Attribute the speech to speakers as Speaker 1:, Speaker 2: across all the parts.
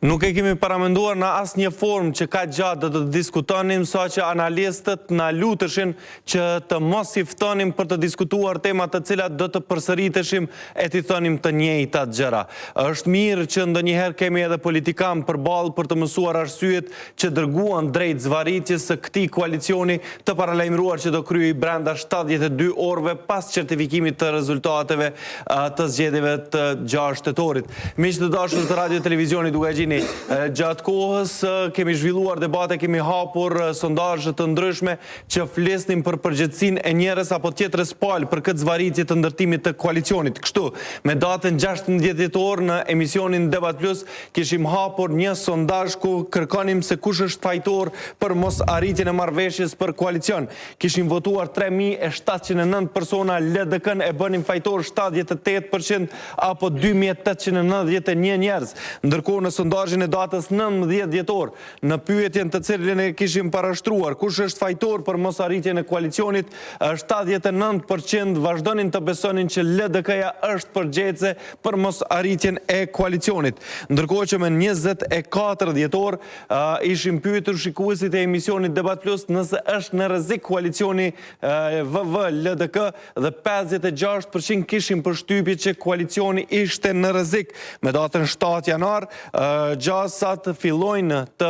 Speaker 1: Nuk e kemi paramenduar në asë një formë që ka gjatë dhe të diskutonim, sa që analistët në lutëshin që të mos i ftonim për të diskutuar temat të cilat do të përsëriteshim e të thonim të njëjtat gjëra. Është mirë që ndonjëherë kemi edhe politikan përballë për të mësuar arsyet që dërguan drejt zvarritjes së këtij koalicioni të paralajmëruar që do kryej brenda 72 orëve pas certifikimit të rezultateve të zgjedhjeve të 6 shtetorit. Miq të dashur të radio televizionit Dukagjini, gjatë kohës kemi zhvilluar debate, kemi hapur sondazhe të ndryshme që flisnin për përgjegjësinë e njerëz apo tjetrës palë për këtë zvarritje të ndërtimit të koalicionit. Kështu, me datën 16 dhjetor në emisionin Debat Plus kishim hapur një sondazh ku kërkonim se kush është fajtor për mos arritjen e marrëveshjes për koalicion. Kishim votuar 3709 persona, LDK-n e bënin fajtor 78% apo 2891 njerëz. Ndërkohë në sondazhin e datës 19 dhjetor, në pyetjen të cilën e kishim parashtruar, kush është fajtor për mos arritjen e koalicionit, 79% vazhdonin të besonin që LDK-ja është përgjegjëse për mos arritjen e koalicionit. Ndërkohë që me 24 dhjetor ishim pyetur shikuesit e emisionit Debat Plus nëse është në rrezik koalicioni VV-LDK dhe 56% kishin përshtypje që koalicioni ishte në rrezik. Me datën 7 janar, gjasat fillojnë të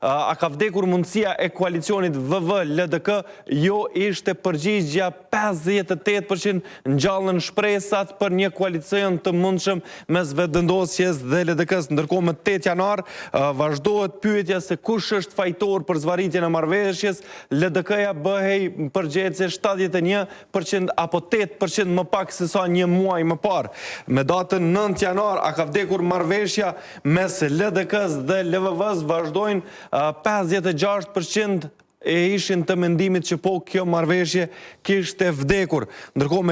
Speaker 1: a ka vdekur mundësia e koalicionit VV-LDK, jo ishte përgjigjja 58%, ngjallën shpresat për një koalicion të mundshëm mes vetëvendosjes dhe LDK-s. Ndërkohë më 8 janar vazhdohet pyetja se kush është fajtor për zvarritjen e marrëveshjes. LDK-ja bëhej përgjegjëse 71% apo 8% më pak se sa një muaj më parë. Me datën 9 janar a ka vdekur marrëveshja mes LDK-s dhe LVV-s, vazhdojnë 56% e ishin të mendimit që po kjo marrëveshje kishte vdekur. Ndërkohë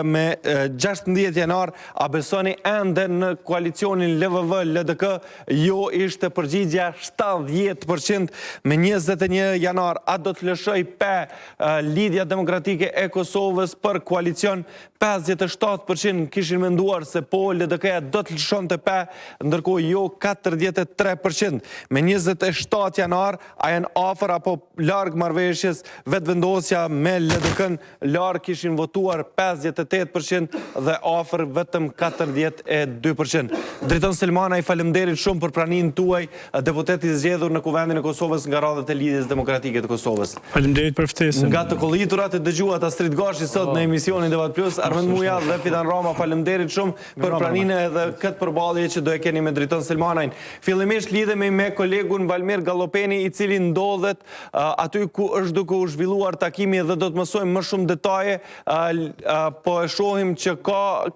Speaker 1: me 16 janar a besoni ende në koalicionin LVV-LDK, jo ishte përgjigjja 70%. Me 21 janar a do të lëshoj pe Lidhja Demokratike e Kosovës për koalicion, 57% kishin menduar se po LDK-ja do të lëshonte pe, ndërkohë jo 43%. Me 27 janar a janë afër apo larg marrëveshjes, vetëvendosja me LDK-n larg kishin votuar 58% dhe afër vetëm 42%. Driton Selmanaj, faleminderit shumë për praninë tuaj, deputet i zgjedhur në Kuvendin e Kosovës nga radhët e Lidhjes Demokratike të Kosovës.
Speaker 2: Faleminderit për ftesën.
Speaker 1: Nga të kolliturat e dëgjuat Astrit Gashi sot në emisionin Debat Plus, Armend Muja dhe Fidan Rama, faleminderit shumë për praninë edhe këtë përballje që do e keni me Driton Selmanajin. Fillimisht lidhemi me kolegun Valmir Gallopeni, i cili ndodhet aty ku është duke u zhvilluar takimi dhe do të mësojmë më shumë detaje, po e shohim që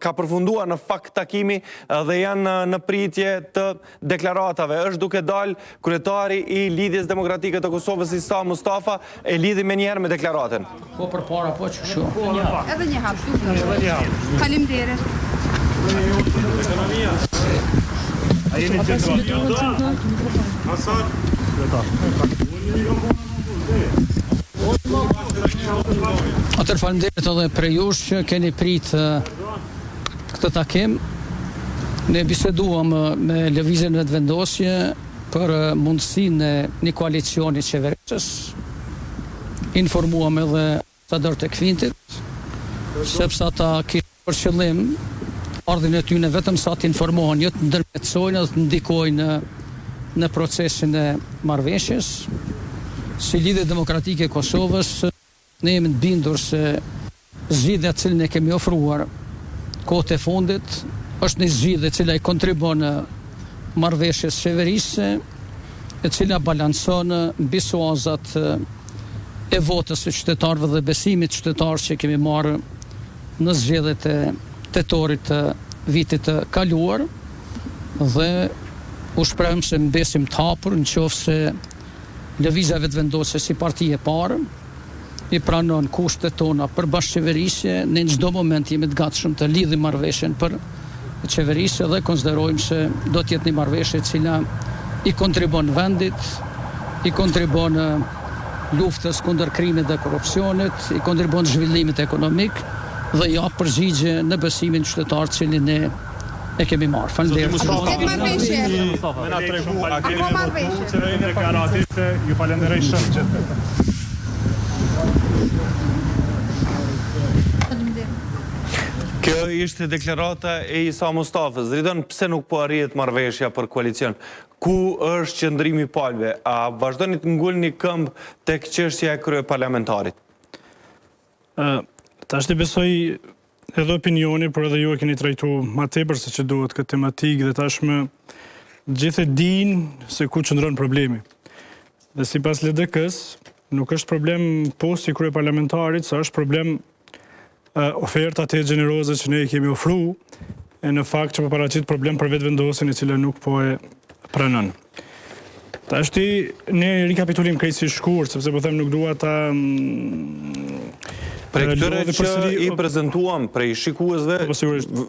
Speaker 1: ka përfunduar në fakt takimi dhe janë në pritje të deklaratave. Është duke dalë kryetari i Lidhjes Demokratike të Kosovës, Isa Mustafa, e lidhi me njerë me deklaratën.
Speaker 3: Po përpara, po që kështu.
Speaker 4: Edhe një hap. Faleminderit.
Speaker 2: A jeni
Speaker 3: Atër faleminderit edhe për jush që keni prit këtë takim. Ne biseduam me lëvizjen e vetëvendosje për mundësinë e një koalicioni qeverisës. Informuam edhe ambasador të Kvintit, sepse ata kishin për qëllim ardhin e tyre vetëm sa të informohen, jo të ndërmjetësojnë dhe të ndikojnë në procesin e marrëveshjes. Si Lidhja Demokratike e Kosovës, ne jemi të bindur se zgjidhja që ne kemi ofruar kohët e fundit është një zgjidhje cila i kontribon në marrëveshjes qeverisë, e cila balanson mbi suazat e votës së qytetarëve dhe besimit qytetar që kemi marrë në zgjedhjet e tetorit të vitit të kaluar, dhe u shprehëm se mbesim të hapur në qoftë se Lëvizja Vetëvendosje si parti e parë i pranon kushtet tona për bashkëqeverisje. Ne në çdo moment jemi të gatshëm të lidhim marrëveshjen për qeverisje dhe konsiderojmë se do të jetë një marrëveshje e cila i kontribon vendit, i kontribon luftës kundër krimit dhe korrupsionit, i kontribon zhvillimit ekonomik dhe ja përgjigje në besimin qytetar cilin ne e kemi marrë. Faleminderit.
Speaker 4: Tek marrëveshje.
Speaker 2: Na tregu, a keni
Speaker 4: Ako marrëveshje.
Speaker 2: qëllim deklarative, ju falenderoj shumë gjithë.
Speaker 1: Kjo ishte deklarata e Isa Mustafës. Driton, pse nuk po arrihet marrëveshja për koalicion? Ku është qëndrimi i palëve? A vazhdoni të ngulni këmbë tek çështja e kryeparlamentarit?
Speaker 2: Tash të besoj edhe opinioni, por edhe ju e keni trajtuar më tepër se që duhet këtë tematikë dhe tashmë gjithë e dinë se ku qëndron problemi. Dhe sipas LDK-s, nuk është problem posti i kryeparlamentarit, sa është problem ofertat e gjeneroze që ne i kemi ofru, e në fakt që po paraqit problem për vetëvendosjen e cila nuk po e pranon. Tashti ne rikapitulim krejtësi shkurt, sepse po them nuk dua ta
Speaker 1: Prej këtyre që i prezentuam prej shikuesve,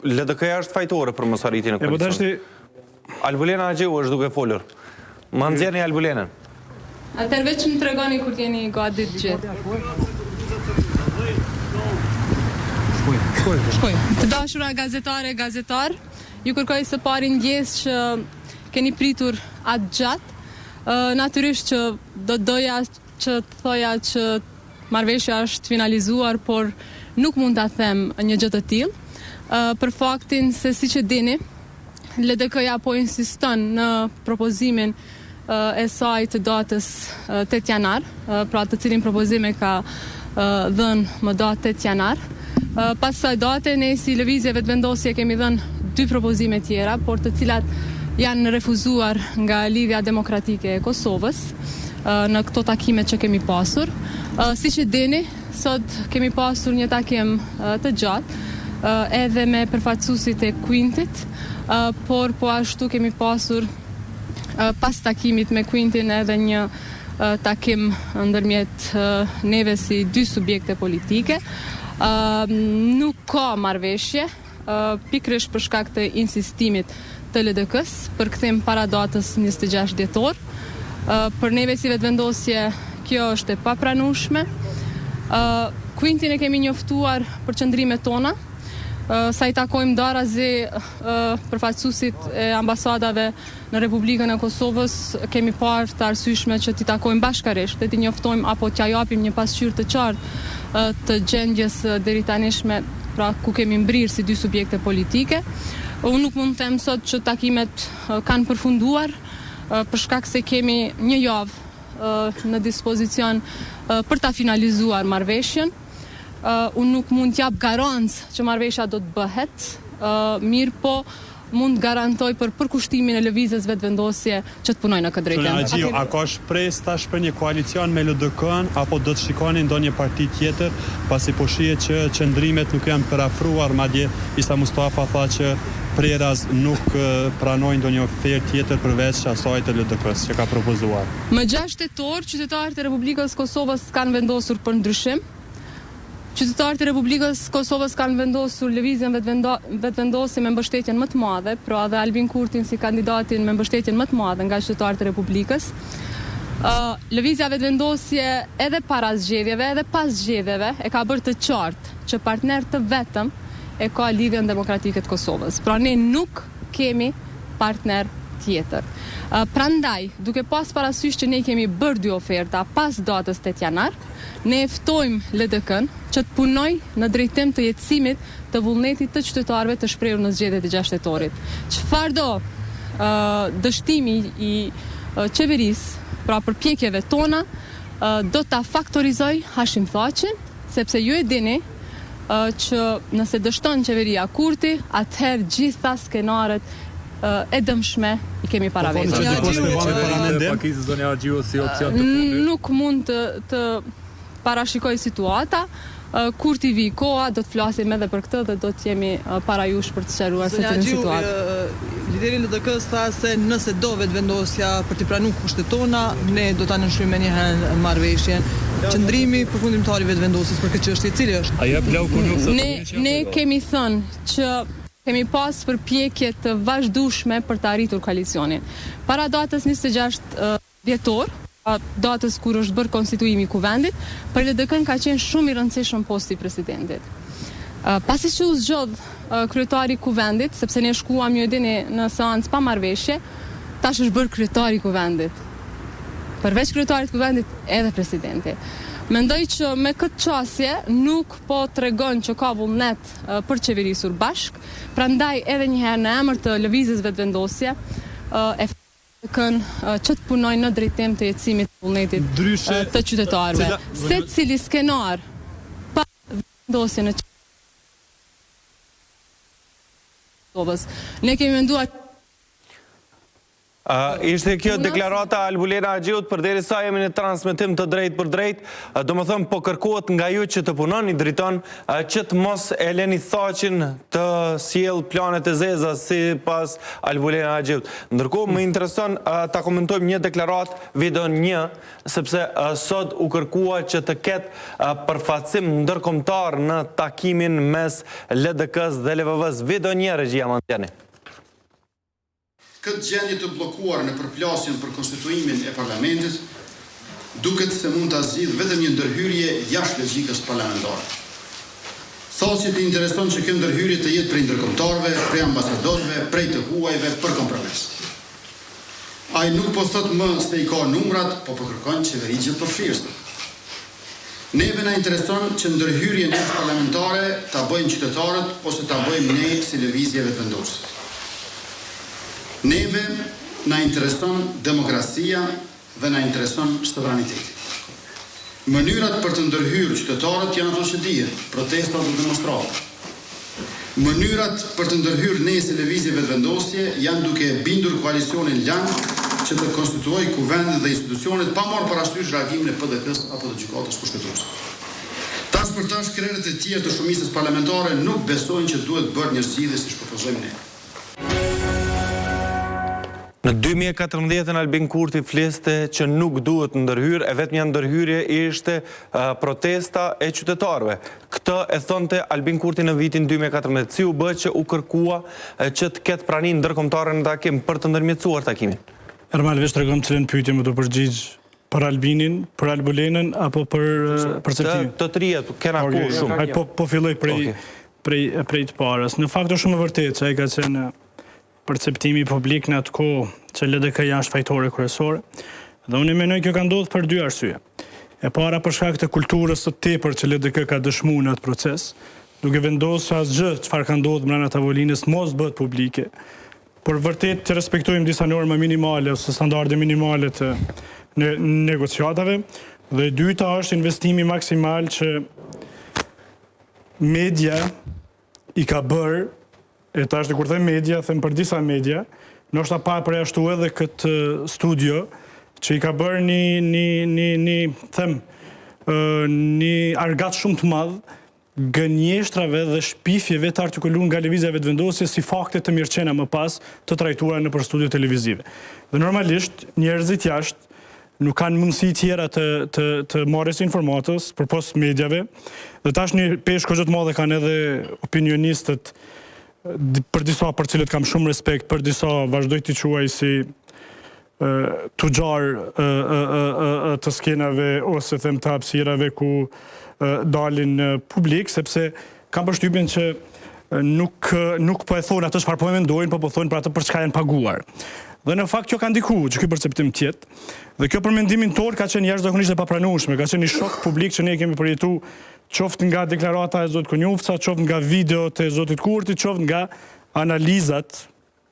Speaker 1: LDK-ja është fajtore për mos arritjen e koalicionit. Albulena Agjeu është duke folur. Ma nxjerrni Albulenën.
Speaker 5: Atëherë veç më tregoni kur jeni gati të gjithë. Shkoj. Të dashura gazetare, gazetar, ju kërkoj së pari ndjes që keni pritur atë gjatë. Natyrisht që do doja që të thoja që marrëveshja është finalizuar, por nuk mund ta them një gjë të tillë, për faktin se siç e dini, LDK-ja po insiston në propozimin e saj të datës 8 janar, pra të cilin propozim e ka dhënë më datë 8 janar. Pas saj date, ne si lëvizje vetëvendosje kemi dhënë 2 propozime tjera, por të cilat janë refuzuar nga Lidhja Demokratike e Kosovës në këto takimet që kemi pasur. Si që dini, sot kemi pasur një takim të gjatë edhe me përfaqësuesit e Quintit, por po ashtu kemi pasur pas takimit me Quintin edhe një takim ndërmjet neve si 2 subjekte politike. Nuk ka marrëveshje, pikërisht për shkak të insistimit të LDK-s për kthim para datës 26 dhjetor. Për neve si vetëvendosje kjo është e papranueshme. Quintin e kemi njoftuar për qëndrimet tona, sa i takojmë darazi përfaqësuesit e ambasadave në Republikën e Kosovës, kemi parë të arsyeshme që t'i takojmë bashkërisht, dhe t'i njoftojmë apo t'ja japim një pasqyrë të qartë të gjendjes deri tanishme, pra ku kemi mbrirë si 2 subjekte politike. Unë nuk mund të them sot që takimet kanë përfunduar, për shkak se kemi një javë në dispozicion për ta finalizuar marrëveshjen. Unë nuk mund t'jap garancë që marrëveshja do të bëhet, mirë po mund garantoj për përkushtimin e lëvizjes vetëvendosje që të punojnë në këtë drejtim.
Speaker 6: A ka shpresë tash për një koalicion me LDK-n apo do të shikoni ndonjë parti tjetër, pasi po shihet që qëndrimet nuk janë përafruar, madje Isa Mustafa tha që Preraz nuk pranojnë ndonjë ofertë tjetër përveç asaj të LDK-s që ka propozuar.
Speaker 5: Më 6 tetor, qytetarët e Republikës Kosovës kanë vendosur për ndryshim. Qytetarët e Republikës Kosovës kanë vendosur lëvizjen vetëvendosje me mbështetjen më të madhe, pra dhe Albin Kurtin si kandidatin me mbështetjen më të madhe nga qytetarët e Republikës. Lëvizja vetëvendosje edhe para zgjedhjeve, edhe pas zgjedhjeve e ka bërë të qartë që partner të vetëm e ka Lidhjen Demokratike të Kosovës. Pra ne nuk kemi partner tjetër. Prandaj, duke pas parasysh që ne kemi bërë 2 oferta pas datës 8 janar, ne e ftojmë LDK-n që të punoj në drejtim të jetësimit të vullnetit të qytetarëve të shprehur në zgjedhjet e 6 dhjetorit. Çfarëdo dështimi i qeverisë, pra përpjekjeve tona, do ta faktorizoj Hashim Thaqin, sepse ju e dini që nëse dështon qeveria Kurti, atëherë gjitha skenaret e dëmshme i kemi para vetë. Nuk mund të parashikoj situata, kur t'i vi koha, do të flasim edhe për këtë dhe do të jemi para jush për të sqaruar se të në situatë.
Speaker 7: Lideri LDK-s tha se nëse do vetëvendosja për t'i pranuar kushtet tona, ne do ta nënshkruajmë menjëherë marrëveshjen. Qëndrimi përfundimtar i vetëvendosjes për këtë çështje, cili është?
Speaker 5: Ne kemi thënë që kemi pas përpjekje të vazhdueshme për të arritur koalicionin. Para datës 26 dhjetor, datës kur është bërë konstituimi i kuvendit, për LDK-n ka qenë shumë i rëndësishëm posti i presidentit. Pasi që u zgjodh kryetari i kuvendit, sepse ne shkuam ju e dini në seancë pa marrëveshje, tash është bërë kryetari i kuvendit. Përveç kryetarit të kuvendit, edhe presidenti. Mendoj që me këtë qasje nuk po tregon që ka vullnet për qeverisur bashk, prandaj edhe njëherë në emër të lëvizjes vetëvendosje që të punojnë në drejtim të jetësimit të vullnetit të qytetarëve. Secili skenar pa vendosje në ne kemi menduar
Speaker 1: Ishte kjo deklarata Albulena Agjiut përderi sa jemi në transmetim të drejt për drejt, do më thëmë po kërkohet nga ju që të punoni Driton, që të mos e leni thaqin të sjell planet e zeza si pas Albulena Agjiut. Ndërkohë më intereson ta komentojmë një deklarat video 1, sepse sot u kërkua që të ketë përfacim ndërkombëtar në takimin mes LDK-së dhe LVV-së. Video 1, regjia Mandjani.
Speaker 8: Këtë gjendje të blokuar në përplasjen për konstituimin e parlamentit, duket se mund të zgjidhë vetëm një ndërhyrje jashtë logjikës parlamentare. Thosit i intereson që kjo ndërhyrje të jetë prej ndërkombëtarëve, prej ambasadorëve, prej të huajve për kompromis. Ai nuk po thot më se i ka numrat, po kërkon qeverisje përfshirëse. Neve na intereson që ndërhyrjen e parlamentare ta bëjnë qytetarët ose ta bëjmë ne si lëvizje vetëvendosë. Neve na intereson demokracia dhe na intereson sovraniteti. Mënyrat për të ndërhyrë qytetarët janë ato që dihen, protestat dhe demonstratat. Mënyrat për të ndërhyrë ne si lëvizje vetëvendosje janë duke bindur koalicionin LAN që të konstituoj kuvendet dhe institucionet pa marrë parasysh reagimin e PDK-s apo të gjykatës kushtetuese. Tash për tash krerët e tjerë të shumicës parlamentare nuk besojnë që duhet bërë një zgjidhje siç propozojmë ne.
Speaker 1: Në 2014 Albin Kurti fliste që nuk duhet ndërhyrë, e vetëm një ndërhyrje ishte protesta e qytetarëve. Këtë e thonte Albin Kurti në vitin 2014. Si u bë që u kërkua që të ketë praninë ndërkombëtare në takim për të ndërmjetësuar takimin?
Speaker 2: Ermal, veç tregom cilën pyetje më do përgjigj për Albinin, për Albulenën apo për perceptimin?
Speaker 1: Të trija, kena kohë shumë.
Speaker 2: Po filloj prej të parës. Në fakt është shumë e vërtetë që ai ka qenë perceptimi publik në atë kohë që LDK është fajtore kryesore, dhe unë mendoj kjo ka ndodhur për 2 arsye. E para për shkak të kulturës së tepër që LDK ka dëshmuar në atë proces, duke vendosur asgjë çfarë ka ndodhur brenda tavolinës mos bëhet publike, por vërtet të respektojmë disa norma minimale ose standarde minimale të negociatave, dhe e dyta është investimi maksimal që media i ka bërë. E tash kur them media, them për disa media, ndoshta pa përjashtu edhe këtë studio që i ka bërë një argat shumë të madh gënjeshtrave dhe shpifjeve të artikuluar nga lëvizja vetëvendosje si fakte të mirëqena më pas të trajtuara nëpër studio televizive. Dhe normalisht njerëzit jashtë nuk kanë mundësi tjera të marrësin informatës përpos medjave, dhe tash një peshë goxha të madhe kanë edhe opinionistët, për disa për cilët kam shumë respekt, për disa vazhdoj t'i quaj si tugjar të skenave ose them të hapësirave ku dalin publik, sepse kam përshtypjen që nuk po e thonë atë çfarë po e mendojnë, po thonë për atë për çka janë paguar. Dhe në fakt kjo ka ndikuar që ky perceptim tjetë, dhe kjo për mendimin tonë ka qenë jashtëzakonisht e papranueshme, ka qenë një shok publik që ne kemi përjetuar qoftë nga deklarata e zotit Konjufca, qoftë nga videot e zotit Kurti, qoftë nga analizat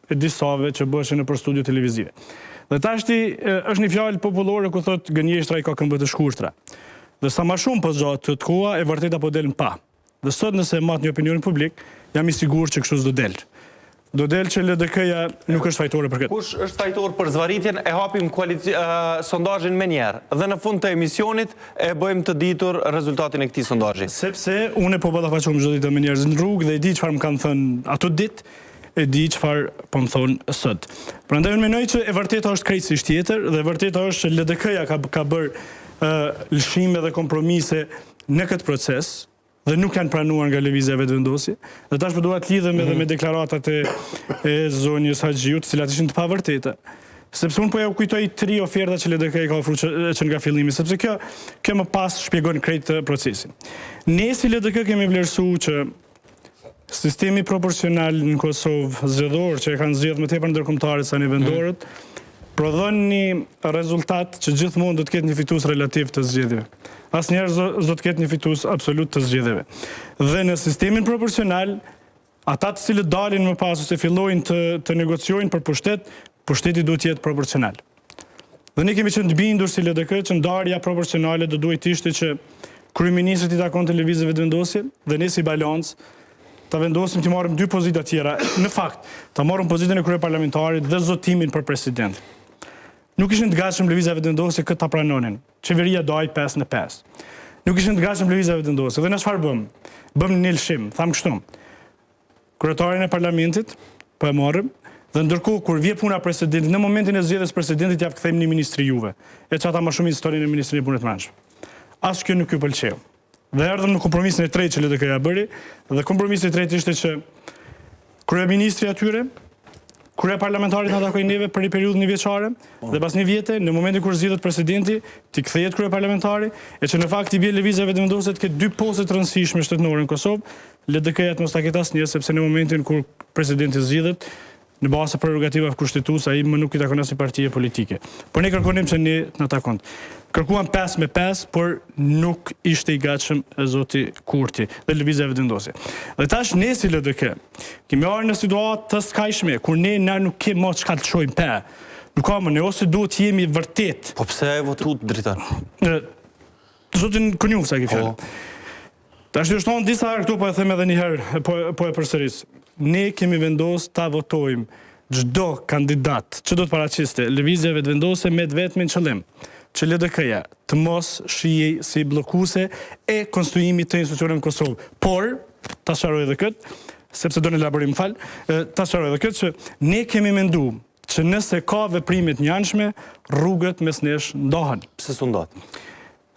Speaker 2: e disave që bëshin nëpër studio televizive. Dhe tashti është një fjalë popullore ku thotë gënjeshtra i ka këmbë të shkurtra. Dhe sa më shumë po zgjat të koha e vërteta po del pa. Dhe sot nëse mat një opinion publik, jam i sigurt që kështu s'do del. Do del që LDK-ja nuk është fajtore për këtë.
Speaker 1: Kush është fajtor për zvarritjen, e hapim sondazhin me njerë. Dhe në fund të emisionit e bëjmë të ditur rezultatin e këtij sondazhi.
Speaker 2: Sepse unë po ballafaqohem çdo ditë me njerëz në rrugë dhe e di çfarë më kanë thënë ato ditë, e di çfarë po më thonë sot. Prandaj unë mendoj që e vërteta është krejtësisht tjetër dhe e vërteta është që LDK-ja ka bërë lëshime dhe kompromise në këtë proces, dhe nuk janë pranuar nga lëvizja vetëvendosje. Dhe tash po dua të lidhem edhe me deklaratat e zonjës Agjiut, të cilat ishin të pavërteta. Sepse unë po ja u kujtoj 3 oferta që LDK ka ofruar që nga fillimi, sepse kjo më pas shpjegon krejt procesin. Ne si LDK kemi vlerësuar që sistemi proporcional në Kosovë zgjedhor, që e kanë zgjedhur më tepër ndërkombëtarët se ne vendorët, prodhon një rezultat që gjithmonë do të ketë një fitues relativ të zgjedhjeve. Asnjëherë do të ketë një fitues absolut të zgjedhjeve. Dhe në sistemin proporcional, ata të cilët dalin më pas ose fillojnë të negociojnë për pushtet, pushteti duhet të jetë proporcional. Dhe ne kemi qenë të bindur si LDK që ndarja proporcionale do duhet ishte që kryeministrit i takon televizave të vendosje dhe ne si balancë ta vendosim të marrim dy pozita tjera. Në fakt, ta marrim pozitën e kryeparlamentarit dhe zotimin për president. Nuk ishin të gatshëm lëvizjeve të vendosje këtë ta pranonin. Qeveria doi 5-5. Nuk ishin të gatshëm lëvizjeve të vendosje. Dhe ne çfarë bëm? Bëm një lëshim, tham kështu. Kryetarin e parlamentit po e marrim dhe ndërkohë kur vje puna presidentit, në momentin e zgjedhjes presidentit ja kthejmë një ministri juve. E çata më shumë historinë e ministrit të punës të brendshme. As kjo nuk ju pëlqeu. Dhe erdhëm në kompromisin e tretë që LDK-ja bëri, dhe kompromisi i tretë ishte që kryeministri atyre, kryeparlamentarit na takojnë neve për një periudhë njëvjeçare, dhe pas një vjete, në momentin kur zgjidhet presidenti, t'i kthehet kryeparlamentari, e që në fakt i bie lëvizjeve të vendosur të ketë dy poste të rëndësishme shtetënore në Kosovë, LDK-ja të mos ta ketë asnjë, sepse në momentin kur presidenti zgjidhet, në bazë të prerogativave kushtetuese, ai më nuk i takon asnjë partie politike. Por ne kërkonim që ne na takon. Kërkuam 5-5, por nuk ishte i gatshëm zoti Kurti dhe lëvizjeve të vendosje. Dhe tash ne si LDK kemi ardhur në situatë të skajshme kur na nuk kemi më çka të çojmë pe. Nuk ka më ne ose duhet jemi vërtet.
Speaker 1: Po pse e votu Driton?
Speaker 2: Zotin Kunjuf sa ke fjalë. Tash do shton disa herë këtu, po e them edhe një herë, po e përsëris. Ne kemi vendosur ta votojmë çdo kandidat që do të paraqiste lëvizjeve të vendosje me vetmin qëllim që LDK-ja të mos shihej si bllokuese e konstruimit të institucioneve në Kosovë. Por, ta sqaroj edhe këtë, sepse do në elaborim fal, ta sqaroj edhe këtë që ne kemi menduar që nëse ka veprime të njanshme, rrugët mes nesh ndahen.
Speaker 1: Pse s'u ndahet?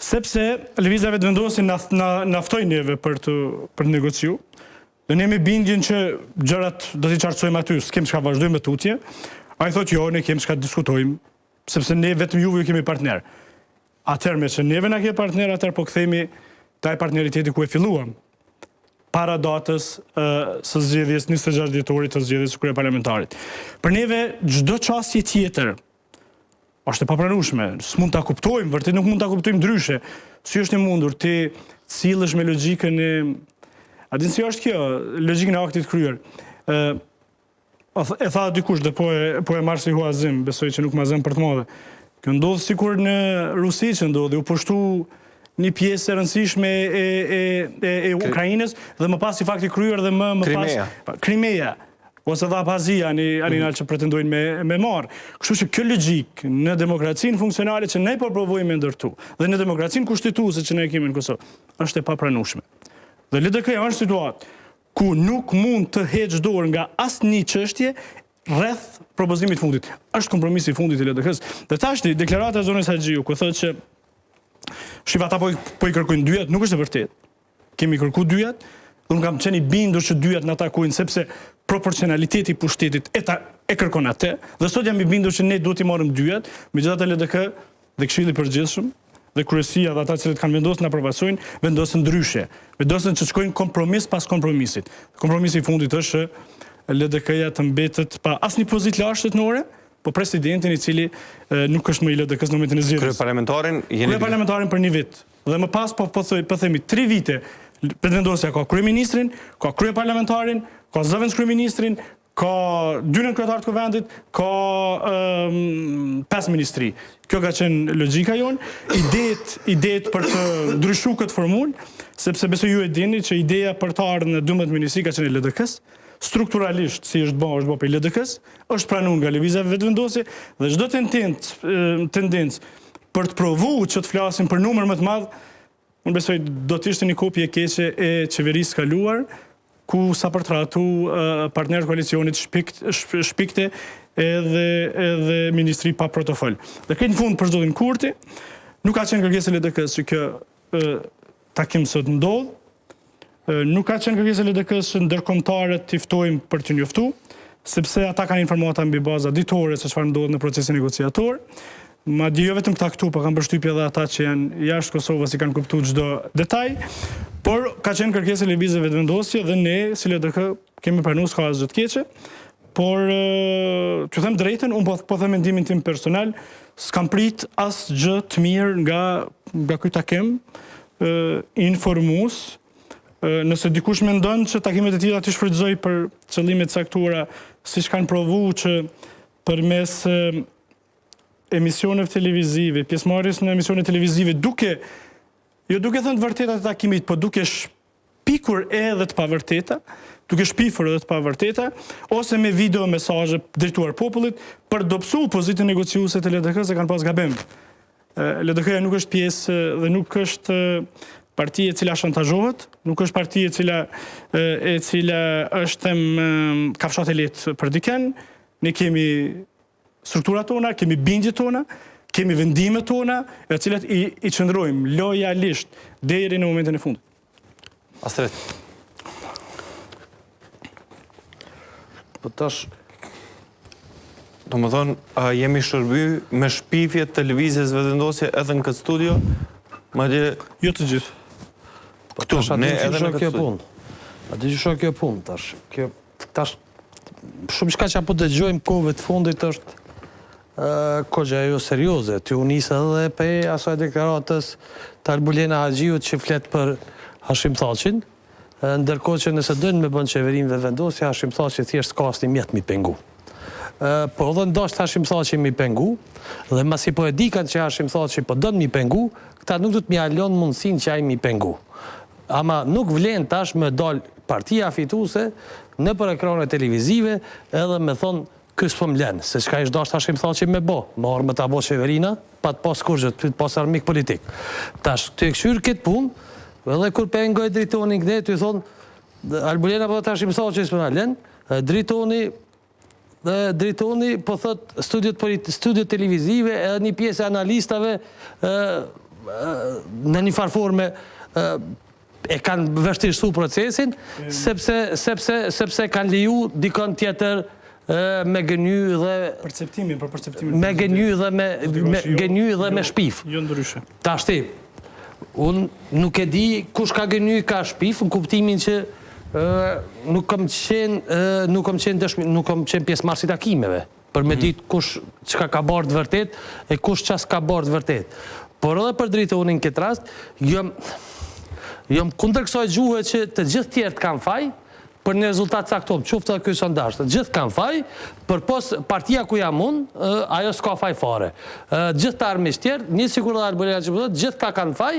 Speaker 2: Sepse lëvizjeve të vendosje na ftojnë neve për të negociu. Dhe ne me bindjen që gjërat do t'i qartësojmë aty, s'kem çka vazhdojmë me tutje. Ai thotë jo, ne kem çka diskutojmë, sepse ne vetëm juve ju kemi partner. Atëherë me që neve na ke partner, atëherë po kthehemi taj partneriteti ku e filluam. Para datës së zgjedhjes 26 dhjetorit të zgjedhjes së kryeparlamentarit. Për neve çdo çështje tjetër është e papranueshme, s'mund ta kuptojmë, vërtet nuk mund ta kuptojmë ndryshe. Si është e mundur ti sillesh me logjikën e A din si është kjo, logjikën e aktit kryer. E tha dikush dhe po e marr si huazim, besoj që nuk ma zëm për të madhe. Kjo ndodh sikur në Rusi që ndodhi, u pushtu një pjesë e rëndësishme e Ukrainës dhe më pas i fakti kryer dhe më pas Krimeja. Ose dha Abhazia, aninal që pretendojnë me marë. Kështu që kjo logjik në demokracinë funksionale që ne po provojmë me ndërtu, dhe në demokracinë kushtetuese që ne kemi në Kosovë, është e papranueshme. Dhe LDK-ja është situatë ku nuk mund të heqë dorë nga asnjë çështje rreth propozimit fundit. Është kompromisi i fundit i LDK-s. Dhe tash deklarata e zonës Haxhiu, ku thotë që shifata po i kërkojnë dyjat, nuk është e vërtetë. Kemi kërkuar dyjat, dhe unë kam qenë i bindur që dyjat na takojnë sepse proporcionaliteti i pushtetit e kërkon atë, dhe sot jam i bindur që ne duhet i marrim dyjat, megjithatë LDK dhe Këshilli i Përgjithshëm dhe kryesia dhe ata që kanë vendosur në aprovacojnë, vendosën ndryshe. Vendosën që të shkojnë kompromis pas kompromisit. Kompromisi i fundit është LDK-ja të mbetet pa asnjë pozitë lashtë shtetënore, po presidentin i cili nuk është më i LDK-s në momentin e zgjedhjes. Kryeparlamentarin për një vit. Dhe më pas po themi 3 vite. Vendosja ka kryeministrin, ka kryeparlamentarin, ka zëvendës kryeministrin, ka 2 kryetar të kuvendit, ka 5 ministri. Kjo ka qenë logjika jonë. Ideet për të ndryshuar këtë formulë, sepse besoj ju e dini që ideja për të ardhur në 12 ministri ka qenë e LDK-s, strukturalisht si është bërë për LDK-s, është pranuar nga lëvizjeve vetëvendosje dhe çdo tendencë për të provuar që të flasim për numër më të madh, unë besoj do të ishte një kopje e keqe e qeverisë kaluar, ku sa për tratu partnerët koalicionit shpikte edhe ministri pa protokol. Dhe këtë në fund për zotin Kurti, nuk ka qenë kërkesë e LDK-s që kjo takim sot ndodh, nuk ka qenë kërkesë e LDK-s që ndërkombëtarët t'i ftojmë për të njoftuar, sepse ata kanë informata mbi baza ditore se çfarë ndodh në procesin negociator, Ma di jo vetëm këta këtu, po kam përshtypje edhe ata që janë jashtë Kosovës i kanë kuptuar çdo detaj, por ka qenë kërkesë e lëvizjeve të vendosje dhe ne si LDK kemi pranuar s'ka asgjë të keqe, por t'ju them drejtën, unë po them mendimin tim personal, s'kam prit asgjë të mirë nga ky takim informues. Nëse dikush mendon që takimet e tilla t'i shfrytëzoj për qëllime të caktuara, siç kanë provuar që përmes emisioneve televizive, pjesëmarrjes në emisione televizive, duke thënë të vërtetat e takimit, po duke shpikur edhe të pavërteta, duke shpifur edhe të pavërteta, ose me video mesazhe drejtuar popullit për dobësu pozitën negociuese të LDK-s se kanë pas gabim. LDK-ja nuk është pjesë dhe nuk është parti e cila shantazhohet, nuk është parti e cila është kafshat e lehtë për dikën. Ne kemi strukturat tona, kemi bindjet tona, kemi vendimet tona, e cilat i qëndrojmë lojalisht deri në momentin e fundit.
Speaker 1: Astrit.
Speaker 9: Po tash,
Speaker 1: Do më thonë, jemi shërby me shpifje të lëvizjes vendosje edhe në këtë studio, madje
Speaker 2: Jo të gjithë.
Speaker 1: këtu, ne edhe në këtë studio.
Speaker 9: A di që kjo punë tash. Tash shumë shka që apo dëgjojmë kohëve të fundit është kogja jo serioze. Ty u nisë edhe pe asaj deklaratës të Albulena Haxhiut që flet për Hashim Thaqin, ndërkohë që nëse dënë me bënë qeverim dhe vendosje, Hashim Thaqi thjesht s'ka asnjë mjet mi pengu. Po edhe ndoshta Hashim Thaqi mi pengu, dhe masi po e dikan që Hashim Thaqi po dënë mi pengu, këta nuk do të mjalon mundësinë që ai mi pengu. Ama nuk vlen tash me dal partia fituese në për ekrane televizive edhe me thonë kësë po mlen, se çka ishtë dashtë Hashim Thaqi me bo, më orë me ta bo qeverina, pa të pas kurgjët, të pas armik politik. Tash, të e këshyrë këtë punë, edhe kur pengoj Dritonin këne, të i thonë, Albulena po të Hashim Thaqi s'po na len, Dritoni po thot studiot televizive edhe një pjesë e analistave në një farforme e kanë vështirësu procesin, sepse kanë liju dikon tjetër me gëny dhe...
Speaker 2: Perceptimin, për perceptimin.
Speaker 9: Me gëny dhe me shpif.
Speaker 2: Jo ndryshe.
Speaker 9: Ta shti, unë nuk e di kush ka gëny ka shpif, në kuptimin që nuk kam qenë pjesëmarrës i takimeve, për me ditë kush çka ka bërë të vërtet e kush ças ka bërë të vërtet. Por edhe për Dritonin në këtë rast, jam kundër kësaj gjuhe që të gjithë tjerët kanë faj për një rezultat caktuar, qoftë ky sondazh, të gjithë kanë faj, përpos partia ku jam unë, ajo s'ka faj fare. Gjithë të armiqtë tjerë, një sikur dhe Albulena që po thotë, gjithë ka kanë faj,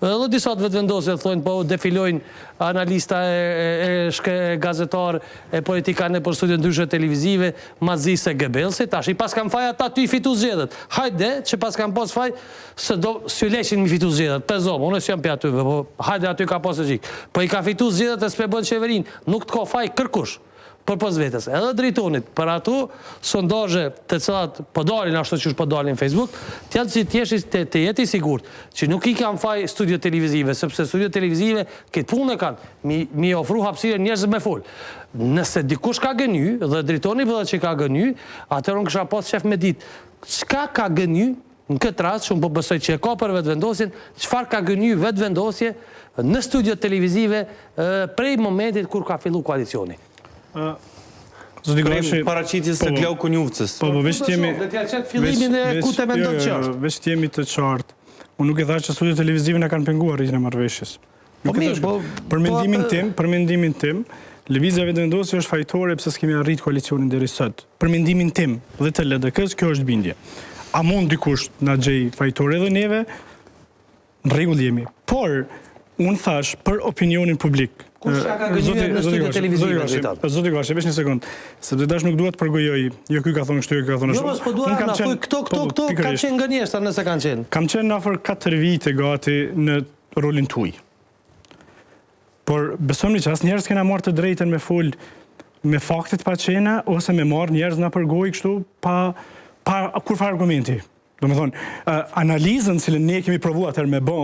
Speaker 9: edhe disa të vetëvendosje thonë po defilojnë analista e gazetar e politikanë për studio ndryshe televizive, mazi se Gebelsi, tash i pas kanë faj ata ty i fitu zgjedhjet. Hajde që pas kanë pas faj se do s'ju leqin mi fitu zgjedhjet. Të zomë, unë s'jam për atyve, po hajde aty ka pas e gjik. Po i ka fitu zgjedhjet e s'pe bën qeverin, nuk të ka faj kërkush për pos vetës. Edhe Dritonit, për ato sondazhe të cilat po dalin ashtu që po dalin në Facebook, të jeti sigurt që nuk i kanë faj studio televizive, sepse studio televizive këtë punë e kanë, mi ofru hapësirë njerëz me fol. Nëse dikush ka gëny, dhe Dritoni bëdhe që ka gëny, atër unë kësha pas shef me ditë, çka ka gëny në këtë rast, shumë po besoj që e ka për vetëvendosjen, çfarë ka gëny vetëvendosje në studio televizive prej momentit kur ka fillu koalicioni.
Speaker 1: Paraqitjes së Klau Kunjuvcës.
Speaker 2: Po, veç t'jemi...
Speaker 9: Dhe t'ja qëtë fillimin e ku të mendon që është.
Speaker 2: Veç t'jemi të qartë. Unë nuk e thash që studio televizive në kanë penguar rritjen e marrëveshjes. Për mendimin tim, lëvizja vetëvendosje është fajtore pse s'kemi arrit koalicionin deri sot. Për mendimin tim dhe të LDK-s, kjo është bindje. A mund dikush na gjej fajtore edhe neve? Në rregull jemi. Por unë thash për opinionin publik.
Speaker 9: Kush ka gënyer në studio televizive?
Speaker 2: Zoti Gashi, veç një sekond. Sepse tash nuk duhet të përgojoj. Jo ky ka thonë kështu, ky ka thonë ashtu.
Speaker 9: Jo, po duhet na thuj këto kanë qenë gënjeshtra nëse kanë qenë.
Speaker 2: Kam qenë në afër 4 vite gati në rolin tuaj. Por besojmë që asnjëherë s'kena marrë të drejtën me fol me faktet pa qena ose me marrë njerëz na përgojë kështu pa kurfar argumenti. Domethënë, analizën që ne kemi provuar atëherë me bë,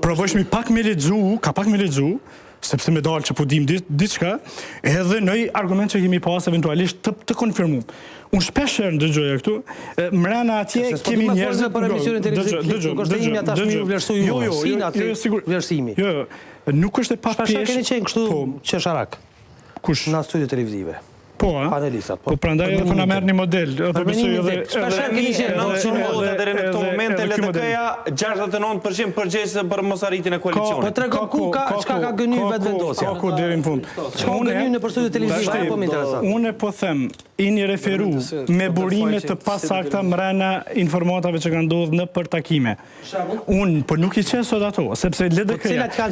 Speaker 2: provojshmi pak me lexu, sepse me dalë që po dim diçka, edhe në argument që kemi pas eventualisht të konfirmum. Unë shpesher ndëgjoja këtu, mrena atje kemi njerëz
Speaker 9: për emisionin televiziv, nuk është imi ata shmiru vlerësu ju, si natë vlerësimi.
Speaker 2: Jo, nuk është e pa pesh.
Speaker 9: Shpesher keni qenë kështu qesharak në studio televizive.
Speaker 2: Po,
Speaker 9: panelistat,
Speaker 2: po prandaj edhe po na merr një model.
Speaker 9: Shpesher keni qenë
Speaker 1: deri në këtë moment LDK-ja 69% përgjegjëse për mosarritjen e koalicionit.
Speaker 9: Po tregon ku çka ka gënyer vetvendosja.
Speaker 2: Ku deri në fund.
Speaker 9: Çka ka gënyer në studio televizive po më intereson.
Speaker 2: Unë po them i një referu me burime të pasakta mrena informatave që kanë ndodhur në për takime. Unë po nuk i qenë sot ato, sepse LDK-ja ka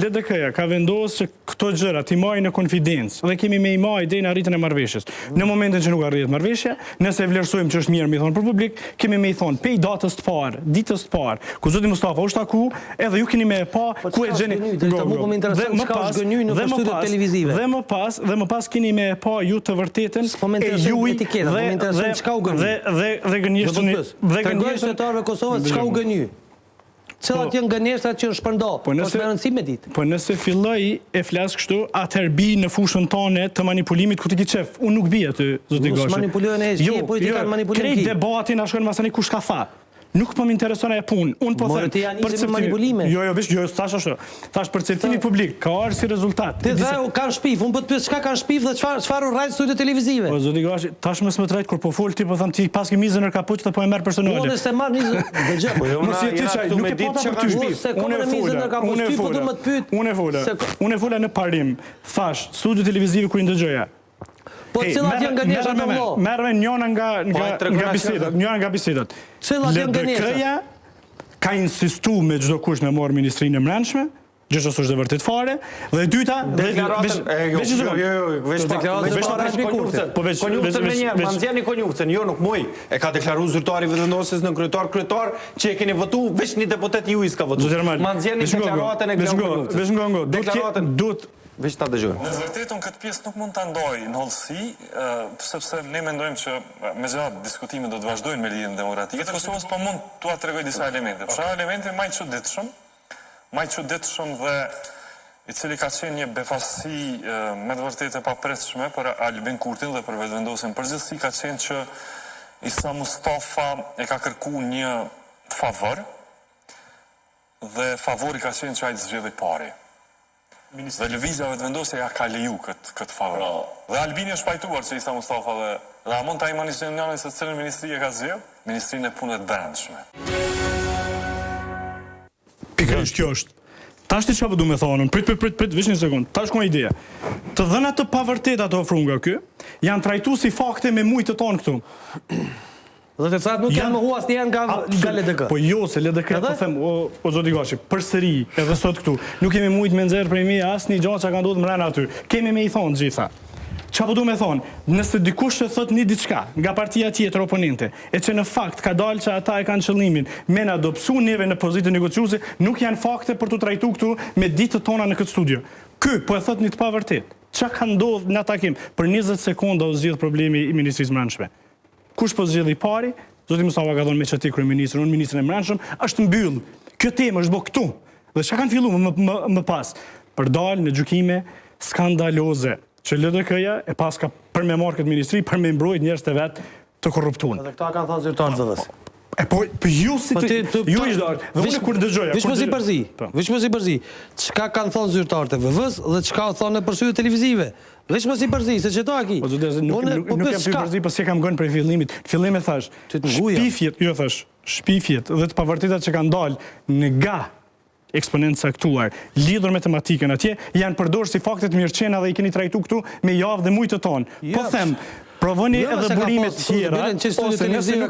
Speaker 2: LDK-ja ka vendosur që këto gjëra t'i marrin në konfidencë dhe kemi me i marrë deri në arritjen e marrëveshjes. Në momentin që nuk arrihet marrëveshja, nëse vlerësojmë që është mirë mi thonë për publik, kemi me i thonë pej datës të parë, ditës të parë, ku zoti Mustafa u shtaku, edhe ju keni me e pa ku e gjeni. Dhe më pas keni me e pa ju të vërtetën e juj dhe gënjeshtën
Speaker 9: e Kosovës çka u gënyer. Cilat janë gënjeshtat që shpërndo, po me rëndësi me ditë.
Speaker 2: Po nëse filloj e flas kështu, atëherë bi në fushën tonë të manipulimit ku ti ke qef. Unë nuk bi aty, zoti Gashi.
Speaker 9: Manipulojnë e shqie, politikan manipulim ki.
Speaker 2: Krejt debatin a shkojnë masani kush ka tha. Nuk po më intereson e punë. Unë po them
Speaker 9: perceptimi manipulime.
Speaker 2: Jo, thash ashtu. Thash perceptimi publik ka ardhur si rezultat.
Speaker 9: Ti dhe kanë shpif, unë po të pyes çka kanë shpif dhe çfarë urrejt studio televizive.
Speaker 2: Po zoti Gashi, tash më trajt kur po fol ti po them ti pas ke mizën në kapuç të po e merr personale.
Speaker 9: Unë se marr mizën, dëgjoj.
Speaker 2: Mos je ti çaj, nuk e pata për ty shpif. Unë e fola në parim. Thash, studio televizive kur i ndëgjoja.
Speaker 9: Po cilat janë gënjeshtat më vëlla?
Speaker 2: Merrve njëra nga bisedat.
Speaker 9: Cilat janë gënjeshtat?
Speaker 2: LDK-ja ka insistuar me çdo kush me marr ministrinë e Mbrëmshme, gjë që është vërtet fare, dhe e dyta,
Speaker 1: konjufcën, jo nuk muj. E ka deklaruar zyrtari vendosjes në kryetar që e keni votuar veç një deputet ju i ska votuar. Manzjeni deklaratën e
Speaker 2: Gazeta.
Speaker 1: Veç ta dëgjoj.
Speaker 10: Në të vërtetë unë këtë pjesë nuk mund ta ndoj në hollësi, sepse ne mendojmë që megjithatë diskutimet do të vazhdojnë me lidhjen demokratike të Kosovës, po mund t'ua tregoj disa elemente. Për shembull, elementi më i çuditshëm dhe i cili ka qenë një befasi me të vërtetë e papritshme për Albin Kurtin dhe për vetëvendosjen përgjithësi ka qenë që Isa Mustafa e ka kërkuar një favor dhe favori ka qenë që ai të zgjedhej parë. Dhe lëvizja vetëvendosja ja ka leju këtë favor. Dhe Albini është pajtuar që Isa Mustafa dhe Rama ta imagjinojnë se cilën ministri e ka zgjedhur, Ministrinë e Punëve të Brendshme.
Speaker 2: Pikërisht kjo është. Tash ti çfarë do të thonë? Prit, veç një sekond. Tash ka një ide. Të dhënat të pavërteta të ofruar nga ky janë trajtuar si fakte me mujtë të tonë këtu.
Speaker 9: Dhe të catë nuk janë më huas të janë nga LDK.
Speaker 2: Po jo, se LDK po them, o zoti Gashi, përsëri, edhe sot këtu, nuk kemi mujtë me nxjerr prej mi asnjë gjë që ka ndodhur mbrana aty. Kemi me i thonë gjitha. Çfarë po duam të thonë? Nëse dikush e thot një diçka nga partia tjetër oponente, e që në fakt ka dalë që ata e kanë qëllimin me na dobësu neve në pozitë negociuese, nuk janë fakte për të trajtuar këtu me ditët tona në këtë studio. Ky po e thot një të pavërtet. Çka ka ndodhur në takim? Për 20 sekonda u zgjidh problemi i Ministrisë së Mbrëmshme. Kush po zgjedhi pari? Zoti Mustafa ka thonë me çati kryeministrin, unë ministrin e Mbrëmshëm, është mbyll. Kjo temë është bë këtu. Dhe çka kanë filluar më pas? Për dalë në gjykime skandaloze që LDK-ja e pas ka për me marrë këtë ministri, për me mbrojt njerëz të vet të korruptuar.
Speaker 9: Dhe këta kanë thënë zyrtarët VV-s.
Speaker 2: Po ju si ju ish dorë. Dhe unë kur dëgjoja.
Speaker 9: Veç mos i përzi. Çka kanë thënë zyrtarët e VV-s dhe çka u thonë në përshyje televizive. Veç mos i përzi, se çeto aki.
Speaker 2: Po nuk jam pi përzi, po si kam gënë prej fillimit. Fillimet thash, shpifjet dhe të pavërtetat që kanë dalë nga eksponentë caktuar, lidhur me tematikën atje, janë përdorur si fakte të mirëqenia dhe i keni trajtuar këtu me javë dhe mujtë të tonë. Po them, provoni edhe burime të tjera,
Speaker 9: ose nëse nuk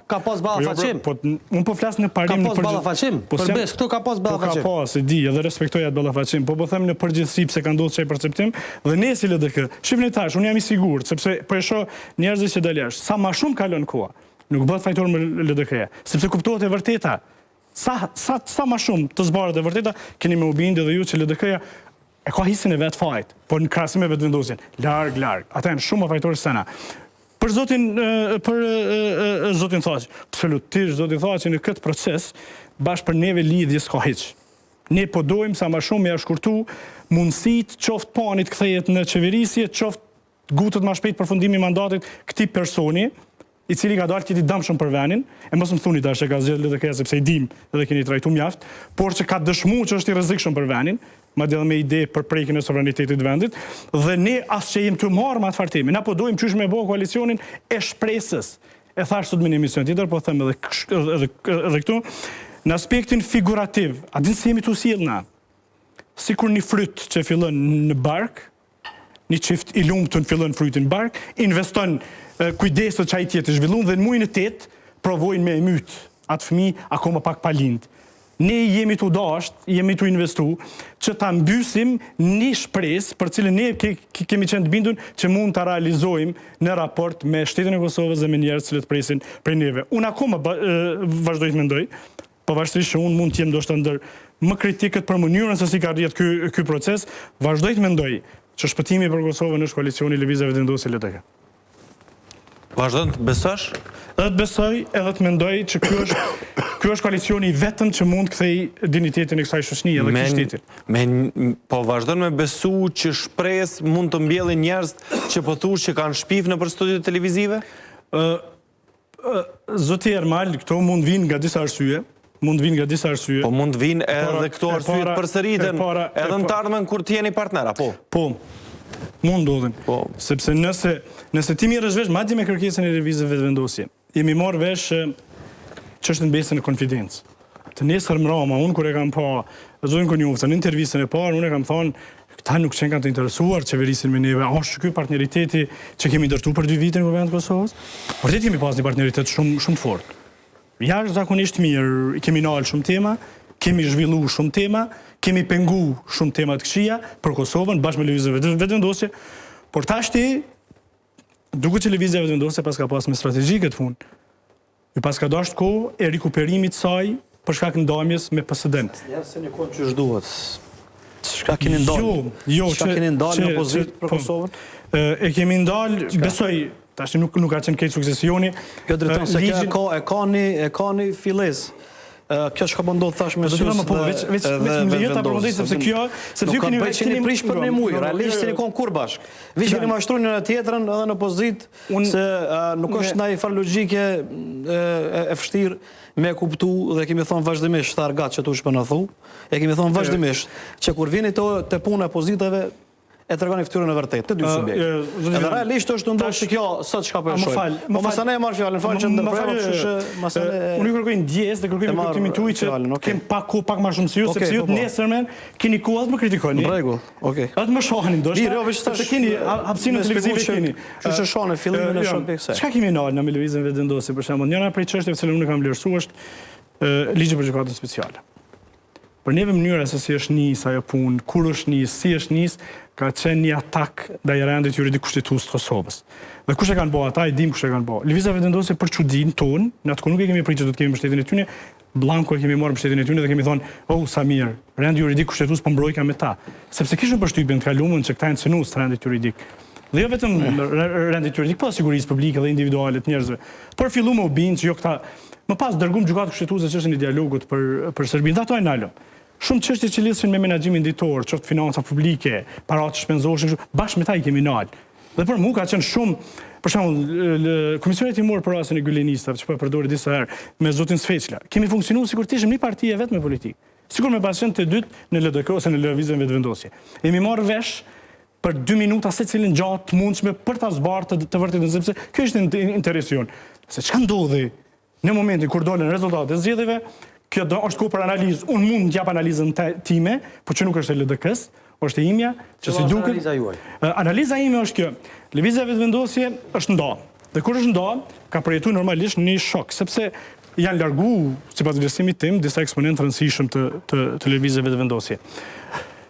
Speaker 9: ka pas ballafaqim.
Speaker 2: Po unë po flas në parim
Speaker 9: në ballafaqim. Përbes këtu ka pas ballafaqim.
Speaker 2: Ka pas, e di, edhe respektoj atë ballafaqim, po them në përgjithësi pse ka ndodhur çaj perceptim dhe ne si LDK. Shifni tash, unë jam i sigurt sepse po e shoh njerëzit që dalin jashtë. Sa më shumë kalon koha, nuk bëhet fajtor me LDK-ja, sepse kuptohet e vërteta. Sa më shumë të zbarët e vërteta, keni me u bindë dhe ju që LDK-ja e ka hisin e vetë fajt, por në krahasim me vetëvendosjen, larg. Ata janë shumë më fajtorë se na. Për zotin Thaqi, absolutisht zotin Thaqi në këtë proces bashkë për neve lidhje s'ka hiq. Ne po dojmë sa më shumë me shkurtu mundësit, qoftë panit kthehet në qeverisje, qoftë gutët më shpejt përfundimi i mandatit këtij personi, i cili ka dalë qëti dëmshëm për venin, e mos më thuni tash që ka zgjedhur LDK-së sepse i dim edhe keni trajtuar mjaft, por që ka dëshmuar që është i rrezikshëm për venin, madje edhe me ide për prekjen e sovranitetit të vendit, dhe ne as që jemi të marrë me atë fartimi. Na po dojmë qysh me bëu koalicionin e shpresës. E thash sot me një emision tjetër, po them edhe këtu, në aspektin figurativ, a din se jemi tu sjell na? Sikur një fryt që fillon në bark, një qift i lumtur fillon frytin bark, investon kujdeset që ai tjetër zhvillon dhe në muajin e 8 provojnë me e myt atë fëmijë akoma pak pa lind. Ne jemi të dasht, jemi të investu, që ta mbysim një shpresë për cilën ne kemi qenë të bindur që mund të realizojmë në raport me shtetin e Kosovës dhe me njerëz që të presin prej neve. Unë akoma vazhdoj të mendoj, pavarësisht që unë mund të jem ndoshta ndër më kritikët për mënyrën se si ka rritur ky proces, vazhdoj të mendoj që shpëtimi për Kosovën është koalicioni lëvizjeve vendosje LDK.
Speaker 1: Vazhdon të besosh?
Speaker 2: Edhe të besoj, edhe të mendoj që ky është koalicioni vetëm që mund të kthej dinjitetin e kësaj shoqënie edhe këtij shteti.
Speaker 1: Po vazhdon me besu që shpresë mund të mbjellin njerëz që po thush që kanë shpif nëpër studiot televizive?
Speaker 2: Zoti Ermal, këto mund vinë nga disa arsye.
Speaker 1: Po mund vinë edhe këto arsyet përsëriten edhe në të ardhmen kur të jeni partnera, po?
Speaker 2: Po, mund ndodhin. Sepse nëse ti mirësh vesh, madje me kërkesën e lëvizjeve vendosje, jemi marrë vesh çështën e besën e konfidencë. Të nesër Rama, unë kur e kam pa zotin Konjovca në intervistën e parë, unë e kam thonë, këta nuk qenë kanë të interesuar qeverisin me neve, është ky partneriteti që kemi ndërtu për 2 vite në Kuvendin e Kosovës. Por kemi pas një partneritet shumë të fortë. Jashtëzakonisht mirë, kemi nalë shumë tema, kemi zhvillu shumë tema, kemi pengu shumë tema të këqija për Kosovën, bashkë me lëvizjeve vendosje, por tashti, duke që lëvizjeve vendosje pas ka pas me strategji këtë fund, ju pas ka dashtë kohë e rikuperimit saj për shkak ndamjes me PSD-n.
Speaker 11: Ja, se një kohë që është duhet. Çka keni ndalë? Çka keni ndalë në opozitë për Kosovën?
Speaker 2: E kemi ndalë, besoj, tash nuk ka qenë keq suksesioni.
Speaker 11: Kjo drejton se e ka një fillesë. Kjo çka po ndodh thash me
Speaker 2: veç më lejo ta përmendoj sepse kjo
Speaker 11: sepse ju keni prish për një muaj, realisht keni kon kur bashk. Vi keni mashtruar njëra tjetrën edhe në pozitë se nuk është ndaj fal logjike e vështirë me kuptu dhe kemi thonë vazhdimisht shtar gat që tu shpë në thu, e kemi thonë vazhdimisht që kur vini të puna e pozitave e tregoni fytyrën e vërtetë të dy subjektë. Edhe realisht është ndodhur se kjo sot çka po e shoh. Po masane e marr fjalën, fal që ndërpreroj, kështu që masane.
Speaker 2: Unë ju kërkoj ndjes dhe kërkoj me kuptimin tuaj që kem pak më shumë se ju, sepse ju nesërmen keni kohë të më kritikoni.
Speaker 11: Në rregull, okay.
Speaker 2: Atë më shohani ndoshta.
Speaker 11: Mirë, veç tash
Speaker 2: keni hapësinë televizive keni.
Speaker 11: Kështu që shohën fillimin e shoh pse.
Speaker 2: Çka kemi ndalë në lëvizjen vendosje për shembull? Njëra prej çështjeve që unë kam vlerësuar është ligji për gjykatën speciale. Për neve mënyra se si është nis ajo punë, kur është nis, si është nis, ka qenë një atak ndaj rendit juridik kushtetues të Kosovës. Dhe kush e kanë bërë ata, i dim kush e kanë bërë. Lëvizja vendosje për çudinë tonë, në atë ku nuk e kemi pritur që do të kemi mbështetjen e tyre, blanko e kemi marrë mbështetjen e tyre dhe kemi thonë, "Oh, sa mirë, rendi juridik kushtetues po mbrojka me ta." Sepse kishim përshtypjen të kaluamën që këta janë cënues të rendit juridik. Dhe jo vetëm rendit juridik, po sigurisë publike dhe individuale të njerëzve. Por filluam u bind që jo këta më pas dërguam gjykatë kushtetuese çështën e dialogut për Serbinë, ato e nalëm. Shumë çështje që lidhen me menaxhimin ditor, qoftë financa publike, paratë shpenzohen, bashkë me ta I kemi nal. Dhe për mua ka qenë shumë, për shembull, Komisioni Timor për rastin e gylenistave, që po e përdori disa herë me zotin Sfeçla. Kemi funksionuar sikur të ishim një parti e vetme politike. Sikur me pasën të dytë në LDK ose në lëvizjen vendosje. Jemi marrë vesh për 2 minuta secilin gjatë të mundshme për ta zbarë të vërtetën, sepse kjo është interesi jon. Se çka ndodhi në momentin kur dolën rezultatet e zgjedhjeve, kjo është kohë për analizë. Unë mund të jap analizën time, por që nuk është e LDK-s, është e imja, që si duket.
Speaker 11: Analiza juaj.
Speaker 2: Analiza ime është kjo. Lëvizja vendosje është nda. Dhe kur është nda, ka përjetuar normalisht një shok, sepse janë largu, sipas vlerësimit tim, disa eksponentë rëndësishëm të lëvizjeve vendosje.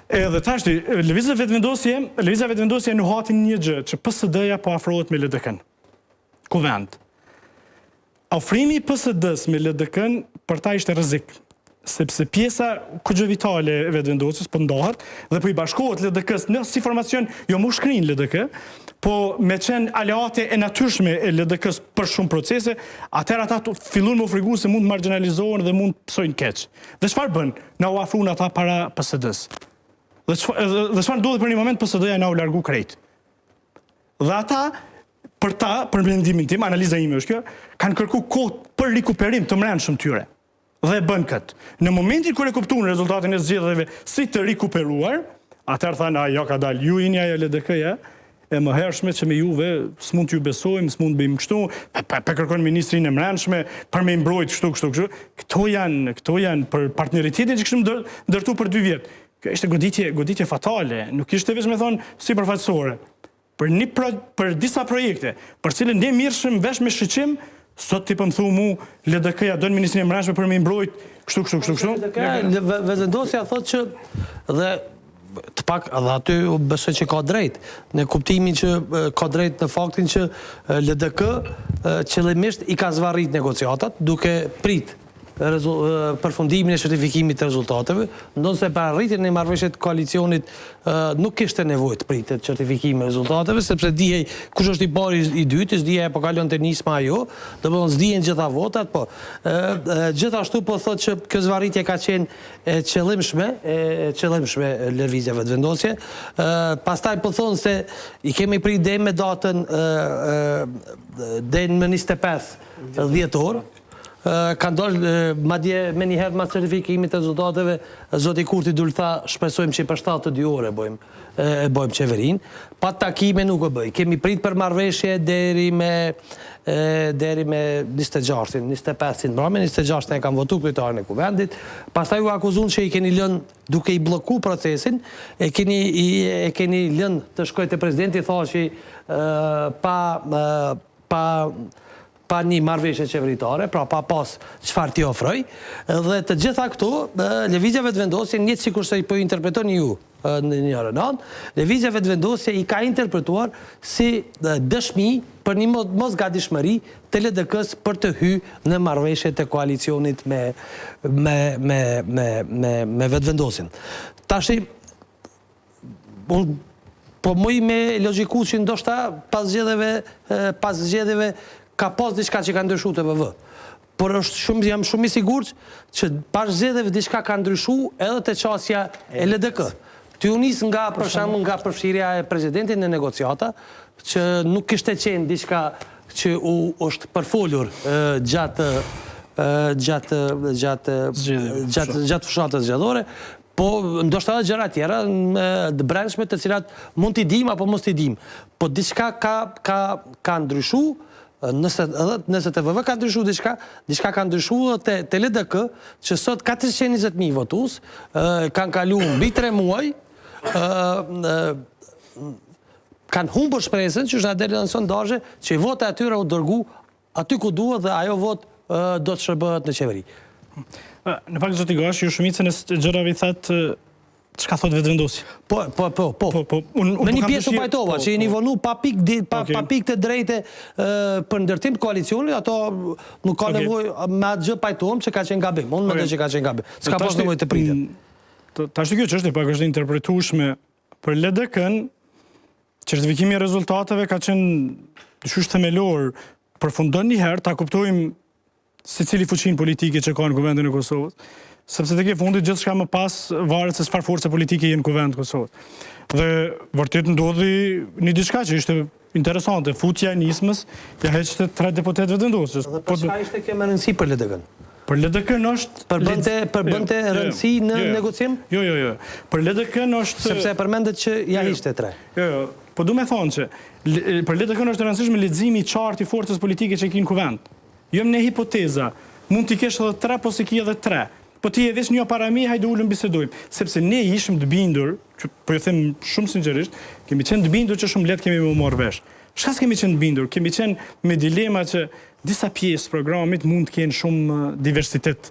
Speaker 2: Edhe tashti, lëvizja vendosje në hatin një gjë, që PSD-ja po afrohet me LDK-n. Kuvend. Ofrimi I PSD-s me LDK-n për ta ishte rrezik. sepse pjesa kugjevitale e vetëvendosjes po ndahet dhe po i bashkohet LDK-s në si formacion, jo më shkrin LDK, po me qenë aleate e natyrshme e LDK-s për shumë procese, atëherë ata fillun më frigu se mund marginalizohen dhe mund pësojnë keq. Dhe çfarë bën? Na u afruan ata para PSD-s. Dhe çfarë ndodhi për një moment, PSD-ja na u largu krejt. Dhe ata për mendimin tim, analiza ime është kjo, kanë kërku kohë për rikuperim të mrenshëm tyre. Dhe bën këtë. Në momentin kur e kuptuan rezultatin e zgjedhjeve si të rikuperuar, atëherë thanë, jo ka dalë, ju jeni ajo LDK-ja, e më hershme që me juve s'mund t'ju besojmë, s'mund bëjmë kështu, pa kërkon ministrin e mrenshme, për me mbrojt kështu. Këto janë për partneritetin që kështu ndërtu për 2 vjet. Kjo ishte goditje fatale, nuk ishte veç me thonë si përfaqësore. Për disa projekte, për cilën ne mirëshëm vesh me shqyqim, sot ti pëmthu mu, LDK-ja dojnë ministrin e mrenshme për me mbrojt kështu.
Speaker 9: Vetëvendosja thot që dhe të pak edhe aty besoj që ka drejt, në kuptimin që ka drejt në faktin që LDK qëllimisht i ka zvarrit negociatat duke prit përfundimin e certifikimit të rezultateve, ndonse për arritjen e marrëveshjet koalicionit nuk kishte nevojë të pritet certifikimi e rezultateve, sepse dihej kush është i pari i dytë, s'dihej apo kalon te nisma ajo, domethënë s'dihen gjitha votat, po gjithashtu po thotë që kjo zvarritje ka qenë e qëllimshme lëvizja vetëvendosje. Pastaj po thonë se i kemi prit deri me datën deri më 25 dhjetor. Kanë dollë, madje me njëherë ma certifikimit të rezultateve, zoti Kurti dulë tha, shpresojmë që i për 72 ore bojmë qeverin, pa takime nuk e bëj. Kemi prit për marrëveshje deri me 26-in, 25-in mbrëmje, 26-in e kam votu kryetarën e kuvendit, pastaj u akuzun që i keni lënë duke i bloku procesin, e keni lënë të shkojt e presidenti, tha që pa një marrëveshje qeveritare, pra pa pas çfarë t'i ofroj, dhe të gjitha këto, lëvizja vetëvendosje, njëtë sikur se i po interpretoni ju në një rënan, lëvizja vetëvendosje i ka interpretuar si dëshmi për një mosgatishmëri të LDK-s për të hyrë në marrëveshjet e koalicionit me vetëvendosjen. Tashi, po mëj me logjiku që ndoshta pas zgjedhjeve ka pas diçka që ka ndryshu të VV. Por jam shumë i sigurt që pas zgjedhjeve diçka ka ndryshu edhe te qasja e LDK. Ty u nis nga për shembull nga përfshirja e presidentit në negociata, që nuk kishte qenë diçka që është përfolur gjatë fushatës zgjedhore, po ndoshta edhe gjëra tjera të brendshme të cilat mund t'i dim apo mos t'i dim. Po diçka ka ndryshu. Nëse të VV ka ndryshu diçka ka ndryshu të LDK, që sot 420.000 votus, kanë kalu mbi 3 muaj, kanë humbur shpresën që është nga deri në sondazhe që i vota atyre u dërgu aty ku duhet dhe ajo vot do të shërbehet në qeveri.
Speaker 2: Në fakt zoti Gashi, ju shumicën e gjërave i thatë çka thot vetëvendosja? Po. Me një pjesë u pajtova, që jeni vonu pa pikë të drejte për ndërtim të koalicionit, ato nuk ka nevojë me atë gjë pajtohem që ka qenë gabim. Unë mendoj që ka qenë gabim. S'ka pas nevojë të pritet.
Speaker 11: Tash kjo çështje pak është interpretueshme për LDK-n, certifikimi i rezultateve ka qenë dyshysh themelor, përfundon një herë ta kuptojmë secili fuqinë politike që ka në kuvendin e Kosovës. Sepse të ke fundit gjithë shka më pas varet se çfarë force politike jenë kuvend Kosovës. Dhe vërtet ndodhi një diçka që ishte interesante, futja e nismës, ja heqte 3 deputet vetëvendosjes.
Speaker 9: Dhe për çka ishte kjo me rëndësi për LDK-n?
Speaker 11: Për LDK-n është...
Speaker 9: Përbënte rëndësi në negocim?
Speaker 11: Jo. Për LDK-n është...
Speaker 9: Sepse përmendet që ja ishte 3.
Speaker 11: Jo. Po du me thonë që për LDK-n është rëndësishme leximi i qartë i forcës politike që ki në kuvend. Jo në hipoteza, mund t'i kesh edhe 3, po si ki edhe 3. Po ti e vesh një para mi, hajde ullëm bisedojmë. Sepse ne ishëm të bindur, po ju them shumë sinqerisht, kemi qenë të bindur që shumë letë kemi më morë vesh. Shka s'kemi qenë të bindur? Kemi qenë me dilema që disa pjesë programit mund të kenë shumë diversitet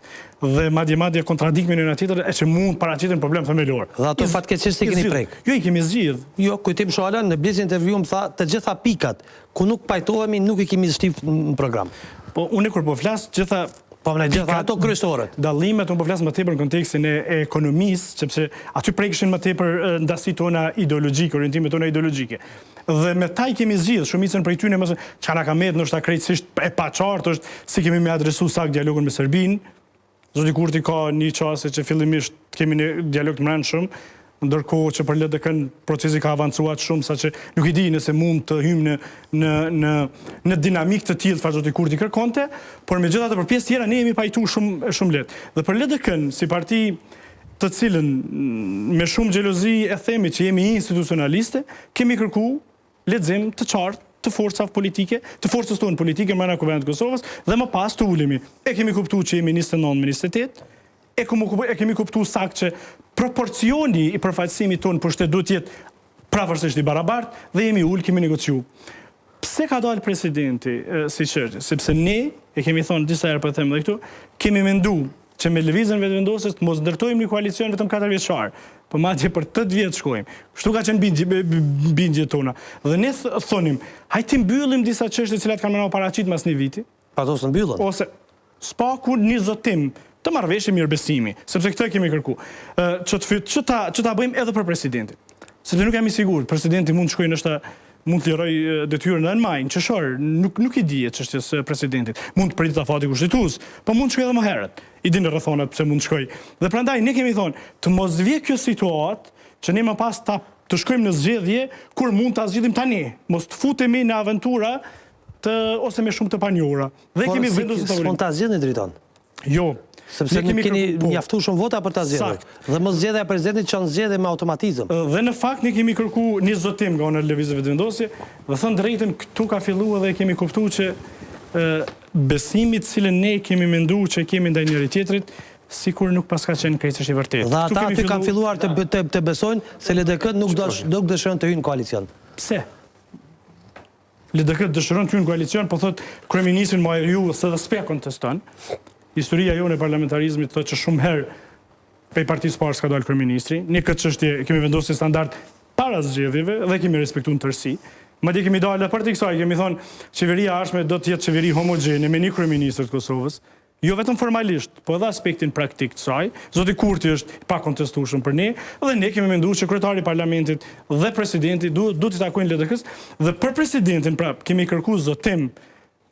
Speaker 11: dhe madje kontradikme në tjetër e që mund paraqitin problem themelor.
Speaker 9: Dhe ato fatkeqësisht i keni prek.
Speaker 11: Jo, i kemi zgjidh.
Speaker 9: Jo, kujtim shoala në Blic intervju më tha të gjitha pikat ku nuk pajtohemi nuk i kemi zhtiv në program.
Speaker 11: Po unë kur po flas gjitha
Speaker 9: Po në gjitha ato kryesorët.
Speaker 2: Dallimet, unë po flas më tepër në kontekstin e ekonomisë, sepse aty prekishin më tepër ndasitë tona ideologjike, orientimet tona ideologjike. Dhe me taj kemi zgjidhur shumicën prej tyre mëse çka na ka mbet ndoshta krejtësisht e paqartë është si kemi me adresu sakt dialogun me Serbinë. Zoti Kurti ka një çështje që fillimisht kemi një dialog të mbrëmshëm, ndërkohë që për LDK-n procesi ka avancuar shumë saqë nuk i di nëse mund të hyjmë në dinamikë të tillë çfarë zoti Kurti kërkonte, por megjithatë për pjesë tjera ne jemi pajtuar shumë lehtë. Dhe për LDK-n si parti të cilën me shumë xhelozi e themi që jemi institucionaliste, kemi kërkuar lexim të qartë të forcave politike, të forcës tonë politike brenda Kuvendit të Kosovës dhe më pas të ulemi. E kemi kuptuar që jemi 29 me 28, e kemi kuptuar saktë që proporcioni i përfaqësimit tonë për shtetë duhet të jetë pavarësisht i barabartë dhe jemi ulë, kemi negociuar. Pse ka dalë presidenti si çështje? Sepse ne, e kemi thonë disa herë për them edhe këtu, kemi menduar që me lëvizjen vetëvendosës të mos ndërtojmë një koalicion vetëm 4 vjeçar, po madje për 8 vjet shkojmë. Kështu ka qenë bindjet tona. Dhe ne thonim, hajtë mbyllim disa çështje të cilat kanë mëna paraqit mas një viti.
Speaker 9: Ato s'në mbyllën.
Speaker 2: Ose spaku një zotim të marrëveshje mirëbesimi, sepse këtë kemi kërkuar. Që ta bëjmë edhe për presidentin. Sepse nuk jam i sigurt, presidenti mund të shkojë ndoshta mund të liroj detyrën në maj, në qeshor, nuk i dihet çështjes presidentit. Mund të pritet afati kushtetues, po mund të shkojë edhe më herët. I dinë rrethonat pse mund të shkojë. Dhe prandaj ne kemi thonë, të mos vijë kjo situatë që ne më pas të shkojmë në zgjedhje kur mund ta zgjidhim tani. Mos të futemi në aventura ose me shumë të panjohura. Dhe kemi vendosur të
Speaker 9: s'mund ta zgjidhni Driton.
Speaker 2: Jo.
Speaker 9: Sepse nuk keni mjaftuar shumë vota për ta zgjedhur. Dhe mos zgjedhja e presidentit që zgjedhje me automatizëm.
Speaker 2: Dhe në fakt ne kemi kërkuar një zotim nga ana e lëvizjeve vetëvendosje, dhe thënë drejtën këtu ka filluar dhe kemi kuptuar që besimi të cilën ne kemi menduar që kemi ndaj njëri tjetrit, sikur nuk pas ka qenë krejtësisht i vërtetë.
Speaker 9: Dhe ata aty kanë filluar të besojnë se LDK nuk dëshiron të hyjë në koalicion.
Speaker 2: Pse? LDK dëshiron të hyjë në koalicion, po thotë kryeministrin më ju se dhe s'pe konteston. Historia jonë e parlamentarizmit thotë që shumë herë prej partisë parë s'ka dalë kryeministri. Ne këtë çështje kemi vendosur standard para zgjedhjeve dhe kemi respektuar në tërësi. Madje kemi dalë për të kësaj, kemi thonë qeveria ardhshme do të jetë qeveri homogjene me një kryeministër të Kosovës, jo vetëm formalisht, po edhe aspektin praktik të saj. Zoti Kurti është pa kontestueshëm për ne, dhe ne kemi menduar që kryetari i parlamentit dhe presidenti duhet të takojnë LDK-s, dhe për presidentin prap kemi kërkuar zotim,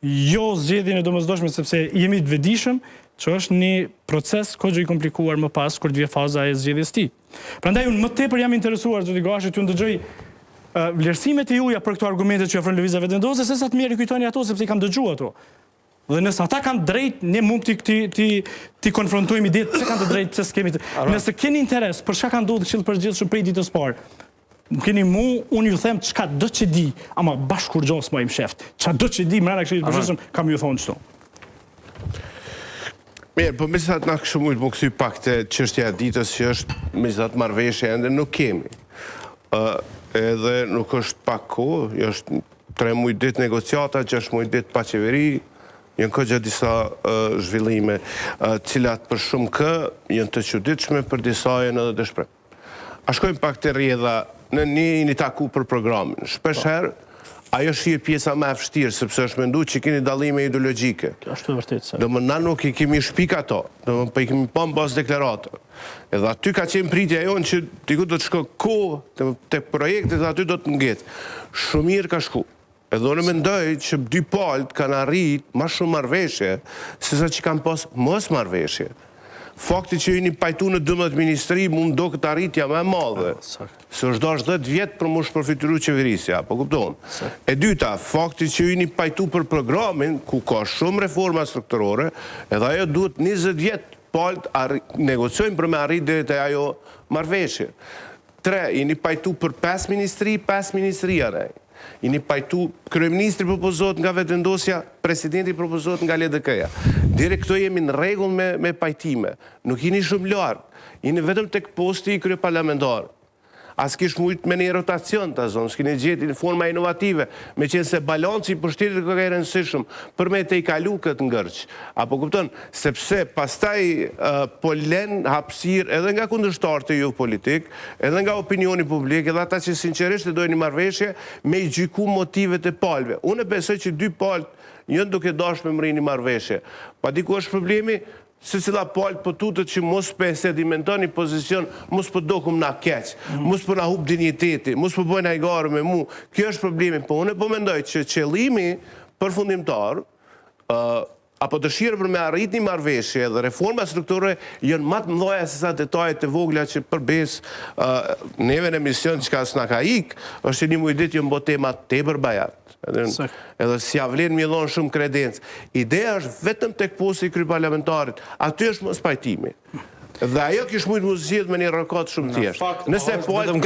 Speaker 2: jo zgjedhjen e domosdoshme sepse jemi të vetëdijshëm që është një proces kogjo i komplikuar më pas kur të vijë faza e zgjedhjes së tij. Prandaj unë më tepër jam interesuar zoti Gashi t'ju ndëgjoj vlerësimet e juaja për këto argumente që ofron lëvizja vetëvendosë, se sa të mirë kujtoni ato sepse i kam dëgjuar ato. Dhe nëse ata kanë drejt, ne mund t'i konfrontojmë idetë pse kanë të drejtë, pse s'kemi të. Nëse keni interes për çka ka ndodhur Këshilli i Përgjithshëm prej ditës parë, keni unë ju them çka do që di, ama bashkur gjos më im sheft. Çka do që di mbrana Këshillit të Përgjithshëm, kam ju thonë çto.
Speaker 12: Mirë, po megjithatë na kështu mund të kthy pak te çështja e ditës që është megjithatë marrëveshje ende nuk kemi. Edhe nuk është pak kohë, është 3 muaj ditë negociata, 6 muaj ditë pa qeveri, janë këgja disa zhvillime, cilat për shumë kë janë të çuditshme, për disa janë edhe dëshpërim. A shkojmë pak të rrjedha në një taku për programin. Shpesh herë ajo shihet pjesa më e vështirë sepse është menduar që keni dallime ideologjike.
Speaker 2: Është vërtet.
Speaker 12: Domethënë na nuk i kemi shpik ato, domethënë po i kemi pa mbas deklarata. Edhe aty ka qenë pritja jonë që diku do të shko kohë tek projektet, aty do të ngjet. Shumë mirë ka shku. Edhe unë mendoj që dy palët kanë arrit më shumë marrëveshje sesa që kanë pas mos marrëveshje. Fakti që jeni pajtu në 12 ministri mund do këtë arritja më e madhe. Se është dash 10 vjetë për mu shpërfituru qeverisja, po kupton. E dyta, fakti që jeni pajtu për programin, ku ka shumë reforma strukturore, edhe ajo duhet 20 vjetë palët negociojnë për me arrit dhe të ajo marrëveshje. 3, jeni pajtu për 5 ministri arej. Jeni pajtu, kryeministri propozohet nga vetëvendosja, presidenti propozohet nga LDK-ja. Dire këto jemi në rregull me pajtime. Nuk jeni shumë lartë, jeni vetëm tek posti i kryeparlamentar. as kish mujt me një rotacion të zonë, s'kini gjeti në forma inovative, me qenë se balanci për shtetit kërë e rëndësishëm, për me të i kalu këtë ngërç. Apo kupton, sepse pastaj po len hapësir edhe nga kundërshtarët e ju politik, edhe nga opinioni publik, edhe ata që sinqerisht e dojnë një marrëveshje me i gjyku motivet e palëve. Unë e besoj që dy palët njën duke dash me mëri një marrëveshje. Pa di ku është problemi, se cila palët për tutët që mos për sedimenton një pozicion, mos për dokum na keq, mos për na hup digniteti, mos për bojnë hajgarë me mu. Kjo është problemi, po unë e po mendoj që qëllimi përfundimtar, apo dëshirë për me arrit një marrëveshje dhe reforma strukturore jënë matë mdoja se sa detajet e vogla që përbes neve në emision që ka s'na ka ik, është një mujdit jënë bo tema te përbajat. Edhe si avlen mjellon shumë kredencë. Ideja është vetëm tek posti i kryeparlamentarit, aty është mos pajtimi. Dhe ajo kish mujtë mu zgjidh me një rëkat shumë thjeshtë. Nëse pojtë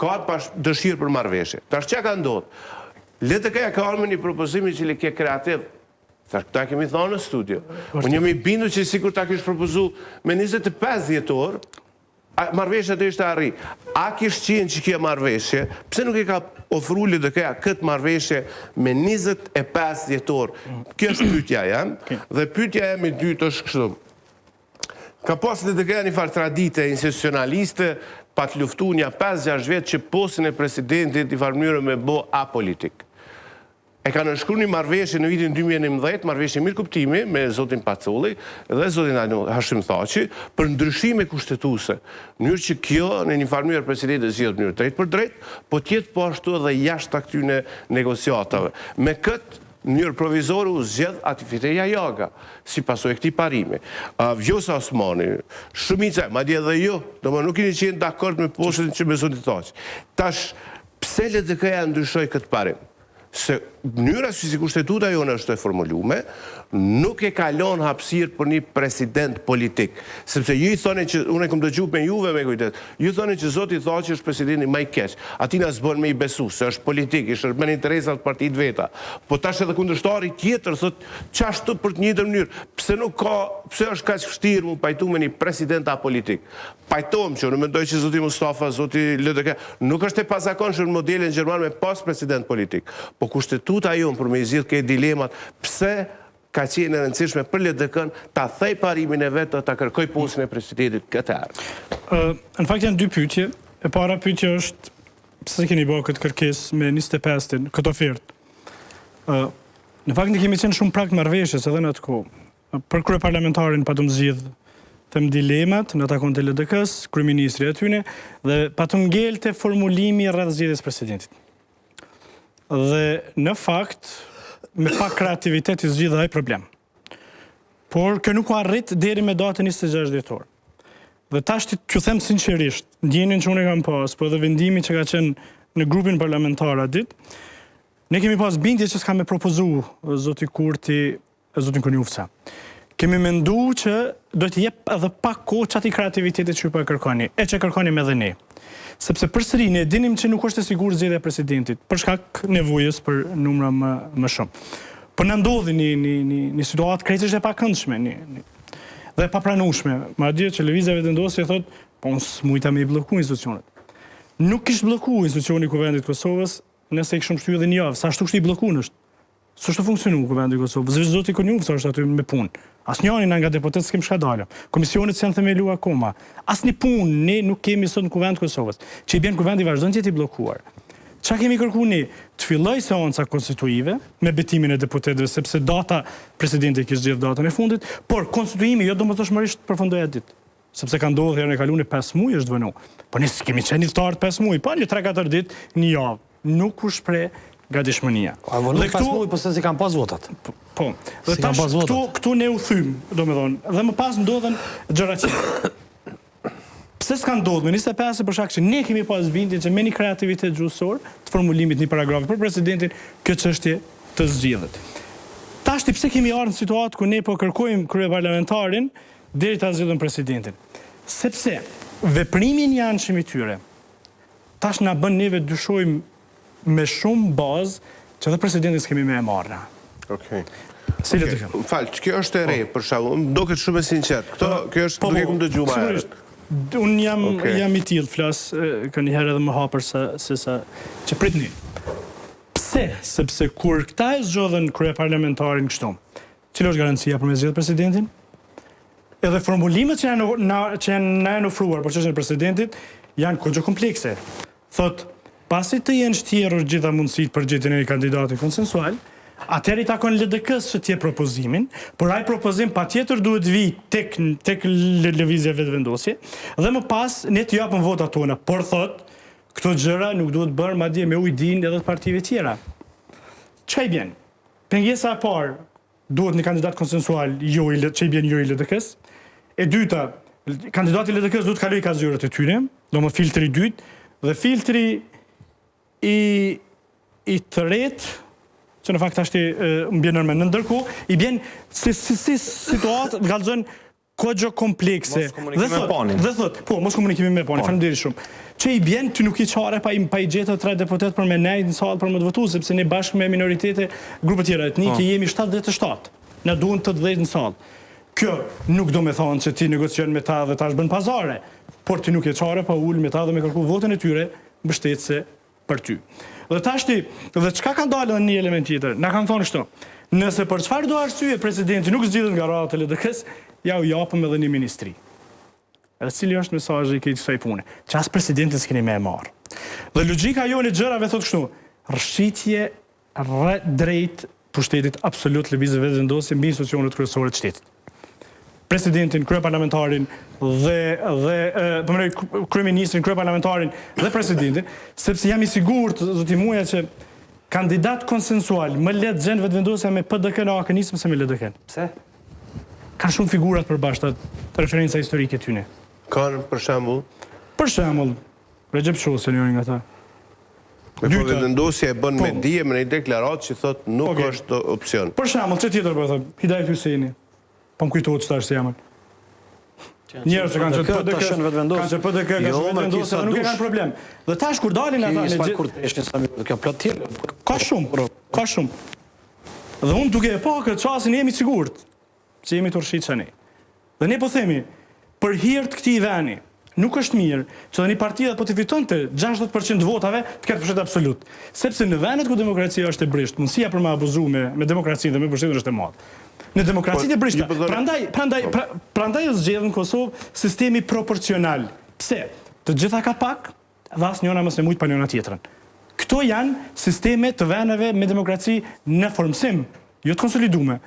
Speaker 12: ka dëshirë për marrëveshje. Tash që ka ndodhë? LDK ka arme një propozimi që li ke kreativ. Këta kemi thonë në studio. Unë jemi bindu që sikur ta kish propozu me 25 djetor, marrëveshja të ishte arri. A kish qenë që kje marrëveshje, pse nuk e ka ofru LDK-ja këtë marrëveshje me 25 djetor? Kjo është pyetja jam, dhe pyetja jam i dytë është kështu. Ka pas LDK-ja një farë tradite institucionaliste, pa të luftu një 5-6 vetë që postin e presidentit i farë mënyrë me bo apolitik. E ka nënshkru një marrëveshje në vitin 2011, marrëveshje mirë kuptimi me zotin Pacolli dhe zotin Hashim Thaçi për ndryshime kushtetuse. Mënyrë që kjo në një farë mënyrë presidentit zgjidhet mënyrë drejt për drejt, po tjetë po ashtu edhe jashtë këtyre negociatave. Me këtë mënyrë provizore u zgjedh Atifiteja Jaga, si pasojë këtij parimi. Vjosa Osmani, shumica, madje edhe ju, domethënë nuk keni qenë dakord me postin që me zotin Thaçi. Tash, pse LDK-ja ndryshoi këtë parim? Se mënyra si kushtetuta jonë është e formulume, nuk e kalon hapësirë për një president politik. Sepse ju i thoni që, unë e këmë dëgju me juve me kujtet, ju thoni që Zoti Thaçi është presidenti më i keq. Atina s'bën me i besu, se është politik, është me interesat partit veta. Po tash edhe kundërshtari tjetër, thot, qashtu për të njëjtën mënyrë, pse është kaq vështirë mu pajtu me një president apolitik? Pajtohem që, unë mendoj që Zoti Mustafa, Zoti LDK, nuk është e pazakonshëm në modelin gjerman me pas president politik. Po kushtetuta jonë për me i zgjidh këto dilemat, pse ka qenë e rëndësishme për LDK-n ta thej parimin e vetë ta kërkoj postin e presidentit këtë herë?
Speaker 2: Në fakt janë dy pyetje. E para pyetje është pse keni bërë këtë kërkesë me 25-tin, këtë ofertë. Në fakt ne kemi qenë shumë prag marrëveshjes edhe në atë kohë. Për kryeparlamentarin pa të zgjidh them dilemat në takon të LDK-s, kryeministri atyne dhe pa të ngelte formulimi rreth zgjedhjes presidentit. Dhe në fakt me pak kreativitet i zgjidha ai problem. Por kjo nuk u arrit deri me datën 26 dhjetor. Dhe tash t'ju them sinqerisht, ndjenjen që unë kam pas, po edhe vendimi që ka qenë në grupin parlamentar atë ditë, ne kemi pas bindje që s'ka me propozu zoti Kurti e zotin Konjufca. Kemi mendu që do t'i jep edhe pak kohë çati kreativitetit që po e kërkoni, e që kërkonim edhe ne. Sepse përsëri ne dinim që nuk është e sigurt zgjedhja e presidentit, për shkak nevojës për numra më shumë. Po na ndodhi një situatë krejtësisht e pakëndshme, dhe e papranueshme. Madje që lëvizjeve vendosje thotë, po unë s'mujta me i blloku institucionet. Nuk kishte blloku institucioni i Kuvendit të Kosovës, nëse i kishim shtyr edhe një javë, sa ashtu kishte i bllokuar është. S'është funksionuar Kuvendi i Kosovës. Vetë zoti Konjufca është aty me punë. Asnjëri nga deputetët s'kem shka dalë. Komisionet s'janë themelu akoma. Asnjë punë ne nuk kemi sot në Kuvend të Kosovës. Që i bën Kuvendi vazhdon të jetë i bllokuar. Çka kemi kërkuar ne? Të filloj seanca konstituive me betimin e deputetëve sepse data presidenti kishte zgjedhur datën e fundit, por konstituimi jo domosdoshmërisht përfundoi atë ditë. Sepse ka ndodhur herën e kaluar 5 muaj është vënë. Po ne s'kemi qenë ftar 5 muaj, po një 3-4 ditë, një javë. Nuk u shpreh gatishmënia.
Speaker 9: Dhe këtu po se si kanë pas votat.
Speaker 2: Po. Dhe tash këtu ne u thym, domethënë, dhe më pas ndodhen gjëra tjera. Pse s'ka ndodhur me 25 për shkak që ne kemi pas bindjen që me një kreativitet gjuhësor të formulimit një paragrafi për presidentin, kjo çështje të zgjidhet. Tash pse kemi ardhur në situatë ku ne po kërkojmë kryeparlamentarin deri ta zgjidhën presidentin? Sepse veprimi i anshëm i tyre tash na bën neve dyshojmë me shumë bazë që dhe presidentin s'kemi me e marrë.
Speaker 12: Okej.
Speaker 2: Si le të them?
Speaker 12: Falë, kjo është e re, për shkakun, duket shumë e sinqert. Kjo është duke kum dëgjuar më herët.
Speaker 2: Unë jam i tillë, flas këni herë edhe më hapër se sa që pritni. Pse? Sepse kur këta e zgjodhen kryeparlamentarin kështu, cila është garancia për me zgjedhë presidentin? Edhe formulimet që janë ofruar për çështjen e presidentit janë kogjo komplekse. Thot, pasi të jenë shtjerur gjitha mundësit për gjetjen e kandidatit konsensual, atëherë i takon LDK-së që t'je propozimin, por ai propozim patjetër duhet vi tek lëvizja vetëvendosje, dhe më pas ne të japim votat tona, por thot, këto gjëra nuk duhet bërë madje me ujdinë edhe të partive tjera. Çka i bjen? Pengesa e parë duhet një kandidat konsensual që i bjen jo i LDK-së. E dyta, kandidati i LDK-së duhet kaloj ka zgjurat e tyre, do më filtri i dytë, dhe filtri i tretë, që në fakt ashti më bjen nërme. Në ndërkohë, i bjen si situatë të galëzën kogjo komplekse. Dhe thot, po, mos komunikimi me pani, faleminderit shumë. Që i bjen të nuk i qare pa i gjetë 3 deputet për me nejtë në salë për më të votu, sepse ne bashkë me minoritete, grupët tjera etnike, jemi 7-7. Ne duhen 80 në salë. Kjo nuk do me thonë që ti negocion me ta dhe ta është bën pazare, por ti nuk e qare pa ullë me ta dhe me kërku votën e tyre, mbështetëse për ty. Dhe tashti, dhe qka kanë dalë në një element tjetër? Na kanë thonë kështu, nëse për çfarë do arsye presidenti nuk zgjidhet nga rata e LDK-së, ja u japëm edhe një ministri. Edhe cili është mesazhi i kësaj pune? Që as presidentin s'keni më e marrë. Dhe logjika jonë e gjërave thotë kështu, rrshitje drejt pushtetit absolut lëvizje vetëvendosje mbi institucionet kryesore të shtetit. Presidentin, kryeparlamentarin dhe kryeministrin, kryeparlamentarin dhe presidentin, sepse jam i sigurt, zoti Muja, që kandidat konsensual më let gjen vetëvendosja me PDK në akënisëm se me LDK. Pse? Kanë shumë figurat përbashkët, referenca historike tyne.
Speaker 12: Kanë për shembull?
Speaker 2: Për shembull, Recep Çosi njëri nga ta.
Speaker 12: Me po vetëvendosja e bën me dije me një deklaratë që thotë nuk është opsion.
Speaker 2: Për shembull, që tjetër po them, Hidayet Hyseni. Po më kujtohet që ta është se jamën. Njerë që kanë që PDK, kanë që vetëvendosje, nuk e kanë problem. Dhe tash kur dalin ata... Ka shumë. Dhe unë duke e pa këtë qasin jemi sigurt që jemi të rrshit që ne. Dhe ne po themi, për hirt këti i veni, nuk është mirë që dhe një partia po të fiton të 60% votave të ketë pushtet absolut. Sepse në venet ku demokracia është e brisht, mundësia për me abuzu me demokracinë dhe me pushtetin është e madh. Në demokracitë e brishta. Prandaj është zgjedhur në Kosovë sistemi proporcional. Pse? Të gjitha ka pak, dhe asë njona mos ne mujt pa njona tjetrën. Këto janë sisteme të veneve me demokraci në formësim, jo të konsolidume.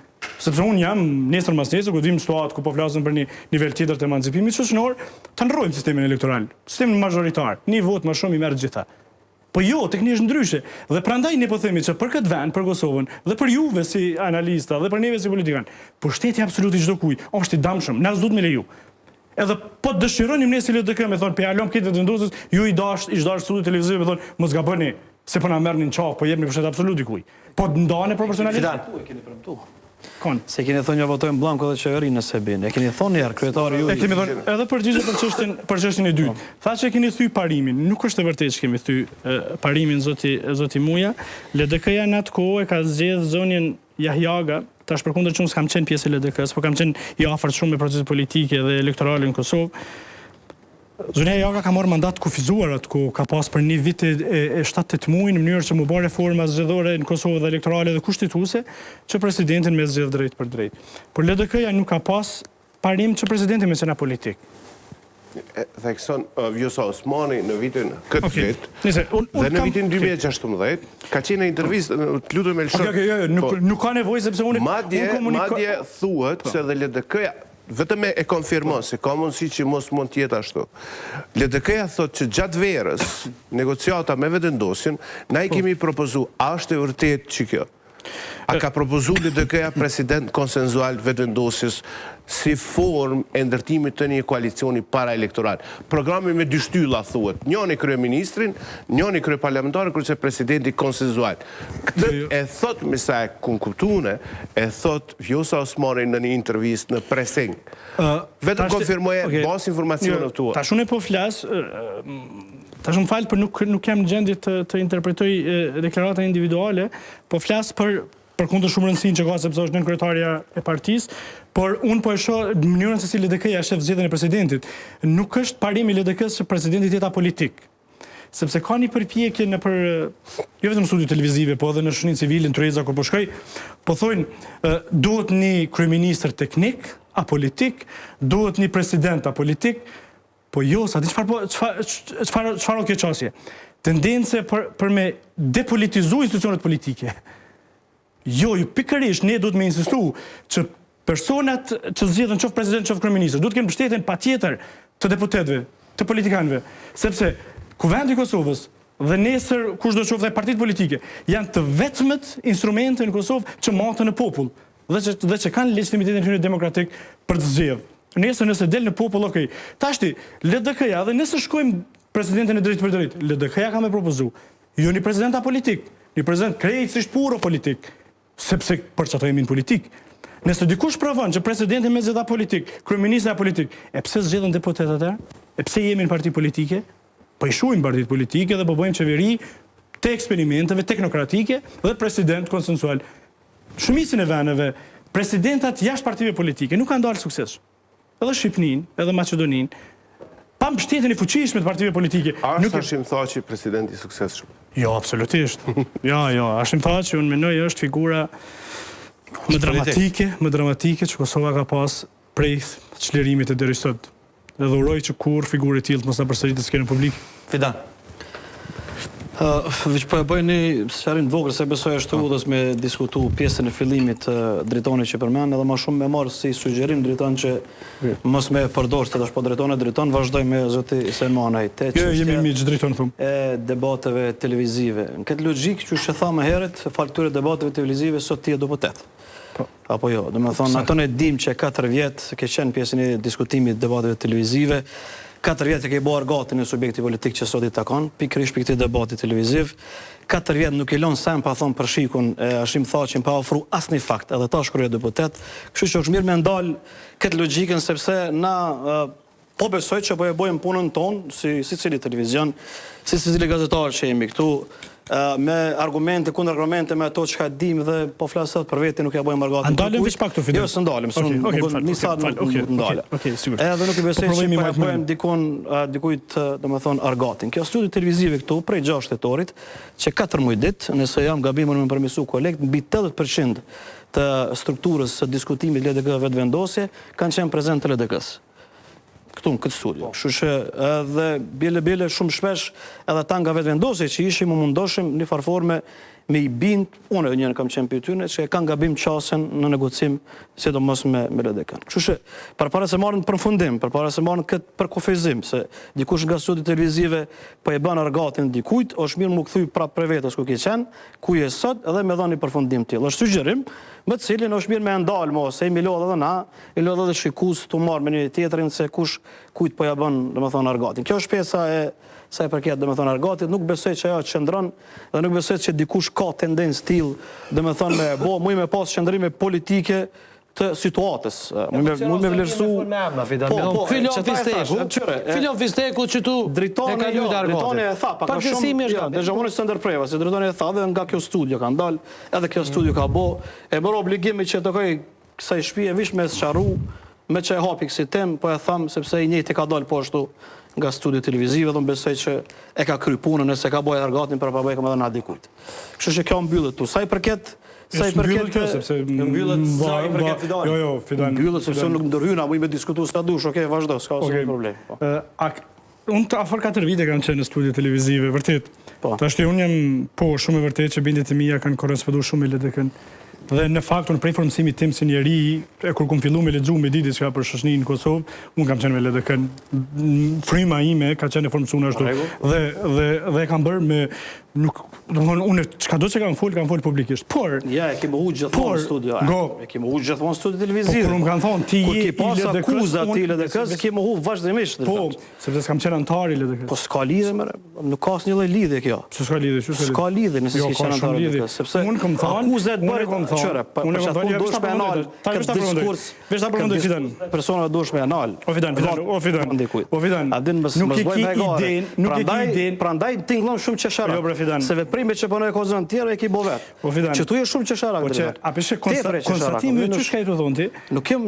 Speaker 2: Sepse unë jam nesër mas nesër, ku dim situatë ku po flasëm për një nivel tjetër të emancipimit shoqëror, të ndrojmë sistemin elektoral, sistemin majoritar, një vot më shumë i merr gjitha. Po jo, teknikisht ndryshe. Dhe prandaj ne po themi që për këtë vend, për Kosovën, dhe për juve si analista, dhe për neve si politikan, pushteti absolut i çdo kujt është i damshëm, na s'duhet me leju. Edhe po dëshironim ne si LDK me thonë, pe alom këtë vendosës, ju i dash studio televiziv me thonë, mos gaboni, se po na merrnin qafë, po jepni pushtet absolut i kujt. Po ndane proporcionalisht.
Speaker 11: Fidan, keni premtuar. Se keni thonë ja votojmë blanko dhe qeverinë në Sebin. E keni thonë njerë, kryetari ju...
Speaker 2: E kemi thonë, edhe përgjigje për çështjen e dytë. Tha që keni thy parimin. Nuk është e vërtetë që kemi thy parimin, zoti Muja. LDK-ja në atë kohë e ka zgjedhë zonjën Jahjaga, tash përkundër që unë s'kam qenë pjesë e LDK-s, po kam qenë i afërt shumë me proceset politike dhe elektorale në Kosovë. Zonja Jahjaga ka marrë mandat kufizuar atë ku ka pas për një vit e 7-8 muaj në mënyrë që më bërë reforma zgjedhore në Kosovë dhe elektorale dhe kushtituese që presidentin me zgjedh drejt për drejt. Por LDK-ja nuk ka pas parim që presidentin me qena politik.
Speaker 12: Thekson Vjosa Osmani në vitin këtë vit dhe në vitin 2016 ka qenë në intervistë, të lutem e lëshon.
Speaker 2: Nuk ka nevojë sepse unë
Speaker 12: madje thuhet se dhe LDK-ja vetëm e konfirmon se ka mundësi që mos mund tjetë ashtu. LDK-ja thot që gjatë verës, negociata me vetëvendosjen, na i kemi propozu, a është e vërtet që kjo? A ka propozu LDK-ja president konsensual vetëvendosjes si form e ndërtimit të një koalicioni para elektoral. Programi me dy shtylla thuhet, njëri kryeministrin, njëri kryeparlamentarin, kurse presidenti konsensual. Këtë e thot me sa e kuptuane, e thot Vjosa Osmani në një intervistë në Presing. Vetëm konfirmoje bas informacionet tua.
Speaker 2: Tash unë po flas, tash më falë për nuk jam në gjendje të interpretoj deklaratën individuale, po flas për përkundër shumë rëndësinë që ka sepse është nën kryetarja e partisë, por unë po e shoh mënyrën se si LDK-ja shef zgjedhjen e presidentit. Nuk është parimi i LDK-s që presidenti jetë apolitik. Sepse ka një përpjekje në për, jo vetëm studio televizive, po edhe në shoqërinë civile, në Tureza kur po shkoj, po thonë duhet një kryeministër teknik, apolitik, duhet një president apolitik, po jo, sa di çfarë o kjo qasje. Tendence për me depolitizu institucionet politike. Jo, pikërisht ne duhet me insistu që personat që zgjedhen qoftë president, qoftë kryeministër, duhet të kenë mbështetjen patjetër të deputetëve, të politikanëve, sepse Kuvendi i Kosovës dhe nesër kush do të qoftë partitë politike janë të vetmet instrumente në Kosovë që matën në popull dhe që kanë legitimitetin e tyre demokratik për të zgjedhur. Nesër nëse del në popull, okay. Tashti LDK-ja dhe nëse shkojmë presidentin e drejtë për drejtë, LDK-ja ka me propozu, jo një president apolitik, një president krejtësisht puro politik, sepse për çfarë jemi në politik. Nëse dikush provon që presidenti me zgjedhja politik, kryeministri apolitik, e pse zgjedhën deputetët atëherë? E pse jemi në parti politike? Po i shuajmë partitë politike dhe po bëjmë qeveri të eksperimenteve teknokratike dhe president konsensual. Shumicën e vendeve, presidentat jashtë partive politike nuk kanë dalë sukses. Edhe Shqipnin, edhe Maqedonin, pa mbështetjen e fuqishme të partive politike.
Speaker 12: A është Hashim Thaçi presidenti i suksesshëm?
Speaker 2: Jo, absolutisht. Jo, Hashim Thaçi unë mendoj është figura më dramatike që Kosova ka pas prej çlirimit e deri sot. Edhe uroj që kur figurë e tillë mos na përsëritet s'ke në publik.
Speaker 1: Fidan.
Speaker 11: Veç po e bëj një sqarim të vogël se besoj ashtu udhës me diskutu pjesën e fillimit të Dritonit që përmend, edhe më shumë me marr si sugjerim Driton që mos me përdor se tash po Driton vazhdoj me zoti Selmanaj.
Speaker 2: Jo, jemi miq Driton thum.
Speaker 11: E debateve televizive. Në këtë logjik që e tha më herët, fal këtyre debateve televizive sot ti e deputet. Apo jo, do me thonë, ato ne dim që 4 vjetë ke qenë pjesën e diskutimit debateve televizive, 4 vjetë e ke bërë gatin e subjekti politik që sot i takon, pikërisht për këti debati televiziv, 4 vjetë nuk i lonë sen pa thonë për shikun e Hashim Thaçin pa ofru asnjë fakt, edhe ta shkruaj deputet, kështu që është mirë me ndalë këtë logjikën sepse na po besoj që po e bojmë punën tonë si cili televizion, si cili gazetar që jemi këtu, me argumente, kundër argumente, me ato që ka dim dhe po flasët për veti nuk ja bojmë argatin.
Speaker 2: Andalëm vish pak të Fidan?
Speaker 11: Jo, së ndalëm, nisat nuk ndalëm. Edhe nuk i besoj që po e bojmë dikujt, do me thonë, argatin. Kjo studi televizive këtu, prej 6 shtetorit, që 14 ditë, nëse jam gabimën me përmisu kolegët, mbi 80% të strukturës së diskutimit LDK vetë vendosje, kanë qenë prezent të LDK-s. Këtu në këtë studio. Kështu që edhe bile shumë shpesh edhe ta nga vetë vendosje që ishim u mundoshim një farforme me i bind, unë edhe njënë kam qenë për tyne, që e kanë gabim qasën në negocim, sidomos me LDK-n. Kështu që, përpara se marrën përfundim, përpara se marrën këtë përkufizim, se dikush nga studi televizive po e bën argatin dikujt, është mirë mu këthuj prapë për vetës ku ki qenë, ku je sot, edhe me dhoni përfundim tillë. Është sugjerim, më të cilin është mirë me ndalë mos, se imi lodhe dhe na, i lodhe dhe shikus të marrë me një tjetërin se kujt po ja bën, dhe me thonë, argatin. Kjo është pjesa sa e përket, dhe me thonë, argatit, nuk besoj që ajo qëndron, dhe nuk besoj që dikush ka tendencë tillë, dhe me thonë, me pas qëndrime politike të situatës. Mu me vlerësu...
Speaker 9: Filion Fisteku që tu e ka ljujt argatit.
Speaker 11: Dritoni e tha, pa ka shumë... Dëgjamoni së ndërpreva, se Dritoni e tha dhe nga kjo studio ka ndalë, edhe kjo studio ka bo, e mërë obligimi që të koj kësaj shtëpie vish me sqaru, me që e hapi kësi tem, po e thamë sepse i njëjti ka dalë po ashtu nga studio televizive dhe më besoj që e ka kry punën nëse ka bojë argatin për pa bëjkëm edhe na dikujt. Kështu që kjo mbyllet tu. Sa i përket
Speaker 2: mbyllet Fidan.
Speaker 11: Mbyllet sepse nuk ndërhyna, mu i me diskutu sa dush, okej, vazhdo, s'ka asnjë problem.
Speaker 2: Unë të afër 4 vite kam qenë në studio televizive, vërtet. Tashti unë jam shumë e vërtet që bindjet e mia kanë korrespondu shumë me LDK-n. Dhe në fakt, unë prej formësimit tim si njeri, kur kum fillu me lexu me ditë që ka për shoqërinë në Kosovë, unë kam qenë me LDK-n. Fryma ime ka qenë e formësuar ashtu. Dhe kam bërë me nuk, domthonë unë çka do të kam fol publikisht. Por
Speaker 11: ja, e kemi u gjithmonë në studio. E kemi u gjithmonë në studio televiziv.
Speaker 2: Por më kanë thonë ti je i
Speaker 11: LDK-s, ti LDK-s, kemi u vazhdimisht.
Speaker 2: Po, sepse s'kam qenë antar i LDK-s.
Speaker 11: Po s'ka lidhje me, nuk ka asnjë lloj lidhje kjo.
Speaker 2: S'ka lidhje,
Speaker 11: s'ka lidhje nëse s'ke qenë antar i LDK-s, sepse
Speaker 2: unë kam thënë,
Speaker 11: akuzat bëri qëre, për që atë punë dush me anal, këtë diskurs,
Speaker 2: veç ta përmendoj Fidan.
Speaker 11: Persona dush me anal.
Speaker 2: O Fidan.
Speaker 11: Adin mësë bëj me gare. Prandaj t'inglon shumë qeshara. Se veprime që përnoj kozën tjera e ki bo vetë. Që tu je shumë qeshara.
Speaker 2: A peshe konstatimi që shka i të thonë ti?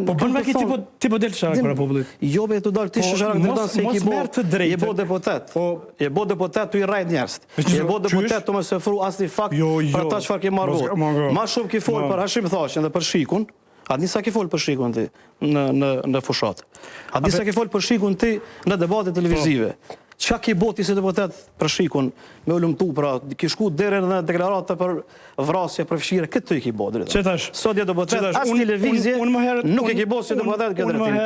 Speaker 2: Po bën me ki ti po del qeshara për popullit.
Speaker 11: Jo be të dalë ti qeshara këtë se i ki bo. Je bo deputet. Je bo deputet të i rajt njerëst. Je bo deputet të më sefru asni fakt për ta qëfar ki marrë vot. Ma shumë ki folë për Hashim Thashin dhe për Shikun. A disa ki folë për Shikun ti në fushat. A disa ki folë për Shikun ti në debatet televizive. Qa ki boti si deputet për Shikun me ullumtu, pra ki shku dhere në deklarate për vrasje, për fshire, këtë të i ki boti. Sot je deputet, as televizje, nuk i ki boti si deputet këtë dretim.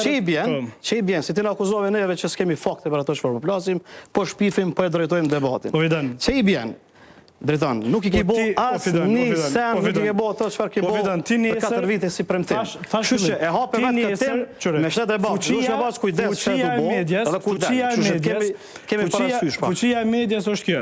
Speaker 11: Që i bjen, si ti në akuzove neve që s'kemi fakte për ato që për plasim, po shpifim, po e drejtojmë debatin. Që i bjen, Driton, nuk i ki bo as një sen, nuk i ki bo të qëfar ki bo për 4 vite si premtim. Kështu që e hape vetë këtë tim me shtetë e bakë. Dush me bakë kujdes që të bo edhe kujdes. Kështu që kemi parasysh pa.
Speaker 2: Fuqia e medias është kjo,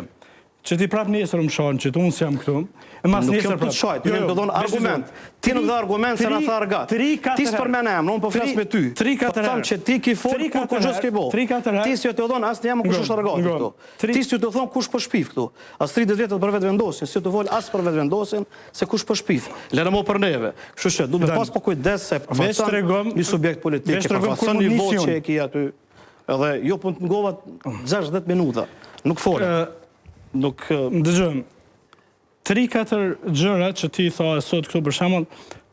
Speaker 2: që ti prap nesër më shanë, që unë s'jam këtu, e mas nesër prap.
Speaker 11: Nuk shajt, nuk të donë argument. Ti nuk dhe argument se në tha argat. Ti s'për me ne unë po flasë me ty. Po thamë që ti ki folë kur ku gjës ki bo. Ti s'jo të donë asë një jamë kush është argat këtu. Ti s'jo të thonë kush për shpif këtu. As 30 vjetët për vetë vendosin, s'jo të folë asë për vetë vendosin, se kush për shpif. Lene mo për neve. Kështu që du me pas po kujdes se përfatsan një subjekt politik, përfatsan një vot që e ki aty. Edhe jo pun të ngovat 60 minuta. Nuk folë. Nuk...
Speaker 2: Dëgjëm, 3-4 gjëra që ti tha sot këtu për shembull,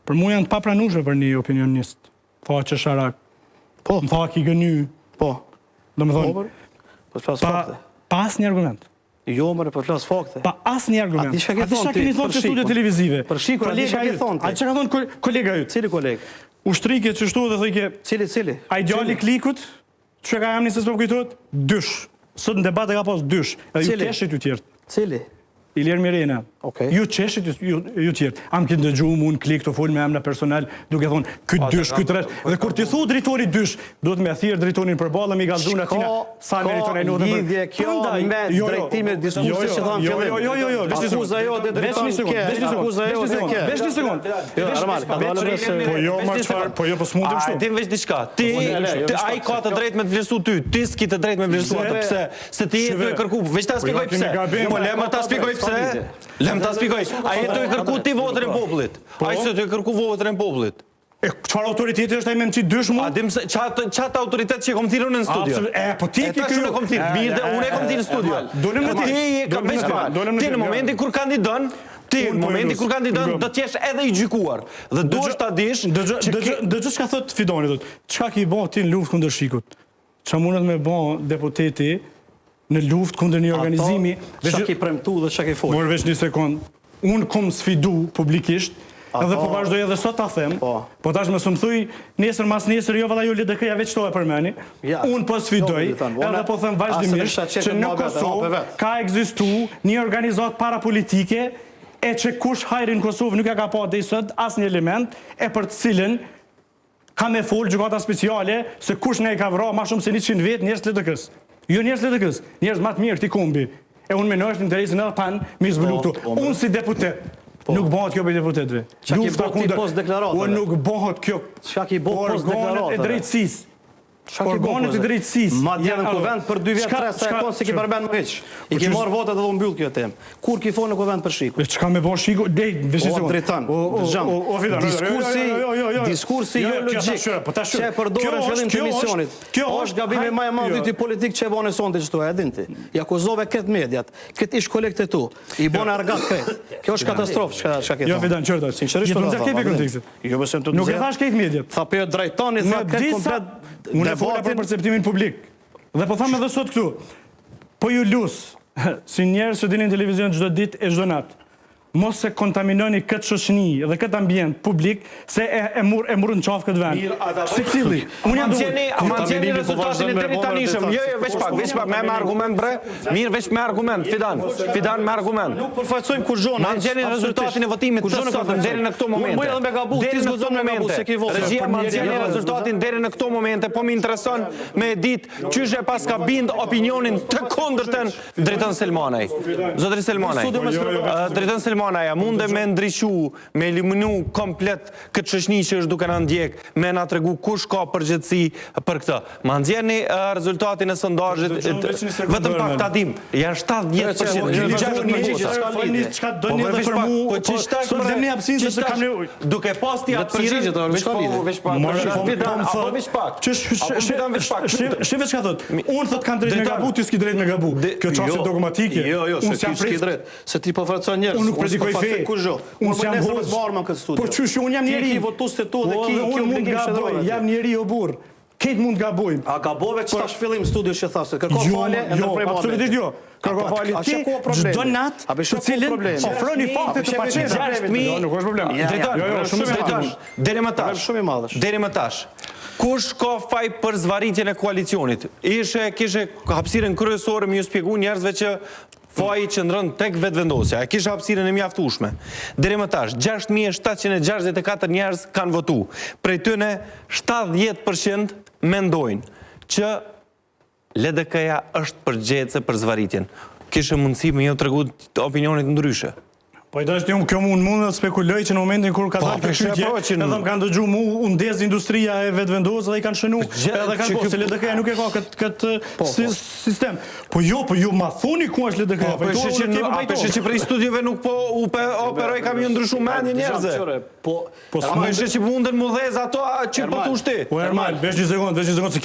Speaker 2: për mua janë të papranueshme për një opinionist. Tha që sharak.
Speaker 11: Po.
Speaker 2: Më tha ki gëny.
Speaker 11: Po.
Speaker 2: Domethënë.
Speaker 11: Po flas fakte.
Speaker 2: Pa asnjë argument.
Speaker 11: Jo, më po flas fakte.
Speaker 2: Pa asnjë argument.
Speaker 11: A di çka
Speaker 2: keni thonë në studio televizive?
Speaker 11: Për Shikun, a di çka ke thonë?
Speaker 2: A çka ka thonë kolega yt?
Speaker 11: Cili koleg?
Speaker 2: Ushtrike që shtu dhe thëjke...
Speaker 11: Cili?
Speaker 2: A i djali Klikut, që ka jam një se s'po kujtot? Dysh. Sot në debat e ka pas dysh. Edhe ju qeshit ju tjertë.
Speaker 11: Cili?
Speaker 2: Ilir Mirena. Ju qeshit ju tjertë. Am këtë ndëgju mu në Klik të full me emna personal, duke thonë, këtë dysh, këtë rreth. Dhe kur ti thu dritori dysh, do të me thirë dritonin për balë, mi galzun atina, sa meriton e nodhe për...
Speaker 11: Lidhje kjo me drejtime diskurse që thamë fillim.
Speaker 2: Jo,
Speaker 11: akuza jo dhe driton ke. Akuza jo dhe ke.
Speaker 2: Vesh një sekund.
Speaker 11: Armand, ka dalë nëse...
Speaker 2: Po jo, po s'mundim shtu.
Speaker 1: Dim veç diçka. Ti, a i ka të drejt me të vlerësu ty. Ti s'ki të drejt me vlerësu atë. Pse? Se ti jetë të kërku. Veç ta spikoj pse. Po le më ta spikoj pse. Lem ta spikoj. A jetë të kërku ti votën e popullit. A i se të kërku votën e popullit.
Speaker 2: E qëfar autoriteti është e me në qitë dysh mu?
Speaker 1: A dim se qatë autoritet që e kom thirë unë në studio.
Speaker 2: Po ti ki kërë...
Speaker 1: Unë e kom thirë në studio. Ti në momentin kur kandidon, do t'jesh edhe i gjykuar. Dhe do është ta dish...
Speaker 2: Dëgjë që ka thot Fidani, qka ki bo ti në luft këndër Shikut? Qa mundet me bo deputeti në luft këndër një organizimi...
Speaker 11: Qa ki premtu dhe qa ki folë?
Speaker 2: Morë veç një sekund. Unë kom sfidu publikisht, edhe po vazhdoj edhe sot ta them, po tash më së më thuj, nesër mas nesër, jo valla ju LDK-ja veç to e përmeni, unë po sfidoj, edhe po them vazhdimisht, që në Kosovë ka egzistu një organizat parapolitike, e që kush hajri në Kosovë nuk e ka pa dhe i sot, as një element, e për të cilën ka me folë gjukata speciale, se kush ne i ka vra ma shumë se 100 vetë njerës LDK-s. Jo njerës LDK-s, njerës matë mirë këti kombi. E unë menoj është në interesin edhe panë, mi zbulu këtu. Unë si deputet, nuk bëhat kjo për deputetve.
Speaker 11: Qa ki bo ti post deklaratëve?
Speaker 2: Unë nuk bëhat kjo organet e drejtësis. Organet e drejtësis.
Speaker 11: Ma djenë në kuvend për 2 vjetë 3 sekundë si ki përben më heq. I ki marrë votet edhe unë mbyllë kjo tem. Kur ki thonë në kuvend për Shikun?
Speaker 2: Qka me bon Shikun?
Speaker 11: O Driton, diskursi jo logik që e përdore në fillim të emisionit. është gabimi ma e madhë i politik që e bone sonde që tu e edinti. I akuzove këtë mediat, këtë ish kolekte tu, i bone argat këtë. Kjo është katastrofë që ka
Speaker 2: Jo, Fidan, qërta, jetë në zakep e kontekstit. Nuk e thash këtë mediat.
Speaker 11: Tha për Drejtoni, tha këtë komplet...
Speaker 2: Unë e fola për perceptimin publik. Dhe po thamë edhe sot këtu, po ju lusë, si njerës që dinin televizion gjdo dit e gjdo natë, mos se kontaminoni këtë shoqëni dhe këtë ambient publik, se e murë në qafë këtë vend. Si cili? Unë jam duhet.
Speaker 1: Ma gjeni rezultatin e deri tanishëm. Jo, veç pak, me argument bre. Mirë, veç me argument, Fidan me argument.
Speaker 11: Nuk përfaqësojmë kur zhona.
Speaker 1: Ma gjeni rezultatin e votimit të sotëm, deri në këto momente.
Speaker 11: Mu edhe me gabu, ti s'guzon me gabu, se ki votë.
Speaker 1: Regjia, ma gjeni rezultatin deri në këto momente, po mi intereson me ditë qyshe pas ka bind opinionin të kondërten Driton Selmanaj. Zotri Selmanaj. Driton Selmanaj. Selmanaja munde me ndryshu, me eliminu komplet këtë shoqëni që është duke na ndjek, me na tregu kush ka përgjegjësi për këtë. Ma nxjerrni rezultatin e sondazhit, vetëm pak ta dim, janë 70%.
Speaker 11: Çka doni edhe për mua? Sot dem ne hapsin se kam
Speaker 1: duke posti hapësirën,
Speaker 11: Shifet çka thot? Unë thot kam drejt me gabu, ti s'ki drejt me gabu. Kjo çështje dogmatike.
Speaker 12: Unë s'jam drejt. Se ti po forcon njerëz.
Speaker 11: Unë nuk predikoj fe.
Speaker 12: Unë s'jam marrë në këtë studio.
Speaker 11: Po çysh unë jam njeri.
Speaker 12: Ti votues se tu dhe
Speaker 11: unë mund gaboj, jam njeri o burr. Këtë mund gabojmë.
Speaker 12: A gabove që tash fillim studio që thasë, kërko falje e ndërprej momente.
Speaker 11: Absolutisht jo. Kërko falje ti, çdo natë, të cilin ofroni fakte të paqera.
Speaker 1: 6.000
Speaker 11: nuk është problem.
Speaker 1: Deri më tash. Kush ka faj për zvarritjen e koalicionit? Kishe hapësirën kryesore më ju spjegu njerëzve që faji qëndron tek vetëvendosja. E kishe hapësirën e mjaftueshme. Deri më tash 6.764 njerëz kanë votu. Prej tyre 70% mendojnë që LDK-ja është përgjegjëse për zvarritjen. Kishe mundësi me ju tregu opinionit ndryshe?
Speaker 2: Po i dash ti unë kjo mund të spekuloj që në momentin kur ka dalë këtë pyetje, edhe më kanë dëgju mu u ndez industria e vetëvendosur dhe i kanë shënu, edhe kanë se LDK-ja nuk e ka këtë sistem. Po jo ma thoni ku është LDK-ja.
Speaker 1: Po që prej studiove nuk po operoj kam ju ndryshu mendje njerëzve. Po është që munden mu dhez ato që po thush ti.
Speaker 2: Po Ermal, veç një sekond se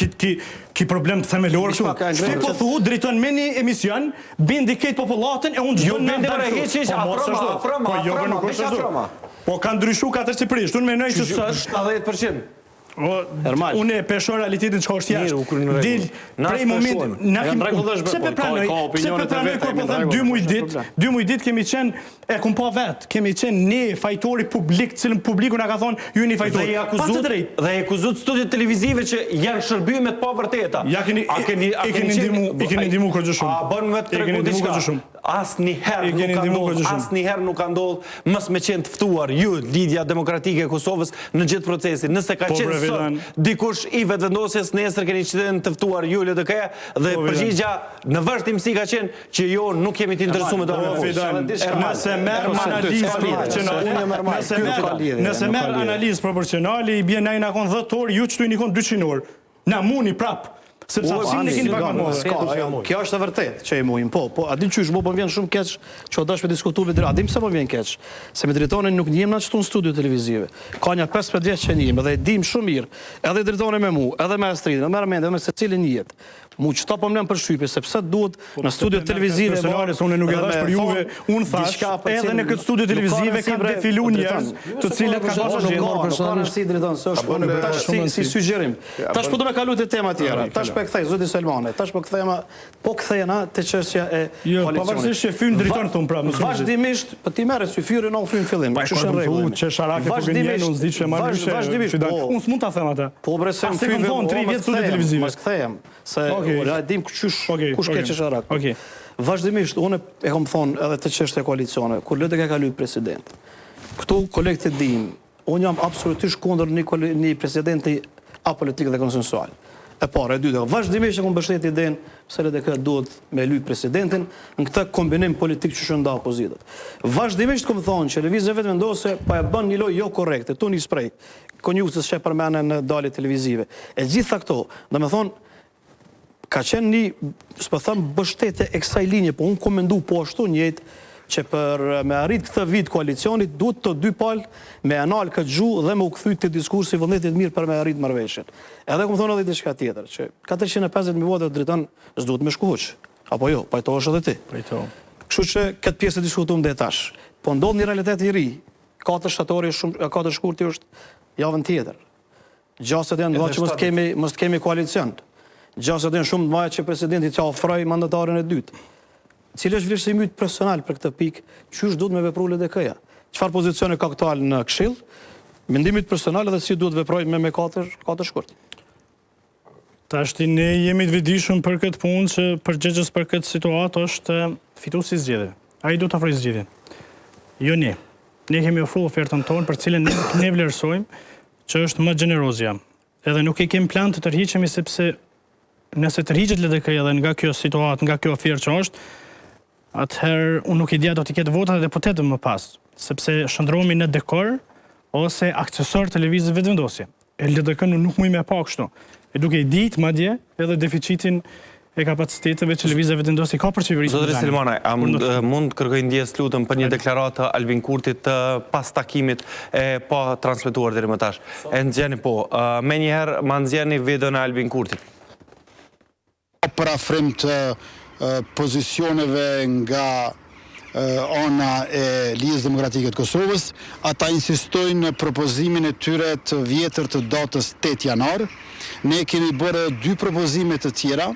Speaker 2: ki problem të themelor këtu. Ti po thu drejton me një emision, bindi këtë popullatën e unë çdo mendje Po kanë ndryshu katërcipërisht. Unë menoj që sot
Speaker 1: 70%.
Speaker 2: Unë e peshoj realitetin çka është jashtë. Dil prej momentit na pse pe pranoj kur po them 2 muaj ditë kemi qenë e kum pa vet. Kemi qenë ne fajtori publik, cilën publiku na ka thonë ju jeni fajtori.
Speaker 1: Dhe e akuzut studiot televizive që janë shërbyme të pavërteta.
Speaker 2: I keni ndihmu kërgjë shumë.
Speaker 1: A bën me të tregu diçka? Asnjëherë nuk ka ndodhur mos me qenë të ftuar ju Lidhja Demokratike e Kosovës në gjithë procesin. Nëse ka qenë dikush i vetëvendosjes, nesër keni qenë të ftuar ju LDK-ja dhe përgjigja në vazhdimsi ka qenë që jo nuk jemi të interesuar me
Speaker 2: nëse merr analizë proporcionale i bie na kon 10 orë, ju çtu i kon 200 orë. Na muni prap. Sepse hapësinë keni pak më modhe.
Speaker 11: Kjo është e vërtetë që e muin. Po, a di çysh më vjen shumë keq që dash me diskutuar me Driton. A dim se më vjen keq. Se me Dritonin nuk njihemi na çtu në studio televizive. Ka një 15 vjet që njihemi dhe e dim shumë mirë. Edhe Dritoni me mua, edhe me Astrit, me Armend, edhe me secilin njihet. Mu çto po mlen për shtypje sepse duhet në studio televizive
Speaker 2: personale unë nuk e thash për juve, unë thash edhe në këtë studio televizive kanë defiluar njerëz të cilët kanë pasur
Speaker 11: personale si Driton se është si sugjerim. Tash po do me kalu te tema tjera. Tash po e kthej zoti Selmanaj. Tash po kthehena te çështja e
Speaker 2: koalicionit. Pavarësisht që fyn Driton thon prapë.
Speaker 11: Vazhdimisht, po ti merret sy fyrin në fryn fillim.
Speaker 2: Ç'është në rregull? Që sharake po gënjen unë s'di ç'e marr. Unë s'mund ta them atë.
Speaker 11: Po presëm fyn 3 vjet studio televizive. Mos kthehem se ora dim kush ke çesharak. Vazhdimisht unë e kam thonë edhe të çështja e koalicionit, kur LDK ka luajtur president. Këtu kolegët e dim, unë jam absolutisht kundër një presidenti apolitik dhe konsensual. E para, e dyta, vazhdimisht e kam mbështet idenë se LDK duhet me luajtur presidentin në këtë kombinim politik që shënda opozitët. Vazhdimisht kam thonë që lëvizja vetëvendosje pa e bën një lojë jo korrekte, tu një sprej, konjusës që përmenen në dalje televizive. E gjitha këto, do me thonë, ka qenë një, s'po them mbështetje e kësaj linje, po unë komendu po ashtu njëjtë që për me arrit këtë vit koalicionit duhet të dy palë me anal këtë gjuhë dhe me u kthy te diskursi vullnetit mirë për me arrit marrëveshjen. Edhe kom thonë edhe diçka tjetër, që 450.000 vota Driton s'duhet me shkuq. Apo jo, pajtohesh edhe ti.
Speaker 2: Pajto.
Speaker 11: Kështu që këtë pjesë diskutuam deri tash. Po ndodh një realitet i ri. 4 shtatori shumë 4 shkurti është javën tjetër. Gjasat janë që mos kemi koalicion. Gjasat janë shumë të mëdha që presidenti t'ia ofroi mandatarin e dytë. Cili është vlerësimi yt personal për këtë pikë, çysh duhet me vepru LDK-ja? Çfarë pozicione ka aktual në Këshill? Mendimi personal dhe si duhet veproj me 4 shkurt.
Speaker 2: Tash ne jemi të vetëdijshëm për këtë punë që përgjegjës për këtë situatë është fituesi i zgjedhjeve. Ai duhet të ofrojë zgjedhjen. Jo ne. Ne kemi ofruar ofertën tonë për cilën ne vlerësojmë që është më gjenerozja. Edhe nuk e kemi plan të tërhiqemi sepse nëse tërhiqet LDK-ja dhe nga kjo situatë, nga kjo ofertë që është, atëherë unë nuk i dia do t'i ketë votat dhe po të më pas, sepse shndrohemi në dekor ose aksesor të lëvizjes vetëvendosje. LDK-n nuk muj me pa kështu. E duke i ditë madje edhe deficitin e kapaciteteve që lëvizja vetëvendosje ka për qeverisë.
Speaker 1: Zotëri Selmanaj, a mund kërkoj ndjes lutem për një deklaratë të Albin Kurtit pas takimit e pa transmetuar deri më tash. E nxjeni po, me njëherë ma nxjeni videon e Albin Kurtit.
Speaker 8: Për afrim të pozicioneve nga ona e Lidhjes Demokratike të Kosovës, ata insistojnë në propozimin e tyre të vjetër të datës 8 janar. Ne kemi bërë 2 propozime të tjera,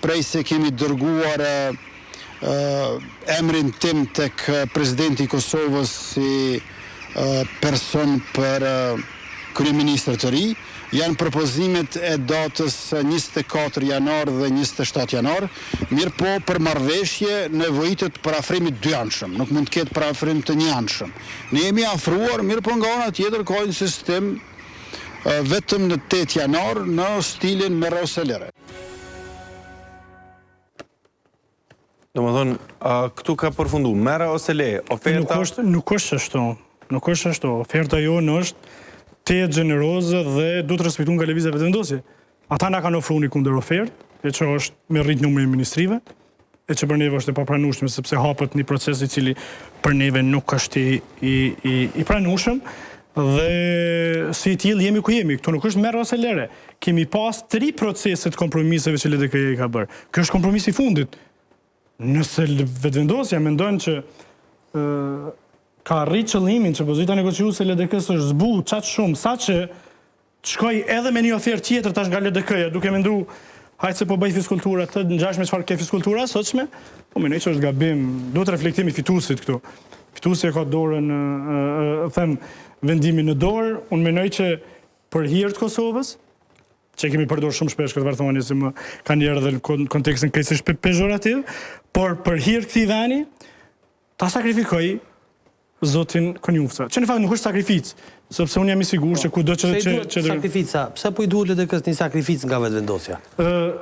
Speaker 8: prej se kemi dërguar emrin tim tek presidenti i Kosovës si person për kryeministër të ri. Janë propozimet e datës 24 janar dhe 27 janar, mirë po për marrëveshje nevojitet për afrimit 2 anshëm, nuk mund të ketë për afrim të 1 anshëm. Ne jemi afruar, mirë po nga ana tjetër ka insistim vetëm në 8 janar në stilin me roselere.
Speaker 1: Do më thonë, këtu ka përfundu, mere ose le, oferta...
Speaker 2: Nuk është ashtu, oferta jonë është të gjeneroze dhe du të respektu nga lëvizja vetëvendosje. Ata na kanë ofruar një kundër ofertë, e që është me rrit numrin e ministrive, e që për neve është e papranueshme sepse hapet një proces i cili për neve nuk është i pranueshëm, dhe si tillë jemi ku jemi. Këto nuk është merr ose lere. Kemi pas 3 procese të kompromiseve që LDK-ja i ka bërë. Kjo është kompromisi i fundit. Nëse vetëvendosja mendojnë që ka arrit qëllimin që pozita negociuese e LDK-së është zbu qatë shumë, sa që shkoj edhe me një ofertë tjetër tash nga LDK-ja, duke mendu hajtë se po bëj fiskultura të ngjashme çfarë ke fiskultura sotshme, po mendoj që është gabim, duhet reflektimi fituesit këtu. Fituesi e ka dorën, them, vendimin në dorë, unë mendoj që për hir të Kosovës, që kemi përdorur shumë shpesh këtë varthoni se më kanë njerë edhe në kontekstin krejtësisht pejorativ, por për hir të këtij veni ta sakrifikoj zotin Konjufca. Që në fakt nuk është sakrificë, sepse unë jam i sigurt që kudo që
Speaker 9: sakrifica, pse po i duhet LDK-s një sakrificë nga vetëvendosja?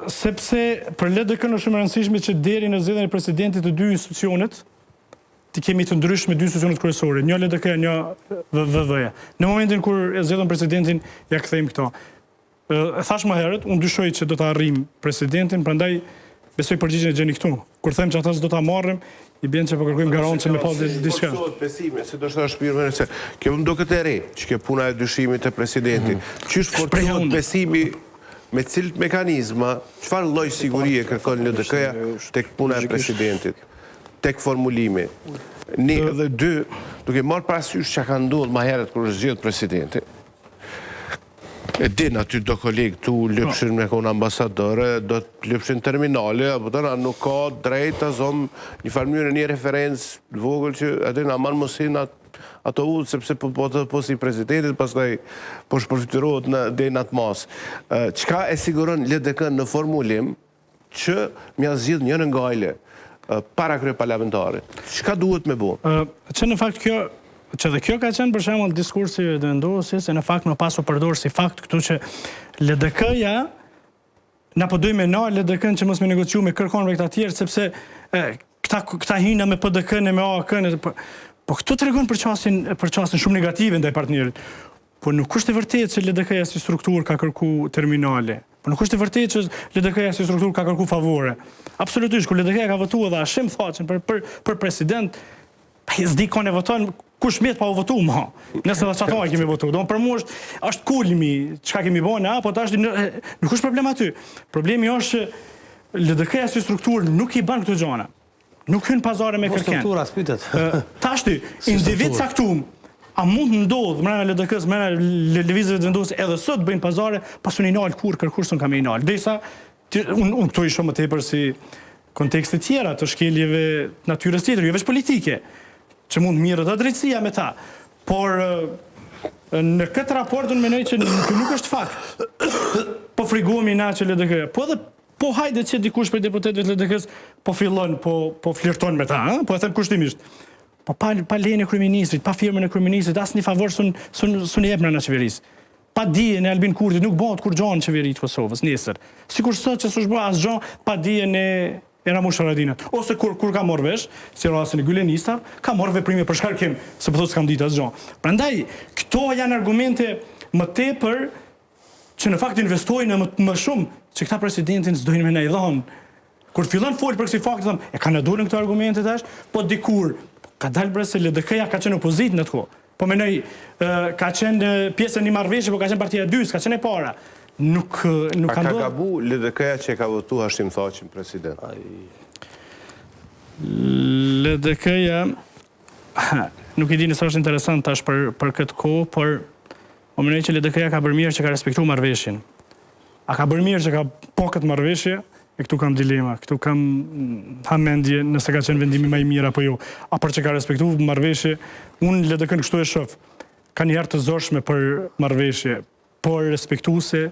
Speaker 2: Sepse për LDK-n është shumë e rëndësishme që deri në zgjedhjen e presidentit të 2 institucionet ti kemi të ndryshme 2 institucionet kryesore, një LDK, një VV-ja. Në momentin kur e zgjedhën presidentin, ja kthejmë këto. E thash më herët, unë dyshoj që do ta arrijm presidentin, prandaj besoj përgjigjen e gjeni këtu. Kur them që ata s'do ta marrim, i bën që po kërkojmë garancë me pas diçka.
Speaker 12: Besime, se do të thash shpirtin se kjo më duket e re, që kjo puna e dyshimit të presidentit. Çish forcohet besimi me cilët mekanizma, çfarë lloj sigurie kërkon LDK-ja tek puna e presidentit, tek formulimi. Një dhe 2, duke marrë parasysh çka ka ndodhur më herët kur është zgjedhur presidenti. E din aty do kolegë tu lypshin me kon ambasadore, do të lypshin terminale, apo tëra nuk ka drejt azom një farmyrë një referencë vogël që aty na marr mosin ato udhë sepse po si presidentit, pastaj po shpërfiturohet deri në atë mas. Çka e siguron LDK në formulim që mja zgjidh një ngajle para kryeparlamentarit? Çka duhet me bë?
Speaker 2: Që në fakt që dhe kjo ka qenë për shembull diskursi i vendosjes, se në fakt më pas u përdor si fakt këtu që LDK-ja na po dojmë na LDK-n që mos me negociu me kërkon këta të tjerë sepse këta hyjnë me PDK-n e me AK-n, po këtu tregon për çastin shumë negative ndaj partnerit. Po nuk është e vërtetë që LDK-ja si strukturë ka kërku terminale. Po nuk është e vërtetë që LDK-ja si strukturë ka kërku favore. Absolutisht, kur LDK-ja ka votuar dhe ashim thaqën për president, s'di kanë voton kush mjet pa u votu më. Nëse do çato kemi votu. Do për mua është kulmi, çka kemi bënë, po tash nuk është problem aty. Problemi është që LDK-ja si strukturë nuk i bën këto gjëra. Nuk hyn pazare me kërken.
Speaker 9: Struktura spytet.
Speaker 2: Tash individ caktuar a mund ndodh brenda LDK-s, brenda lëvizjeve vetëvendosje edhe sot bëjnë pazare, pas unë nal kërkush son kam nal. Derisa unë këto i shumë më tepër si kontekste tjera të shkeljeve natyrës tjetër, jo vetëm politike, që mund mirë të drejtësia me ta. Por në këtë raport unë mendoj që nuk është fakt. Po frigohemi na që LDK-ja. Po hajde që dikush për deputetëve të LDK-s po fillon, po flirton me ta, po e them kushtimisht. Po pa lejen e kryeministrit, pa firmën e kryeministrit, asnjë favor sun jep në qeverisë. Pa dijen e Albin Kurtit nuk bëhet kur gjon në qeveritë të Kosovës nesër. Sikur sot që s'u bë asgjë pa dijen e Ermal Pandurin. Ose kur ka marrë vesh, si rastin e Gylenista, ka marrë veprime për shkarkim, se po thotë s'kam ditë asgjë. Prandaj, këto janë argumente më tepër që në fakt investojnë më shumë që këta presidentin s'dojnë me na i dhon. Kur fillon fol për kësi fakt, thon, e kanë dorën këto argumente tash, po dikur ka dalë bre se LDK-ja ka qenë opozitë në atë kohë. Po mendoj ka qenë pjesë e një marrëveshje, po ka qenë partia e dytë, ka qenë e para. Nuk
Speaker 12: ka gabu LDK-ja që ka votu Hashim Thaqin president?
Speaker 2: LDK-ja nuk i di nëse është interesant tash për këtë kohë, por më mendoj që LDK-ja ka bërë mirë që ka respektuar marrëveshjen. A ka bërë mirë që ka po këtë marrëveshje? E këtu kam dilema, këtu kam hamendje nëse ka qenë vendimi më i mirë apo jo. A për që ka respektuar marrëveshje, unë LDK-n kështu e shoh. Ka një herë të zorshme për marrëveshje, por respektuese,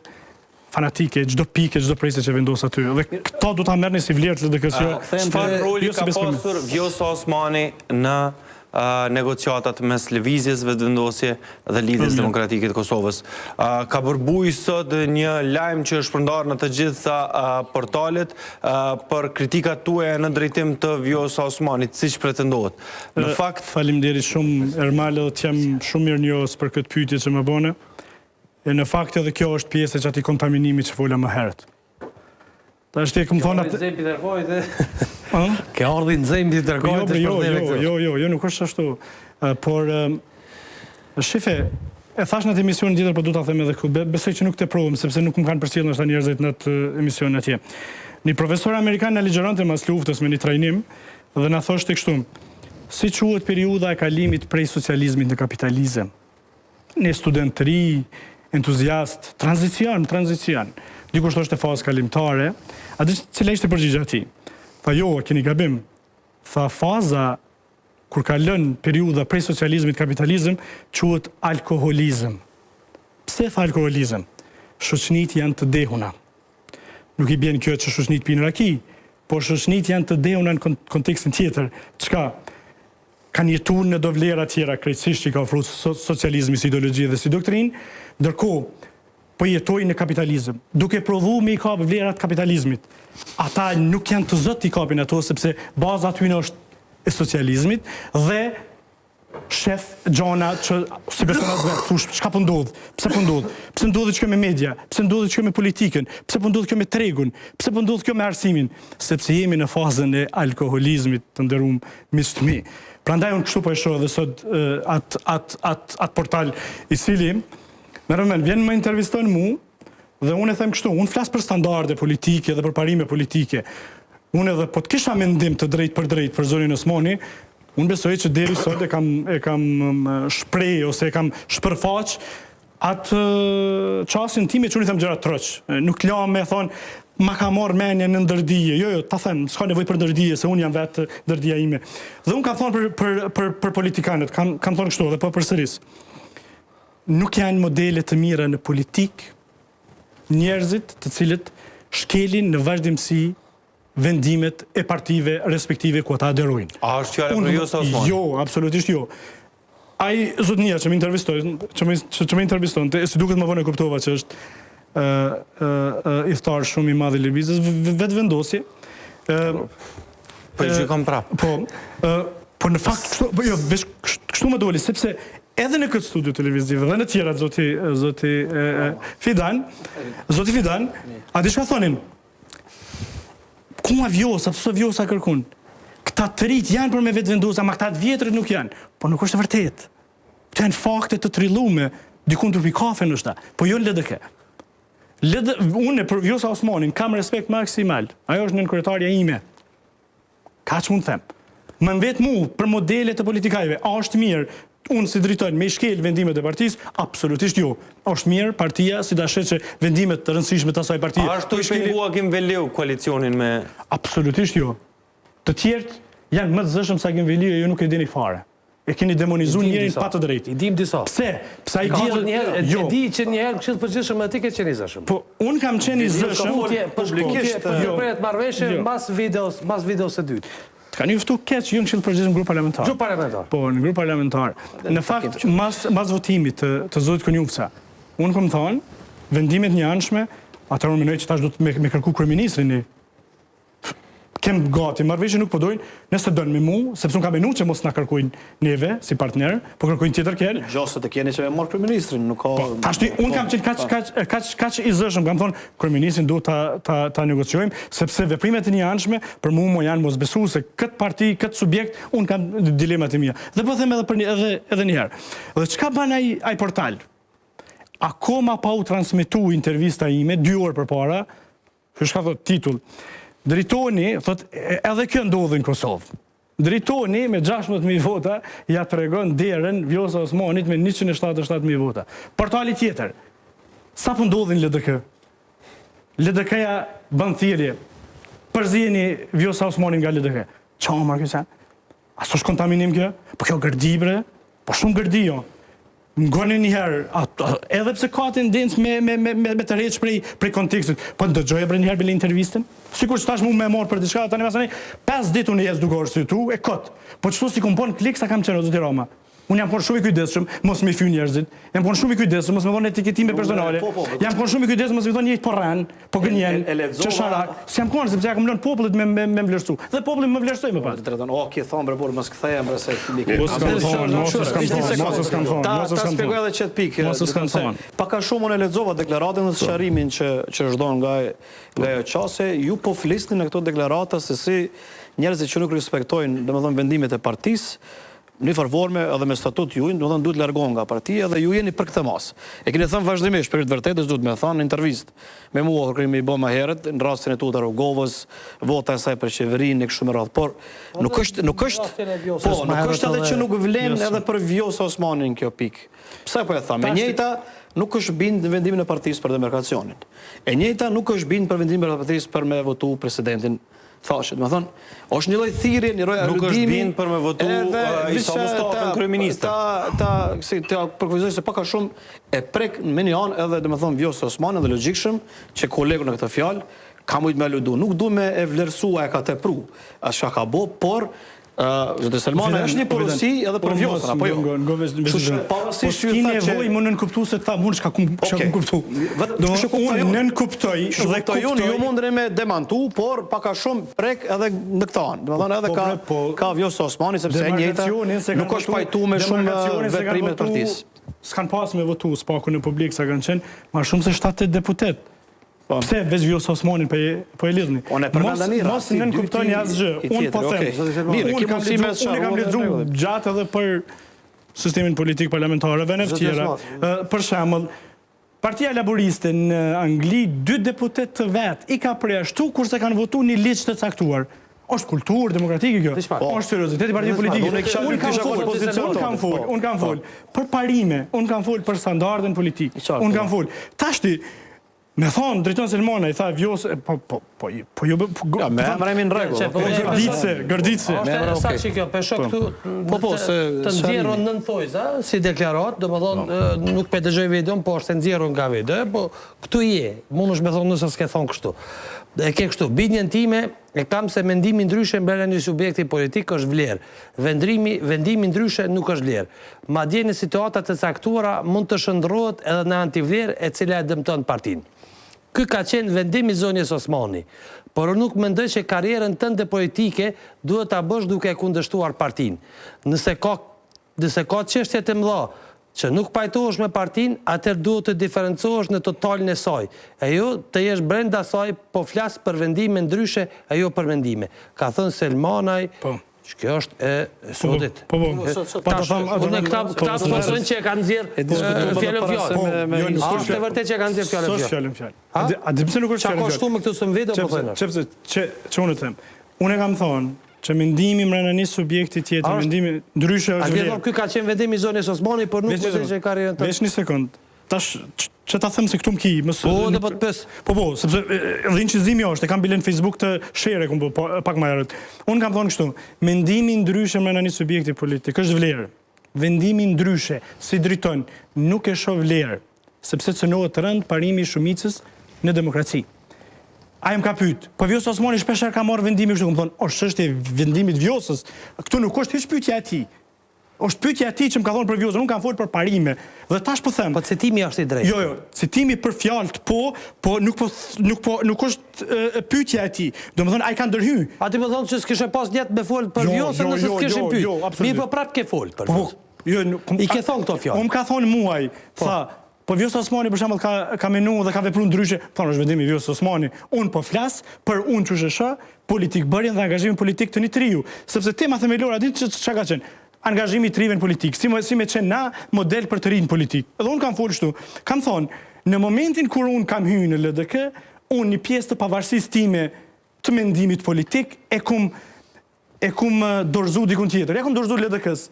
Speaker 2: fanatike, çdo pikë, çdo presë që vendos aty. Dhe këto do ta merrni si vlerë të LDK-s.
Speaker 1: Çfarë roli ka pasur Vjosa Osmani në negociatat mes lëvizjes vetëvendosje dhe Lidhjes Demokratike të Kosovës? Ka përbuj sot një lajm që është përndarë në të gjitha portalet për kritikat tuaja në drejtim të Vjosa Osmanit, siç pretendohet. Në fakt,
Speaker 2: faleminderit shumë Ermal, dhe jam shumë mirënjohës për këtë pyetje që më bëne. E në fakt edhe kjo është pjesë e çatij kontaminimit që fola më herët. Tash ti më thon atë. Ke ardhi në zembi të dërgojt të shpërdeve. Jo, nuk është ashtu. Por, shife, e thash në atë emision tjetër, po du ta them edhe këtu. Besoj që nuk të provëm, sepse nuk më kanë përcjellë ndoshta njerëzit në atë emision atje. Një profesor amerikan na ligjëronte mas luftës me një trajnim dhe na thoshte kështu: si quhet periudha e kalimit prej socializmit në kapitalizëm? Një student të ri, entuziast, tranzicion. Dikush thoshte fazë kalimtare. A di cila ishte përgjigjja e tij? Tha jo, keni gabim. Tha faza kur ka lënë periudha prej socializmit kapitalizëm quhet alkoholizëm. Pse tha alkoholizëm? Shoqënit janë të dehuna. Nuk i bjen kjo që shoqënit pinë raki, por shoqënit janë të dehuna në kontekstin tjetër. Çka? Kanë jetuar në do vlera tjera krejtësisht që ka ofruar socializmi si ideologji dhe si doktrinë, ndërkohë po jetojnë në kapitalizëm, duke provuar me i kapë vlerat kapitalizmit. Ata nuk janë të zot i kapin ato, sepse baza aty është e socializmit dhe shef gjona që si personat vetë, thush, çka po ndodh? Pse po ndodh? Pse ndodh kjo me media? Pse ndodh kjo me politikën? Pse po ndodh kjo me tregun? Pse po ndodh kjo me arsimin? Sepse jemi në fazën e alkoholizmit, të nderuam miq të mi. Prandaj unë kështu po e shoh edhe sot atë portal i cili Merëmen, vjen më interviston mu dhe unë e them kështu, unë flas për standarde politike dhe për parime politike. Unë edhe po të kisha mendim të drejt për zonin Osmani, unë besoj që deri sot e kam shpreh ose e kam shpërfaq atë çastin time që unë i them gjëra troq. Nuk lëm me thon ma ka marrë menje në ndërdije. Jo, ta them, s'ka nevojë për ndërdije, se unë jam vetë ndërdija ime. Dhe unë kam thonë për politikanët, kam thonë kështu dhe po përsëris. Nuk janë modele të mira në politik njerëzit të cilët shkelin në vazhdimsi vendimet e partive respektive ku ata aderojnë.
Speaker 1: A është fjala për Vjosa Osmani?
Speaker 2: Jo, absolutisht jo. Ai zotnia që më interviston, si duket më vonë e kuptova që është iftar shumë i madh i lëvizjes, vetë vendosje.
Speaker 1: Po i gjykon prap.
Speaker 2: Po në fakt kështu më doli, sepse edhe në këtë studio televiziv dhe në tjera zoti Fidan, a di çka thonin? Ku ma Vjosa, pse Vjosa kërkon? Këta të rit janë për me vetë vendosa, ma këta të vjetrit nuk janë. Po nuk është e vërtet. Të janë fakte të trillume, dikun të pi kafe nështë ta, po jo në LDK. Unë për Vjosa Osmanin kam respekt maksimal, ajo është nënkretarja ime. Ka që mund them. Më vetë mu për modelet të politikajve, a është mirë, unë si Driton me i shkel vendimet e partisë, absolutisht jo. Është mirë partia si dashe që vendimet të rëndësishme të asaj partie.
Speaker 1: A është të i pengua kim veleu koalicionin me...
Speaker 2: Absolutisht jo. Të tjertë janë më të zëshëm sa kim veleu e ju nuk e dini fare. E keni demonizu njerin pa të drejti.
Speaker 9: I dim disa.
Speaker 2: Pse? Pse i
Speaker 9: di që njëherë këshillë përgjithshëm e ti ke qenë i zëshëm.
Speaker 2: Po, unë kam qenë i zëshëm...
Speaker 9: Publikisht për përret marrëveshje mas videos e dytë.
Speaker 2: Ka një fëtu keq, ju në qëllë përgjithshëm grup parlamentar.
Speaker 9: Grup parlamentar.
Speaker 2: Po, në grup parlamentar. Në fakt, mas votimit të zotit Konjufca, unë këmë thonë, vendimet një anshme, atër unë minoj që tash do të me kërku kryeministrin, kem gati, marrëveshje nuk po dojnë, nëse dojnë me mu, sepse unë kam menu që mos na kërkojnë neve, si partner, po kërkojnë tjetër kjerë.
Speaker 11: Gjosët e kjeni që me marrë kryeministrin, nuk ka...
Speaker 2: Tashti, unë kam qenë kaq i zëshëm, kam thonë, kryeministrin du ta negociojmë, sepse veprimet e një anshme, për mu janë mos besu se këtë parti, këtë subjekt, unë kam dilemat e mija. Dhe po them edhe njëherë. Dhe çka ban ai portal? Akoma pa u transmitu intervista ime, 2 orë përpara, shka thot titull, Dritoni, thot, edhe kjo ndodhi në Kosovë. Dritoni me 16.000 vota ja tregon derën Vjosa Osmanit me 177.000 vota. Portali tjetër, sa po ndodhi në LDK? LDK-ja bën thirrje. Përzjeni Vjosa Osmanin nga LDK. Qa marrë kjo sen? A s'osh kontaminim kjo? Po kjo gërdi bre? Po shumë gërdi jo. Ngoni njëherë, edhe pse ka tendencë me të rreq prej kontekstit, po ndëgjoj bre njëherë bile intervistën? Sikur që tash mu me morë për diçka, tani pasani 5 ditë unë jesë duke arsyetu, e kot. Po qëtu si kom bon klik sa kam qenë o zoti Rama. Unë jam konë shumë i kujdesshëm, mos me fy njerëzit. Jam konë shumë i kujdesshëm, mos me thonë etiketime personale. Jam konë shumë i kujdesshëm, mos me thonë njëjtë po rren, po gënjen, çesharak. S'jam konë sepse ja kam lënë popullit me vlerësu. Dhe populli më vlerësoi më pas.
Speaker 11: Drejton, ke thonë bre por mos kthehem bre se Ta shpjegoj edhe çet pikë. Pak a shumë unë lexova deklaratën dhe sqarimin që është dhënë nga ajo qase, ju po flisni në këto deklarata se si njerëzit që nuk respektojnë, domethënë vendimet e partisë, në farforme edhe me statut ju, domethënë duhet largohen nga partia dhe ju jeni për këtë mas. E keni thënë vazhdimisht për të vërtetës duhet me thënë në intervistë. Me mua kur kemi bën më herët në rastin e Tuta Rogovës, vota e saj për qeverinë kështu me radhë, por nuk është edhe që nuk vlen edhe për Vjosa Osmanin kjo pikë. Pse po e tham? E njëjta nuk është bind në vendimin e partisë për demarkacionin. E njëjta nuk është bind për vendimin e partisë për me votu presidentin. Thashet, më thonë, është një lloj thirrje, një lloj aludimi. Nuk është bind për me votu Isa Mustafën kryeministër. Ta përkufizoj se pak a shumë e prek me një anë edhe domethënë Vjosa Osmanin dhe logjikshëm që kolegu në këtë fjalë ka mujt me aludu. Nuk du me e vlerësua e ka tepru as çka ka bo, por Driton Selmanaj është një porosi edhe për Vjosën, apo jo?
Speaker 2: Po s'ki nevojë më nënkuptu se ta mund shka kum kuptu. Unë nënkuptoj dhe kuptoj.
Speaker 11: Ju mundre me demantu, por pak a shumë prek edhe në këta anë. Domethënë edhe ka Vjosa Osmani, sepse e njëjta nuk është pajtu me shumë veprime të partisë.
Speaker 2: S'kan pas me votu spaku në publik sa kanë qenë, ma shumë se 7 deputet. Pse veç Vjosa Osmanin po e lidhni? Mos nënkuptoni asgjë. Unë po them. Unë kam lexuar gjatë edhe për sistemin politik parlamentar dhe në tjera. Për shembull, Partia Laboriste në Angli 2 deputet të vet i ka përjashtu kurse kanë votu një ligj të caktuar. Është kulturë demokratike kjo. Është seriozitet i partisë politike. Unë kam fol për parime, unë kam fol për standardin politik. Unë kam fol. Tashti me thonë, Driton Selmanaj, tha Vjosë, po ju...
Speaker 11: Me emremi në regull.
Speaker 2: Gërditse.
Speaker 9: Sa që kjo, pesho këtu të nxjerron nën thojza, si deklarat, do më thonë, nuk pe dëgjoj videon, po është të nxjerron nga video, po këtu je, mund është me thonë nëse s'ke thonë kështu. E ke kështu, bindjen time, e kam se mendimi ndryshe brenda një subjekti politik është vlerë. Vendimi ndryshe nuk është vlerë. Madje në situata të caktuara mund të shndërrohet edhe në antivlerë e cila e dëmton partinë. Ky ka qenë vendimi i zonjës Osmani, por nuk mendoj që karrierën tënde politike duhet ta bësh duke kundërshtuar partinë. Nëse ka çështje të mëdha që nuk pajtohesh me partinë, atëherë duhet të diferencohesh në totalin e saj. E jo të jesh brenda saj, po flas për vendime ndryshe, e jo për vendime. Ka thënë Selmanaj, kjo është e sotit. Këta sponsorin që e kanë nxjerrë fjallën fjallë. Është e vërtet që e kanë nxjerrë fjallën fjallë.
Speaker 2: A di pse nuk është
Speaker 9: fjallën fjallë? Qa ka shtu me këtu së më video, po thënë?
Speaker 2: Që unë të them, unë e kam thonë që mendimi mrena një subjekti tjetër, mendimi ndryshe është vlerë.
Speaker 9: Ky ka qenë vendimi i zonës Osmani, por nuk më që karrierën të...
Speaker 2: Vesh një sekund. Tash, që ta them se këtu më ki...
Speaker 9: dhe po të pës.
Speaker 2: Po, sepse edhe inqizimi është, e kam bile në Facebook të shere, pak ma jarët. Unë kam thonë kështu, mendimi ndryshe mrena një subjekti politik është vlerë. Vendimi ndryshe, si Driton, nuk e shoh vlerë, sepse cënohet rënd parimi i shumicës në demokraci. A jem ka pyet, po Vjosa Osmani shpesher ka marrë vendimi kështu, këmë thonë, është çështje vendimit Vjosës, këtu nuk është hiç pyetja e tij. është pyetja e tij që më ka thonë për vjozën, unë kam folur për parime. Dhe tash po them.
Speaker 9: Po citimi është i drejtë.
Speaker 2: Jo, citimi për fjalët po nuk është pyetja e tij. Domethënë ai ka ndërhyj.
Speaker 9: A ti më thonë që s'kishe pas djetë me folë për vjosën nëse s'kishin pyet. Mirë, po prapë ke folë për vjosën. I ke thonë këto fjalë.
Speaker 2: Unë ka thonë muaj, tha, po Vjosa Osmani për shembull ka menuar dhe ka vepruar ndryshe, thonë është vendimi i Vjosa Osmani. Unë po flas për unë çushësha, politik bërjen dhe angazhimin politik të një triu, sepse tema themelore aty çka ka qenë? Angazhimi i trive në politik, si me qenë na model për të rinë politik. Edhe unë kam folur kështu, kam thonë, në momentin kur unë kam hyrë në LDK, unë një pjesë të pavarësisë time të mendimit politik e kum dorëzu dikun tjetër. Ja kum dorëzu LDK-s.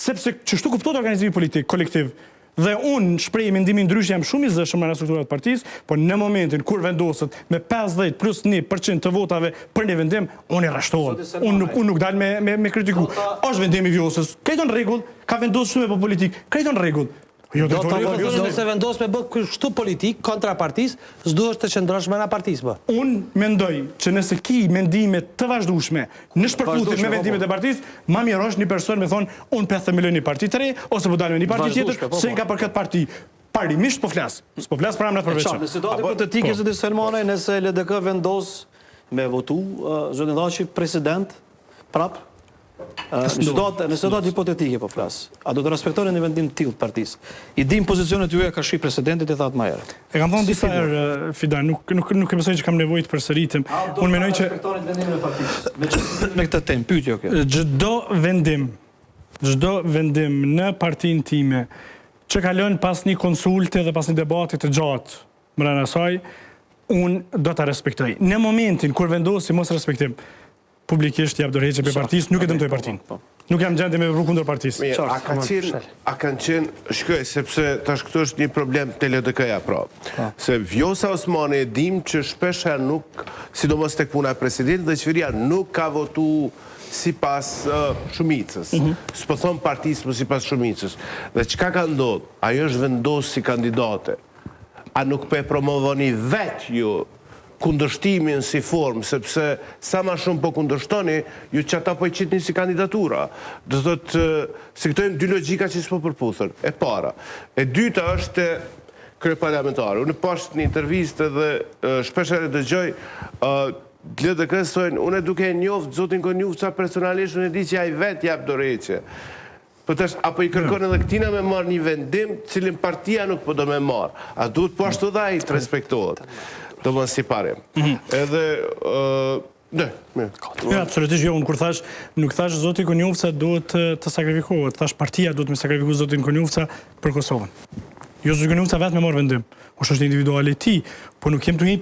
Speaker 2: Sepse çështu kuptohet organizimi politik kolektiv. Dhe unë shpreh mendimin ndryshe, jam shumë i zëshëm në strukturat të partisë, por në momentin kur vendoset me 50 plus 1% të votave për një vendim, unë i rrashtohem. Unë nuk dal me kritiku. Është vendimi i Vjosës. Krejton rregull, ka vendosur shumë po politik. Krejton rregull. Jo,
Speaker 9: do të thotë nëse vendos me bë kështu politik kontra partisë, s'duhesh të qëndrosh me ana partisë bë.
Speaker 2: Unë mendoj që nëse ki mendime të vazhdueshme në shpërfutje me vendimet e partisë, ma mirë është një person me thonë unë pe themeloj një parti të re ose po dal me një parti tjetër, se ka për këtë parti. Parimisht po flas. S'po flas për emrat përveçëm.
Speaker 11: Në situatë hipotetike zoti Selmanaj, nëse LDK vendos me votu zotin Gashi president prap në situatë hipotetike po flas. A do të respektojnë një vendim të tillë të partisë? I dim pozicionet juaja ka shi presidentit e thatë më herët.
Speaker 2: E kam thënë disa herë Fidan, nuk e besoj që kam nevojë të përsëritem. Unë mendoj që
Speaker 11: respektojnë vendimin e partisë. Me këtë temë, pyetje kjo.
Speaker 2: Çdo vendim në partinë time që kalon pas një konsulte dhe pas një debati të gjatë brenda saj, unë do ta respektoj. Në momentin kur vendosi mos respektim, publikisht jap dorëheqje për partisë, nuk e dëmtoj partinë. Nuk jam gjendje me vru kundër partisë.
Speaker 12: A kanë qenë, shkoj, sepse tash këtu është një problem të LDK-ja, pra. Se Vjosa Osmani e dim që shpesha nuk, sidomos tek puna e presidentit dhe qeveria, nuk ka votu si pas shumicës. S'po thon partisë, po si pas shumicës. Dhe çka ka ndodhur? Ajo është vendosur si kandidate. A nuk po e promovoni vetë ju kundërshtimin si formë, sepse sa ma shumë po kundërshtoni, ju që ata po i qitni si kandidatura. Do të thotë, se këto e dy logjika që s'po përputhën. E para. E dyta është kryeparlamentare. Unë pashtë një intervistë dhe shpeshere dëgjoj, LDK-s thojnë, unë duke e njoftë, zotin Konjufca personalisht, unë e di që ai vetë jap dorëheqje. Po tash, apo i kërkon edhe këtina me marrë një vendim, cilin partia nuk po do me marrë. A duhet po ashtu dhe ai të respektohet. Do më si pare. Edhe...
Speaker 2: Absolutisht jo, unë kur thash, nuk thash zoti Konjufca duhet të sakrifikohet, thash partia duhet me sakrifikohet zotin Konjufca për Kosovën. Jo zoti Konjufca vetë me marrë vendim, është individuali ti, po nuk jem të një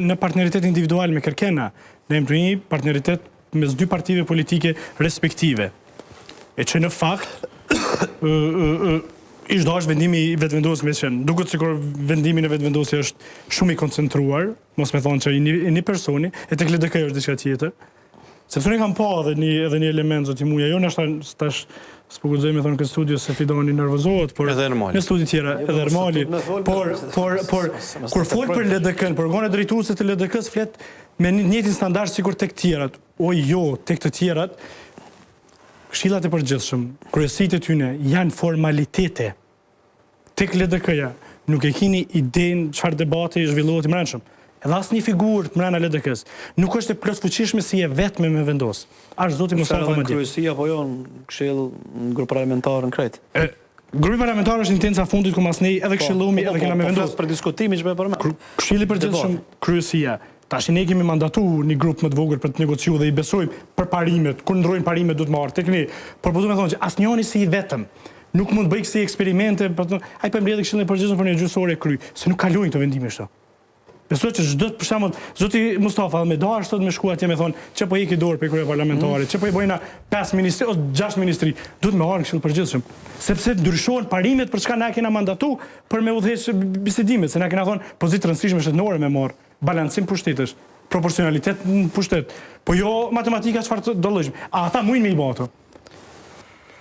Speaker 2: në partneritet individual me Kërkena, ne jem të një partneritet mes dy partive politike respektive. E që në fakt, ishtë është vendimi i vetëvendosjes me qenë. Duket sikur vendimi në vetëvendosje është shumë i koncentruar, mos me thonë që një personi, e tek LDK është diçka tjetër. Sepse unë kam pa edhe një element zoti Muja, jo nështë tash s'po guxoj me thonë këtë studio se Fidani nervozohet, por në studi tjera edhe Ermali, por kur fol për LDK-n, për organet drejtuese të LDK-s flet me një njëjtin standard sikur tek tjerat. O jo, tek të tjerat këshillat e përgjithshëm, kryesitë e tyne janë formalitete. Tek LDK-ja nuk e keni idenë çfarë debati zhvillohet i brendshëm. Edhe asnjë figurë brenda LDK-s nuk është e plotfuqishme si e vetme me vendos. Është zoti Mustafa Madje.
Speaker 11: Kryesia apo jo në këshill në grup parlamentar në Kret.
Speaker 2: Grupi parlamentar është intenca fundit ku mas ne edhe këshillumi edhe kena me vendos
Speaker 11: për diskutimin që më përmend.
Speaker 2: Këshilli i përgjithshëm kryesia. Tash ne kemi mandatu një grup më të vogël për të negociuar dhe i besojmë për parimet, kur ndrojnë parimet duhet marrë tek ne. Por po duhet të thonë që asnjëri si i vetëm nuk mund bëj kësi eksperimente, ai po mbledh këshillin e përgjithshëm për një gjysore kry, se nuk kalojnë këto vendime kështu. Besoj që çdo për shembull, zoti Mustafa me dash sot me shku atje me thonë, çe po jeki dorë për krye parlamentarit, çe po i bëjna 5 ministri ose 6 ministri, duhet me marrë këshill përgjithshëm. Sepse ndryshohen parimet për çka na kena mandatu për me udhëheq bisedimet, se na kena thonë pozitë rëndësishme shtetërore me marr, balancim pushtetesh, proporcionalitet në pushtet. Po jo matematika çfarë do llojsh. A ata mujnë me i bëto.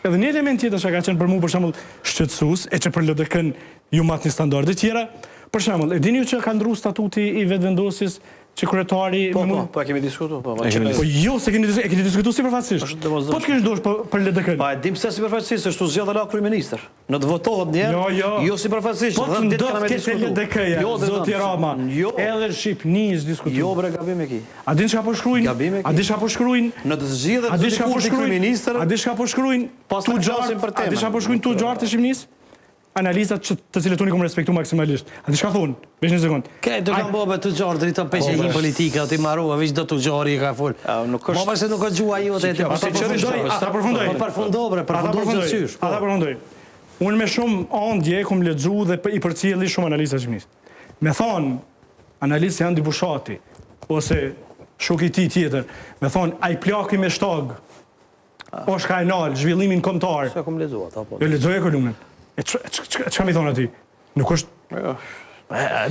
Speaker 2: Edhe një element tjetër që ka qenë për mua për shembull shqetësues, e që për LDK-n ju matni standarde tjera. Për shembull, e dini ju që ka ndryshuar statuti i vetëvendosjes që kryetari...
Speaker 11: Po, kemi diskutu.
Speaker 2: Po jo, se keni diskutu sipërfaqësisht. Po të kesh dosh për LDK-n.
Speaker 11: Pa e dim se sipërfaqësisht është u zgjedhë la kryeministër. Në të votohet një, jo sipërfaqësisht.
Speaker 2: Po të ndodh këtë LDK-ja, zoti Rama, edhe në Shqipëni është diskutuar.
Speaker 11: Jo, bre, gabim e ki.
Speaker 2: A din çka po shkruajnë? A di çka po shkruajnë?
Speaker 11: Në të zgjedhjet të dikur kryeministër.
Speaker 2: A di çka po shkruajnë? Tu gjartë për temën. A di çka po shkruajnë tu gjartë të Shqipënisë? Analistat të cilët unë i kom respektu maksimalisht. A di shka thonë? Vesh një sekund.
Speaker 9: Ke, do kam bobe të gjarë, Driton peshe një politika, ti marrua, veç do të gjarë i ka full. Bobe se nuk ka gjua ju të e të
Speaker 2: Ata përfundoj.
Speaker 9: Përfundoj që qysh.
Speaker 2: Ata përfundoj. Unë me shumë andje kom ledzu dhe i përcjeli shumë analistat Shqipënisë. Me thonë, analistë janë Dibushati, ose shuki ti tjetër, me thonë, a i plaki me shtag, o shka e nalë, zhvillimin komtar.
Speaker 11: Se kom ledzu ata, po.
Speaker 2: Jo, ledzoja kolumnën. Që kam i thonë ati? Nuk është...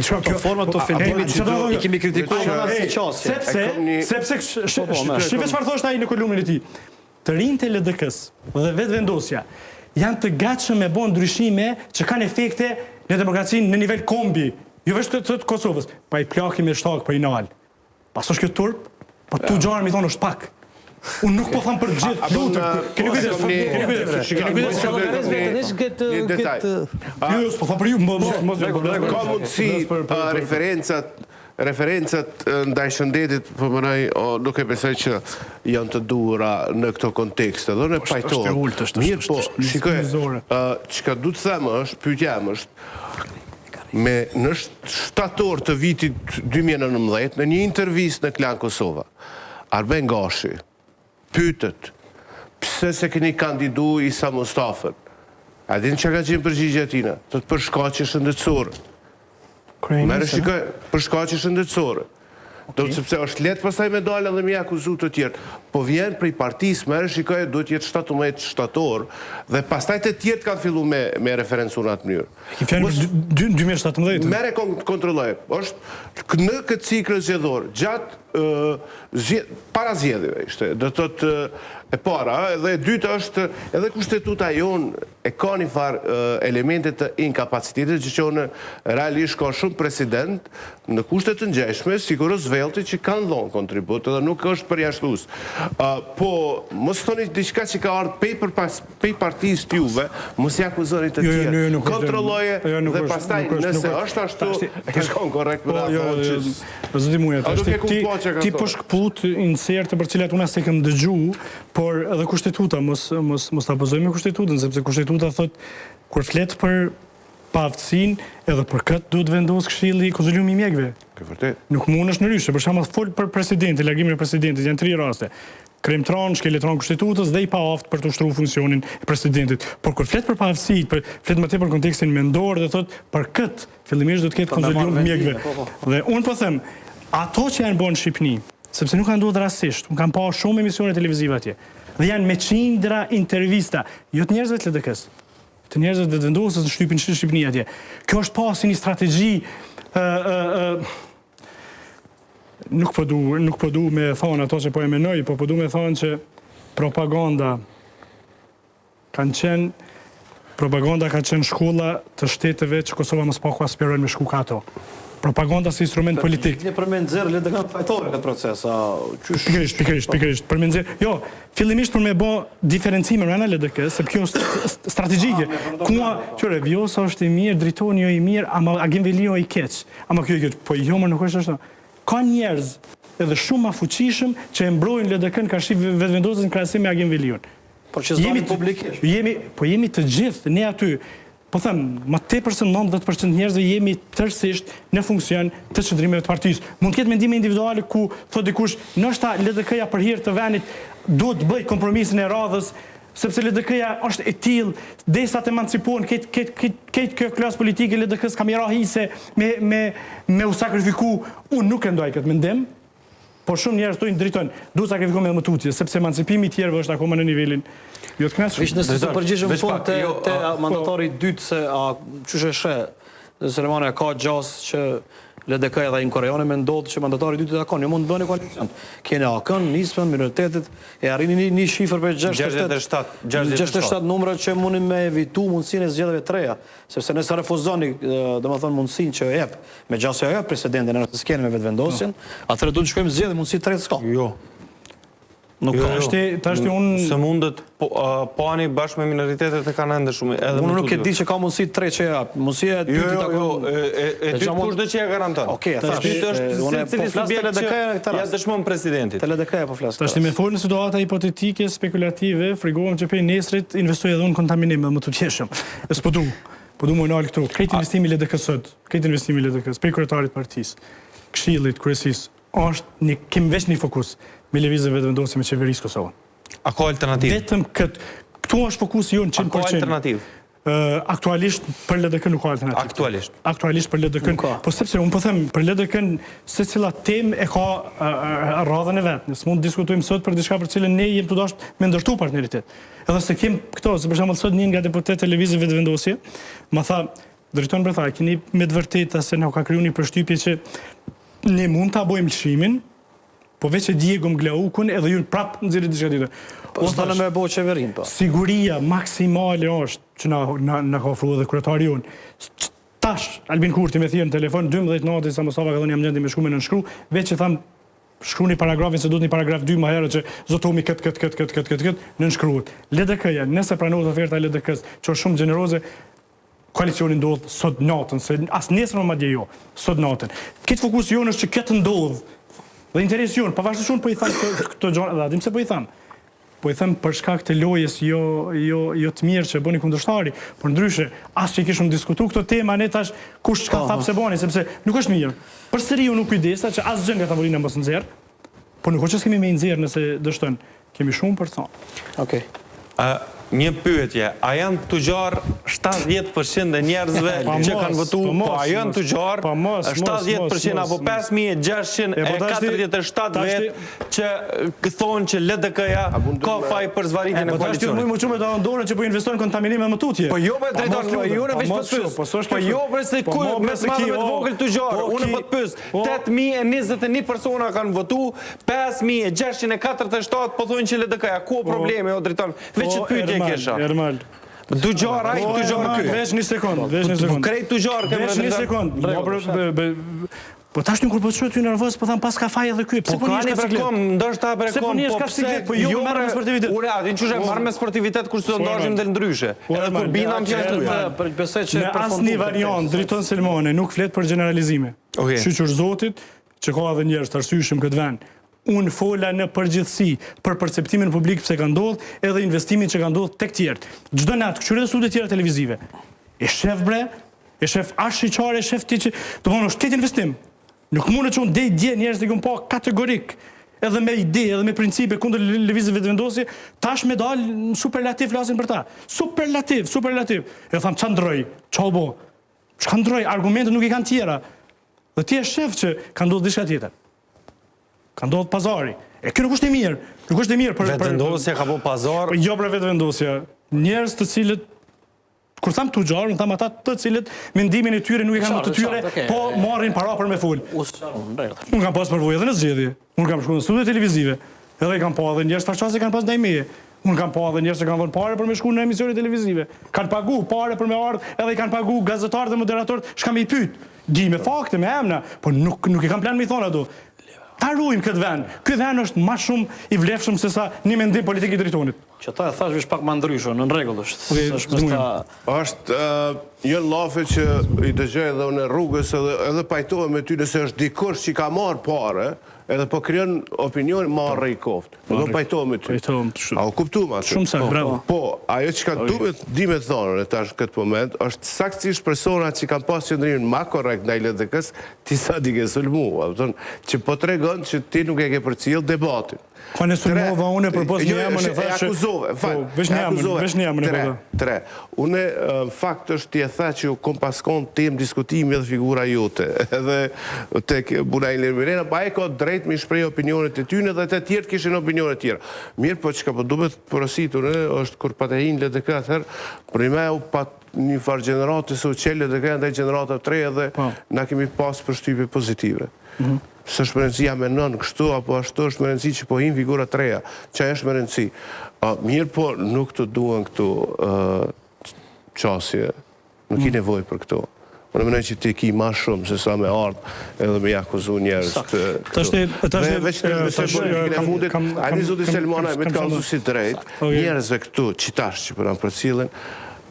Speaker 11: Kjo format të ofendimit që i kemi kritikuar në asë qasje.
Speaker 2: Sepse, shqipe çfarë thoshtë ai në kolumnin e ti? Të rinjtë e LDK-së dhe vetë vendosja janë të gatshëm me bon ndryshime që kanë efekte në demokracinë në nivel kombi. Jo veç të Kosovës. Pa i plaki me shtag, pa i nalë. Pas është kjo turp, pa tu gjarë mi thonë është pak. Unë nuk po thamë për gjithë lutër. Keni
Speaker 12: një detaj.
Speaker 2: Po thamë për ju,
Speaker 12: ka mundësi referencat ndaj shëndetit, për mënaj, nuk e besoj që janë të duhura në këto kontekste. Dhe në pajtohet. Mirë po, shikoj, që ka du të themë është, pyetjem është, në shtator të vitit 2019, në një intervist në Klan Kosova, Armend Gashi, pyetët, pse se keni kandidu Isa Mustafën? A din që ka qenë përgjigje atina? Të për shkaqe shëndetësore. Merë shikoj, për shkaqe shëndetësore. Do të sepse është letë pastaj me dalë dhe me akuzu të tjerë. Po vjen prej partisë, merë shikoj, do të jetë 17 shtator, dhe pastaj të tjertë kanë fillu me referencu në atë mënyrë.
Speaker 2: I fjeni për 2017?
Speaker 12: Mere kontrolloj. është në këtë ciklë zgjedhor, gjatë para zgjedhjeve ishte, do të thotë e para, edhe e dyta është edhe kushtetuta jonë e ka një farë elementet të inkapacitetit që qonë realisht ka shumë president në kushtet të ngjeshme, si Roosevelt që kanë dhonë kontribut edhe nuk është përjashtues. Po, mos thoni diçka që ka ardhur pej partisë të juve, mos ja akuzoni të tjerë. Kontrolloje dhe pastaj nëse është ashtu, e shkon korrekt me ato.
Speaker 2: Zoti Muja, ti po shkput inserte për cilat unë as e kam dëgju, por edhe kushtetuta, mos ta opozojmë me kushtetutën, sepse kushtetuta thot, kur flet për paaftësinë, edhe për këtë duhet vendos Këshilli i Konziliumit i mjekëve. Nuk mund është në ryshe, për shembull fol për presidentin, largimin e presidentit, janë 3 raste. Kremtron, shkeletron kushtetutës dhe i paaft për të ushtruar funksionin e presidentit. Por kur flet për paaftësitë, flet më tepër në kontekstin mendor dhe thot për këtë fillimisht do të ketë Konzilium i mjekëve. Dhe unë po them, ato që janë bën në Shqipëni, sepse nuk kanë ndodhur rastësisht, unë kam pa shumë emisione televizive atje. Dhe janë me qindra intervista, jo të njerëzve të LDK-s, të njerëzve të vendosës në shtypin Shqipëni atje. Kjo është pasi një strategji, nuk po du me thonë ato që po e menoj, po du me thonë që propaganda ka qenë shkolla të shteteve që Kosova mos paku aspirojnë me shku ka ato. Propaganda si instrument politik.
Speaker 11: Një për me nëzirë, le të kanë fajtore këtë proces.
Speaker 2: Pikërisht, për me nëzirë. Jo, fillimisht për me bo diferencime në LDK, se kjo strategjike. Kuma, qëre, Vjosa është i mirë, Dritoni jo i mirë, ama Agenvelio i keq. Ama kjo i keq, po jo më nuk është ashtu. Ka njerëz edhe shumë ma fuqishëm që e mbrojnë LDK-n ka shi vetëvendosës në krahasim me Agenvelion.
Speaker 11: Por që zdojnë publikisht.
Speaker 2: Po jemi të gjithë, ne aty, po thëmë, ma tepër se 90% njerëzve jemi tërësisht në funksion të qëndrimeve të partisë. Mund të ketë mendime individuale ku, thot dikush, nështë LDK-ja për hir të venit duhet të bëj kompromisin e radhës, sepse LDK-ja është e tillë, derisa të emancipohen, këtë kjo klasë politike LDK-s kam i rahise me u sakrifiku, unë nuk e ndoj këtë mendim, por shumë njerëz thonë Driton, duhet sakrifikojmë edhe më tutje, sepse emancipimi i tjerëve është akoma në nivelin jo të kënaqshëm.
Speaker 11: Ishte nëse të përgjigjëm fund te mandatori i dytë se çush e sheh, Selmanaj ka gjas që LDK dhe inkorejone me ndodhë që mandatari 2 të takon, jo mund të bëni koalicion. Kene akën, nismën, minoritetit, e arrini një shifër për 67 numra që mundin me evitu mundësin e zgjedhjeve të reja. Sepse nëse refuzoni, dhe më thonë mundësin që e jep, me gjasë e jep presidentin e në të skene me vetëvendosjen, atëre du të shkojmë zgjedhje mundësi të reja s'ka.
Speaker 1: Jo.
Speaker 2: Nuk ka.
Speaker 1: Se mundet pani bashkë me minoritetet e kanë ende shumë.
Speaker 11: Unë nuk e di që ka mundësi 3 që jap. Mundësia e dytë të takon.
Speaker 1: E dytë kush do që ja garanton?
Speaker 11: Okej,
Speaker 1: tash është cili subjekt që ja dëshmon presidentit.
Speaker 11: Te LDK po flas.
Speaker 2: Tash me folën situata hipotetike, spekulative, frikojmë që pe nesrit investoj edhe unë kontaminim më të tjeshëm. S'po du. Po du më nalë këtu. Këtë investimi LDK-së, pe kryetarit partisë, këshillit, kryesisë, është kemi veç një fokus me lëvizje vetëvendosje me qeverisë Kosovën.
Speaker 1: A ka alternativë?
Speaker 2: Vetëm këtu është fokusi jonë 100%.
Speaker 1: A ka alternativë?
Speaker 2: Aktualisht për LDK nuk ka alternativë. Aktualisht për LDK. Po sepse unë po them për LDK se cila temë e ka radhën e vet. Ne s'mund të diskutojmë sot për diçka për cilën ne jemi të dashur me ndërtu partneritet. Edhe se kem këto, se për shembull sot një nga deputetët e lëvizjes vetëvendosje ma tha Driton Selmanaj, keni me të vërtetë se na ka kriju një përshtypje që ne mund ta bëjmë lëshimin, po veç e Diego Mglaukun edhe ju prap nxjerrë diçka tjetër.
Speaker 11: Po s'dana me bëu qeverin po.
Speaker 2: Siguria maksimale është që na ka ofruar edhe kryetari jon. Tash Albin Kurti më thirr në telefon 12 natë sa Mosava ka dhënë jam gjendje me shkruar në nënshkru, veç e tham shkruani paragrafin se duhet një paragraf 2 më herët që zotomi kët nënshkruhet. LDK-ja, nëse pranohet oferta e LDK-s, që është shumë gjeneroze, koalicioni ndodh sot natën, se as nesër më madje jo, sot natën. Këtë fokus jonë është që këtë ndodh. Dhe interesi jonë, pavarësisht unë po i tham këto gjëra, dhe adim se po i tham. Po i them për shkak të lojës jo të mirë që bëni kundërshtari, por ndryshe as që i kishim diskutuar këto tema ne tash kush çka thap se bëni, sepse nuk është mirë. Përsëri unë nuk kujdesa që asgjë nga tavolina mos nxjerr, por nuk është se kemi me nxjerr nëse dështon. Kemi shumë për të thonë.
Speaker 11: Okej.
Speaker 1: Një pyetje, a janë tugjar 70% e njerëzve që kanë votu, po a janë tugjar 70% apo 5.647 vetë që këthonë që LDK-ja ka faj për zvaritjen e koalicionit?
Speaker 2: Po shumë e të ndorën që po investojnë kontaminime më tutje.
Speaker 1: Po jo, Driton, ju në veç pëtpës. Po jo, bre se kuj, me smadhe me të vogël tugjar, unë pëtpës. 8.021 persona kanë votu, 5.647 po thonë që LDK-ja. Ku o probleme, o Driton? Veç që pyetje
Speaker 2: Ermal.
Speaker 1: Du gjarë, ajtë du gjarë këj.
Speaker 2: Vesh një sekund.
Speaker 1: Krejt du gjarë, kemë
Speaker 2: vesh një sekund. Po tash një kur po të shëtë ty nervës, po thamë pas ka faj edhe këj.
Speaker 1: Po ka një prekom, ndështë ta prekom, po pse,
Speaker 2: jo marrë me sportivitet.
Speaker 1: Ure, atin që marrë me sportivitet kur së të ndashim dhe ndryshe. Edhe kur binam që
Speaker 2: në asë një variant, Driton Selmanaj nuk flet për generalizime. Shqyqër zotit, që ka edhe njerës të arsyshëm këtë vend, unë fola në përgjithsi për perceptimin publik pëse ka ndodhë edhe investimin që ka ndodhë tek tjertë. Gjdo natë, këqyre dhe studet tjera televizive. E shef bre, e shef ashtë e shef ti që të vonë është këtë investim. Nuk mune që unë dhe i dje njerës të këmë pa kategorik, edhe me ide, edhe me principe kundër lëvizjeve vetëvendosje, tash me dalë në superlativ flasin për ta. Superlativ. E thamë që ndroj, që albo, që ndroj, argumentet nuk i kanë tjera. Dhe ti e shef që ka ndodhë diçka tjetër. Ka ndodhë pazari. E kjo nuk është e mirë. Nuk është e mirë për...
Speaker 1: Vetëvendosja ka po pazar...
Speaker 2: Jo për vetëvendosja. Njerës të cilët... Kur thamë të gjarë, në thamë ata të cilët mendimin e tyre nuk e kanë më të tyre, po marrin para për me full. Unë kam pas përvoj edhe në zgjedhje. Unë kam shku në studio televizive. Edhe i kam pa edhe njerës faqase kanë pas ndaj meje. Unë kam pa edhe njerës që kanë dhënë pare për me shku në emisione televizive. Kanë pagu pare për me ardhë, edhe i kanë pagu gazetarë dhe moderatorët, shka me i pyt. Di me fakte, me emna, po nuk i kam plan me i thonë ato. Ta ruajmë këtë vend. Ky vend është më shumë i vlefshëm se sa një mendim politik i Dritonit.
Speaker 11: Që ta e thash vesh pak më ndryshon, në rregull është.
Speaker 12: Është një llafe që i dëgjoj edhe unë rrugës edhe pajtohem me ty nëse është dikush që ka marrë pare, edhe po krijon opinion marrë i koft. Do pajtohem me ty.
Speaker 2: Pajtohem shumë.
Speaker 12: A u kuptuam atë?
Speaker 2: Shumë saktë, bravo.
Speaker 12: Po, ajo që ka duhet di me thonë tash këtë moment është saktësisht personat që kanë pas qëndrimin më korrekt ndaj LDK-s, ti sa di ke sulmuar, që po tregon që ti nuk e ke përcjell debatin.
Speaker 2: Ka në sulmova unë për posë një jamën e thashë... Vesh një jamën e përdo.
Speaker 12: Tre. Une, fakt është tje tha që kom paskon tem diskutimi edhe figura jote. Edhe tek Bunaj Lirmirena, pa e ka drejt me shprej opinionet e tyne dhe të tjertë kishin opinionet tjera. Mirë, po që ka po duhet përësitur, është kur pa të hinë LDK atëherë, për me u pat një farë generatës u qelë LDK ndaj generatët tre edhe na kemi pas për shtypje pozitive. Së është më rëndësia me nënë kështu, apo ashtu është më rëndësi që po hinë figura treja. Qa është më rëndësi? Mirë po nuk të duen këtu qasje, nuk i nevoj për këtu. Unë mënoj që ti ki ma shumë se sa me ardhë edhe me akuzu njerës të këtu. Veç në fundit, ani zoti Selmanaj me të kalzu si drejt, njerëzve këtu, qitash që përna për cilën,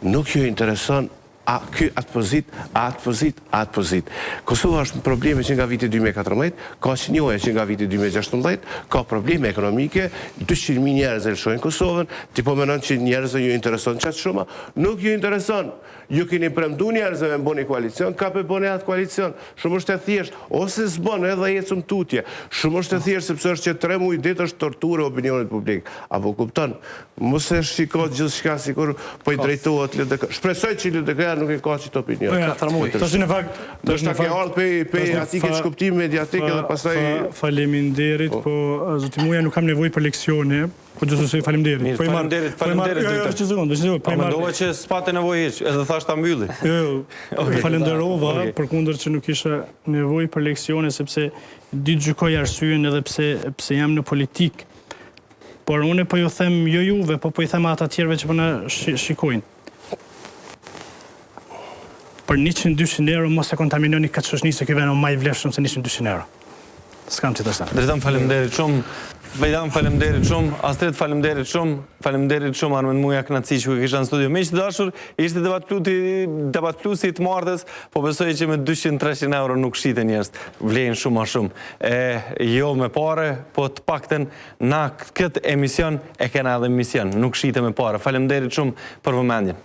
Speaker 12: nuk ju intereson atë pozit. Kosova është probleme që nga viti 2014, ka që njohë që nga viti 2016, ka probleme ekonomike, 200.000 njerëz e lëshojnë Kosovën, ti po menon që njerëzve ju intereson qatë shumë, nuk ju intereson. Ju keni premdu njerëzve me mboni koalicion, ka pe boni atë koalicion. Shumë është e thjesht, ose s'bon edhe jetëm tutje. Shumë është e thjesht, sepse është që 3 muaj ditë është torturë opinionit publik. Apo kupton, mos e shiko gjithë shka si kur po i drejtohet LDK. Shpresoj që LDK nuk e ka qitë opinion.
Speaker 2: 4 muaj. Tash në fakt,
Speaker 12: është ke ardhë pe atike shkuptim mediatik edhe pastaj...
Speaker 2: Faleminderit, po zoti Muja nuk kam nevoj për leksione. Po gjithë se falemderit.
Speaker 1: Falemderit. Mendova që s'pate nevoj heq, edhe thash ta mbylli.
Speaker 2: Falenderova, për kundër që nuk isha nevoj për leksione, sepse ditë gjykoj arsyen edhe pse jam në politik. Por unë po ju them jo juve, po i them ata tjerve që po na shikojnë. Për 100-200 euro mos e kontaminoni këtë shoqëni se ky vend është më i vlefshëm se 100-200 euro. S'kam që të thënë.
Speaker 1: Driton faleminderit shumë. Fidan faleminderit shumë, Astrit faleminderit shumë, Armend Muja knaci që kisha në studio. Miq të dashur, ishte debat plusi të martës, po besoj që me 200-300 euro nuk shiten njerëz, vlejnë shumë ma shumë. Jo me pare, po të pakten na këtë emision e kena edhe mision, nuk shite me pare. Faleminderit shumë për vëmendjen.